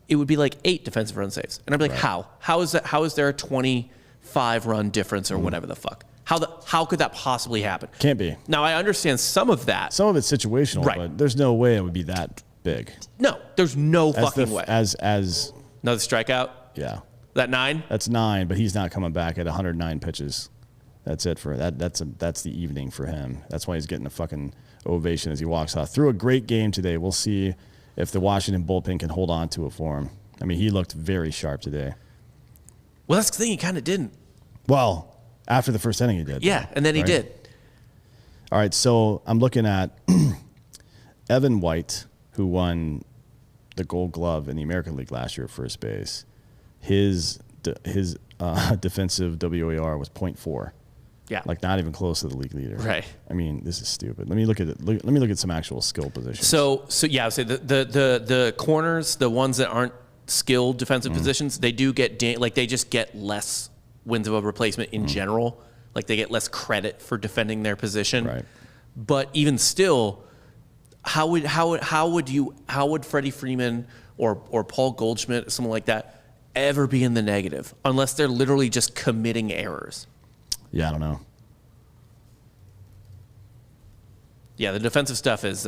It would be like 8 defensive run saves, and I'd be like, how? How is that? How is there a 25 run difference or whatever the fuck? How could that possibly happen? Can't be. Now I understand some of that. Some of it's situational, Right. but there's no way it would be that big. No, there's no fucking way. As Another strikeout. yeah, That 9. that's 9, but he's not coming back at 109 pitches. That's it for that. That's the evening for him. That's why he's getting a fucking ovation as he walks off. Threw a great game today. We'll see if the Washington bullpen can hold on to it for him. I mean, he looked very sharp today. Well, that's the thing. He kind of didn't. Well, after the first inning, he did. Yeah, and then he right? did. All right, so I'm looking at Evan White, who won the Gold Glove in the American League last year at first base. His defensive WAR was 0.4. Yeah. Like not even close to the league leader. Right. I mean, this is stupid. Let me look at it. Let me look at some actual skill positions. So yeah, so the corners, the ones that aren't skilled defensive positions, they do get they just get less wins above replacement in general. Like they get less credit for defending their position. Right. But even still, how would Freddie Freeman or Paul Goldschmidt, someone like that, ever be in the negative unless they're literally just committing errors? Yeah, I don't know. Yeah, the defensive stuff is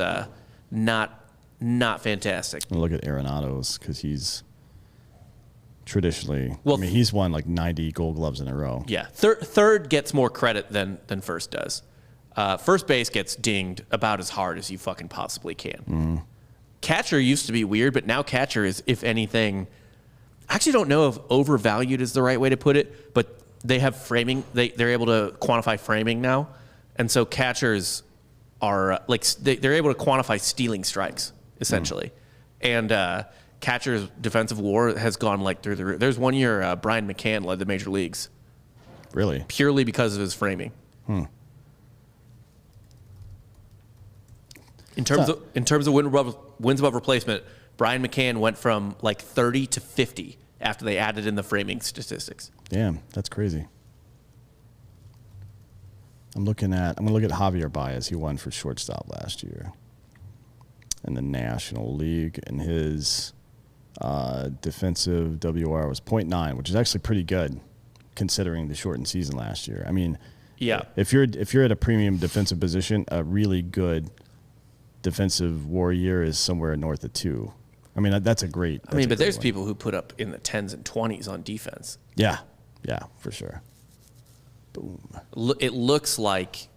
not fantastic. I'm gonna look at Arenado's because he's traditionally. Well, I mean, he's won like 90 Gold Gloves in a row. Yeah, third gets more credit than first does. First base gets dinged about as hard as you fucking possibly can. Catcher used to be weird, but now catcher is, if anything, I actually don't know if overvalued is the right way to put it, but they have framing. They're able to quantify framing now, and so catchers are they're able to quantify stealing strikes essentially, and catcher's defensive WAR has gone through the roof. There's one year Brian McCann led the major leagues Really? purely because of his framing. In terms of wins above replacement, Brian McCann went from 30 to 50 after they added in the framing statistics. Damn, that's crazy. I'm gonna look at Javier Baez. He won for shortstop last year in the National League, and his defensive WR was 0.9, which is actually pretty good considering the shortened season last year. I mean, Yeah. if you're at a premium defensive position, a really good defensive WAR year is somewhere north of 2. I mean, that's a great. But there's people who put up in the 10s and 20s on defense. Yeah, for sure. Boom. It looks like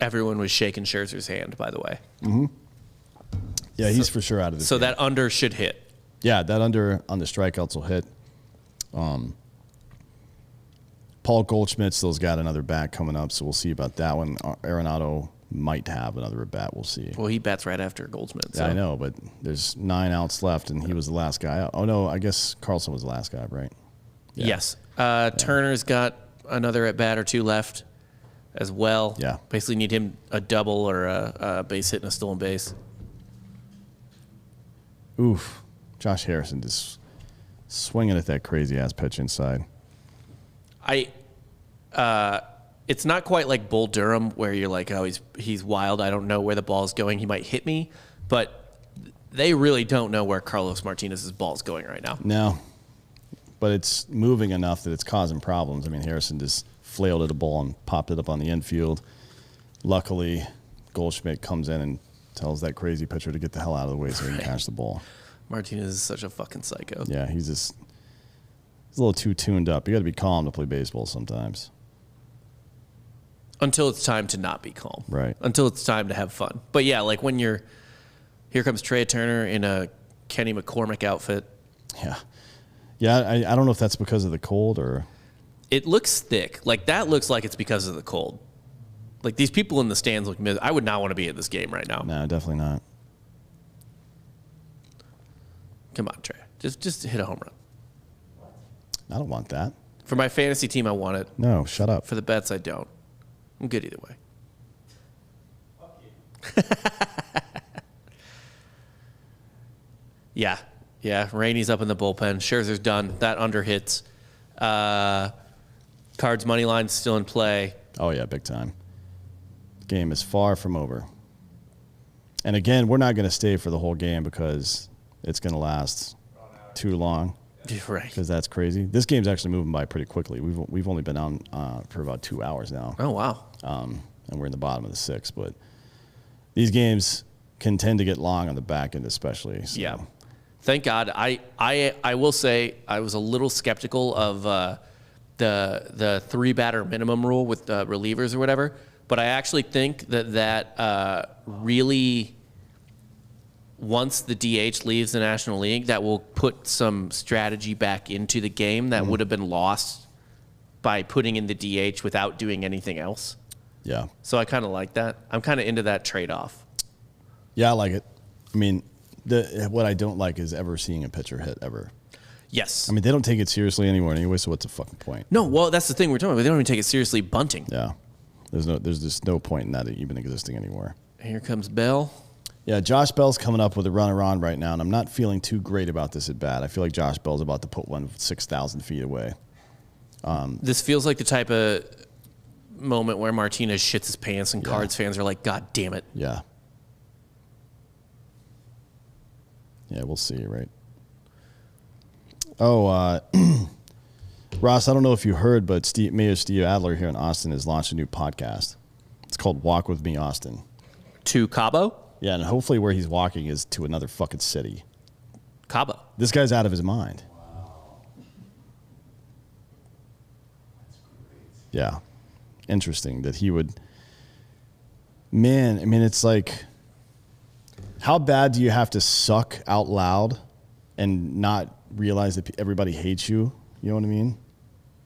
everyone was shaking Scherzer's hand, by the way. Yeah, he's for sure out of this. So game. that under should hit. Yeah, that under on the strikeouts will hit. Paul Goldschmidt still's got another bat coming up, so we'll see about that one. Arenado might have another at bat. We'll see. Well, he bats right after Goldsmith. So. Yeah, I know, but there's 9 outs left, and he was the last guy out. Oh, no, I guess Carlson was the last guy, right? Yeah. Yes. Turner's got another at bat or 2 left as well. Yeah. Basically need him a double or a base hit and a stolen base. Oof. Josh Harrison just swinging at that crazy-ass pitch inside. it's not quite like Bull Durham where you're like, oh, he's wild. I don't know where the ball's going. He might hit me. But they really don't know where Carlos Martinez's ball's going right now. No. But it's moving enough that it's causing problems. I mean, Harrison just flailed at a ball and popped it up on the infield. Luckily, Goldschmidt comes in and tells that crazy pitcher to get the hell out of the way so he can catch the ball. Martinez is such a fucking psycho. Yeah, he's a little too tuned up. You got to be calm to play baseball sometimes. Until it's time to not be calm. Right. Until it's time to have fun. But yeah, like when here comes Trey Turner in a Kenny McCormick outfit. Yeah. Yeah, I don't know if that's because of the cold or... It looks thick. Like that looks like it's because of the cold. Like these people in the stands look I would not want to be at this game right now. No, definitely not. Come on, Trey. Just hit a home run. I don't want that. For my fantasy team, I want it. No, shut up. For the bets, I don't. I'm good either way. Yeah. Rainey's up in the bullpen. Scherzer's done. That under hits. Cards money line's still in play. Oh, yeah, big time. Game is far from over. And again, we're not going to stay for the whole game because it's going to last too long. Right. Because that's crazy. This game's actually moving by pretty quickly. We've only been on for about 2 hours now. Oh, wow. And we're in the bottom of the 6th. But these games can tend to get long on the back end especially. So. Yeah. Thank God. I will say I was a little skeptical of the 3-batter minimum rule with relievers or whatever, but I actually think that really, once the DH leaves the National League, that will put some strategy back into the game that would have been lost by putting in the DH without doing anything else. Yeah. So I kind of like that. I'm kind of into that trade-off. Yeah, I like it. I mean, what I don't like is ever seeing a pitcher hit ever. Yes. I mean, they don't take it seriously anymore anyway, so what's the fucking point? No, well, that's the thing we're talking about. They don't even take it seriously bunting. Yeah. There's just no point in that even existing anymore. Here comes Bell. Yeah, Josh Bell's coming up with a runner on right now, and I'm not feeling too great about this at bat. I feel like Josh Bell's about to put one 6,000 feet away. This feels like the type of moment where Martinez shits his pants and Cards fans are like, God damn it. Yeah. Yeah, we'll see, right? Oh, Ross, I don't know if you heard, but Mayor Steve Adler here in Austin has launched a new podcast. It's called Walk With Me Austin. To Cabo? Yeah, and hopefully where he's walking is to another fucking city. Cabo. This guy's out of his mind. Yeah. Interesting that he would... Man, I mean, it's like... How bad do you have to suck out loud and not realize that everybody hates you? You know what I mean?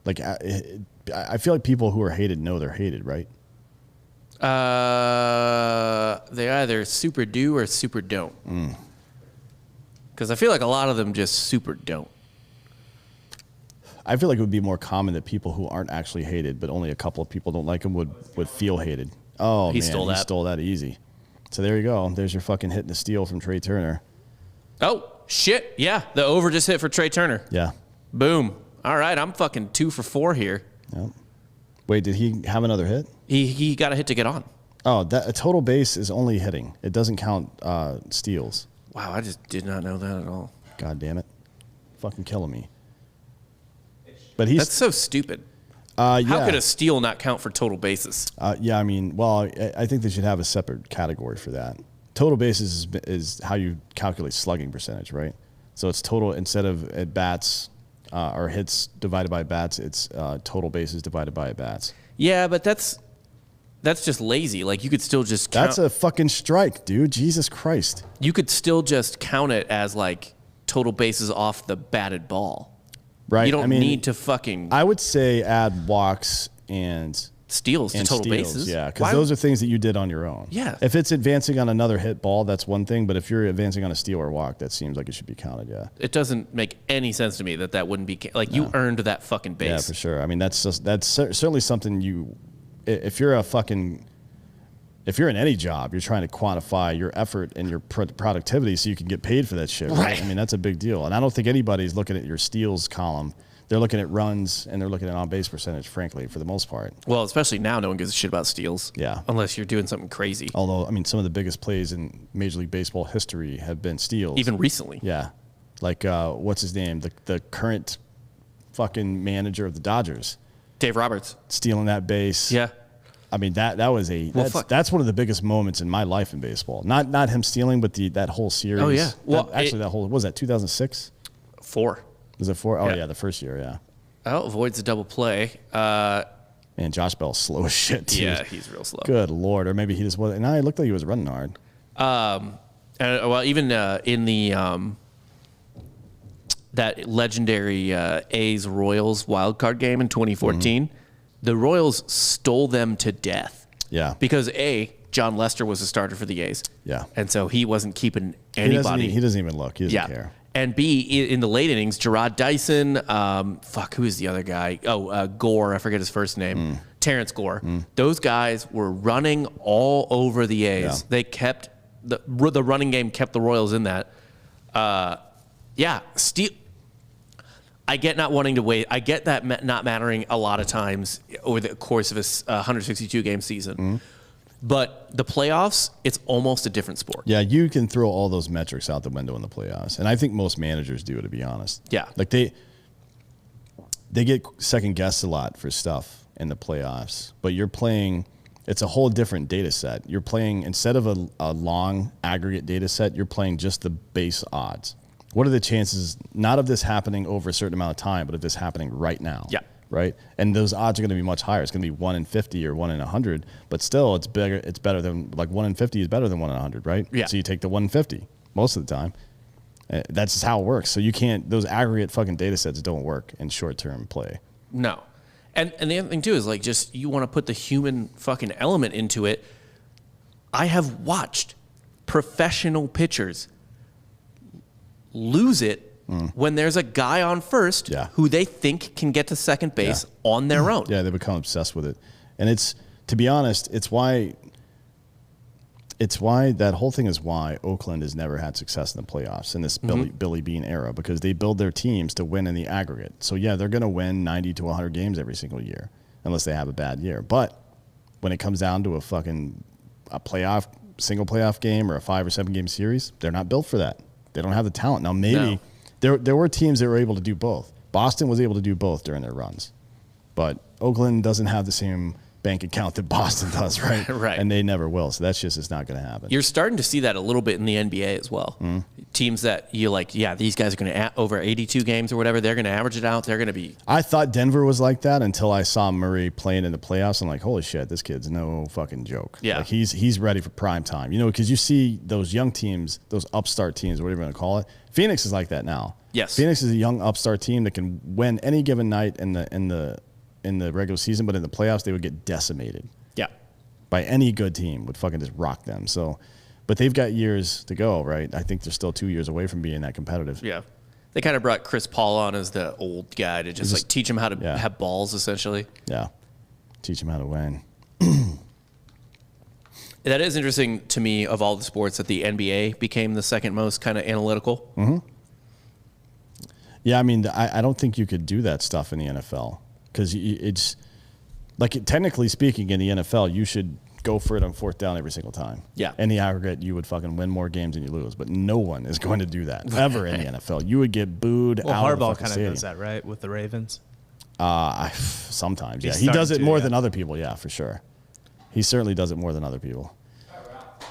Like, I feel like people who are hated know they're hated, right? They either super do or super don't. Because I feel like a lot of them just super don't. I feel like it would be more common that people who aren't actually hated, but only a couple of people don't like him, would feel hated. Oh, He man, stole he that. stole that easy. So there you go. There's your fucking hit and a steal from Trey Turner. Oh, shit. Yeah, the over just hit for Trey Turner. Yeah. Boom. All right, I'm fucking 2 for 4 here. Yep. Wait, did he have another hit? He got a hit to get on. Oh, that a total base is only hitting. It doesn't count steals. Wow, I just did not know that at all. God damn it. Fucking killing me. But he's... That's so stupid. yeah. How could a steal not count for total bases? Yeah, I mean, well, I think they should have a separate category for that. Total bases is how you calculate slugging percentage, right? So it's total, instead of at bats or hits divided by bats, it's total bases divided by bats. Yeah, but that's just lazy. Like, you could still just count. That's a fucking strike, dude. Jesus Christ. You could still just count it as, like, total bases off the batted ball. Right. You don't need to fucking I would say add walks and steals to total steals, bases. yeah, because Why- those are things that you did on your own. Yeah. If it's advancing on another hit ball, that's one thing. But if you're advancing on a steal or walk, that seems like it should be counted. Yeah. It doesn't make any sense to me that wouldn't be like you earned that fucking base. Yeah, for sure. I mean, that's certainly something you. If you're in any job, you're trying to quantify your effort and your productivity so you can get paid for that shit, right? I mean, that's a big deal. And I don't think anybody's looking at your steals column They're looking at runs and they're looking at on-base percentage, frankly, for the most part. Well, especially now, no one gives a shit about steals. Yeah. Unless you're doing something crazy. Although, I mean, some of the biggest plays in Major League Baseball history have been steals. Even recently. Yeah. Like, what's his name? The current fucking manager of the Dodgers. Dave Roberts. Stealing that base. Yeah. I mean, that's one of the biggest moments in my life in baseball. Not him stealing, but that whole series. Oh, yeah. Well, what was that 2006? 4. Was it 4? Oh, Yeah. yeah, the first year, yeah. Oh, avoids a double play. Man, Josh Bell's slow as shit, too. Yeah, he's real slow. Good Lord. Or maybe he just wasn't. No, it looked like he was running hard. Well, even in the that legendary A's Royals wild card game in 2014, the Royals stole them to death. Yeah. Because John Lester was a starter for the A's. Yeah. And so he wasn't keeping anybody. He doesn't even look. He doesn't care. And B, in the late innings, Gerard Dyson, who is the other guy? Gore, I forget his first name. Terrence Gore. Those guys were running all over the A's. Yeah. They kept, the running game kept the Royals in that. I get not wanting to wait. I get that not mattering a lot of times over the course of a 162-game season. But the playoffs, it's almost a different sport. Yeah, you can throw all those metrics out the window in the playoffs. And I think most managers do, to be honest. Yeah. Like they get second guessed a lot for stuff in the playoffs. But you're playing, it's a whole different data set. You're playing, instead of a long aggregate data set, you're playing just the base odds. What are the chances, not of this happening over a certain amount of time, but of this happening right now? Yeah. Right? And those odds are going to be much higher. It's going to be 1 in 50 or 1 in 100, but still it's bigger. It's better than, like 1 in 50 is better than 1 in 100, right? Yeah. So you take the 1 in 50 most of the time. That's just how it works. So you can't, those aggregate fucking data sets don't work in short-term play. No. And the other thing too is like, just, you want to put the human fucking element into it. I have watched professional pitchers lose it when there's a guy on first who they think can get to second base on their own. Yeah, they become obsessed with it. And it's, to be honest, it's why that whole thing is why Oakland has never had success in the playoffs in this Billy Beane era, because they build their teams to win in the aggregate. So yeah, they're going to win 90 to 100 games every single year unless they have a bad year. But when it comes down to a single playoff game or a 5 or 7 game series, they're not built for that. They don't have the talent. Now maybe there were teams that were able to do both. Boston was able to do both during their runs. But Oakland doesn't have the same bank account that Boston does, right? Right. And they never will. So that's just, it's not going to happen. You're starting to see that a little bit in the NBA as well. Teams that you're like, yeah, these guys are going to, over 82 games or whatever, they're going to average it out. They're going to be. I thought Denver was like that until I saw Murray playing in the playoffs. I'm like, holy shit, this kid's no fucking joke. Yeah. Like he's ready for prime time. You know, because you see those young teams, those upstart teams, whatever you want to call it. Phoenix is like that now. Yes. Phoenix is a young upstart team that can win any given night in the regular season, but in the playoffs they would get decimated. Yeah. By any good team would fucking just rock them. So, but they've got years to go, right? I think they're still 2 years away from being that competitive. Yeah. They kind of brought Chris Paul on as the old guy to just like teach him how to have balls, essentially. Yeah. Teach him how to win. That is interesting to me, of all the sports, that the NBA became the second most kind of analytical. Yeah, I mean, I don't think you could do that stuff in the NFL because it's like, technically speaking, in the NFL, you should go for it on fourth down every single time. Yeah. In the aggregate, you would fucking win more games than you lose, but no one is going to do that ever in the NFL. You would get booed out of the Harbaugh fucking kind stadium. of does that, right, with the Ravens? Sometimes, yeah. He's He does starting it more to, than other people, yeah, for sure. He certainly does it more than other people.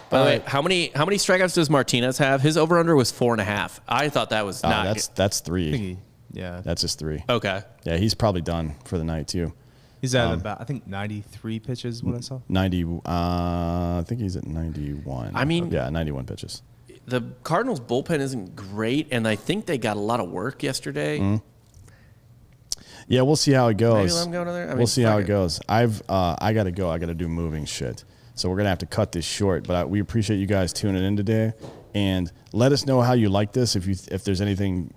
By the way, how many strikeouts does Martinez have? His over-under was 4.5. I thought that was not. That's 3. Yeah. That's just 3. Okay. Yeah, he's probably done for the night too. He's at about, I think, 93 pitches, what I saw. 90. I think he's at 91. I mean, yeah, 91 pitches. The Cardinals bullpen isn't great, and I think they got a lot of work yesterday. Yeah, we'll see how it goes. Maybe let him go to there. I mean, we'll see how fuck it goes. I got to go. I got to do moving shit. So we're gonna have to cut this short. But we appreciate you guys tuning in today, and let us know how you like this. If there's anything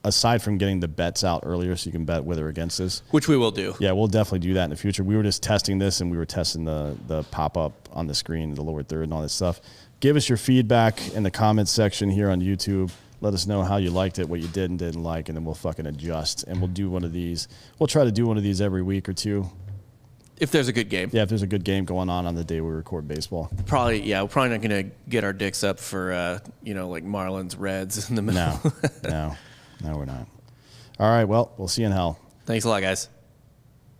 aside from getting the bets out earlier, so you can bet with or against this, Which we will do. Yeah, we'll definitely do that in the future. We were just testing this, and we were testing the pop up on the screen, the lower third, and all this stuff. Give us your feedback in the comments section here on YouTube. Let us know how you liked it, what you did and didn't like, and then we'll fucking adjust. And we'll do one of these. We'll try to do one of these every week or two. If there's a good game. Yeah, if there's a good game going on the day we record baseball. Probably, yeah. We're probably not going to get our dicks up for, like Marlins, Reds in the middle. No, we're not. All right, well, we'll see you in hell. Thanks a lot, guys.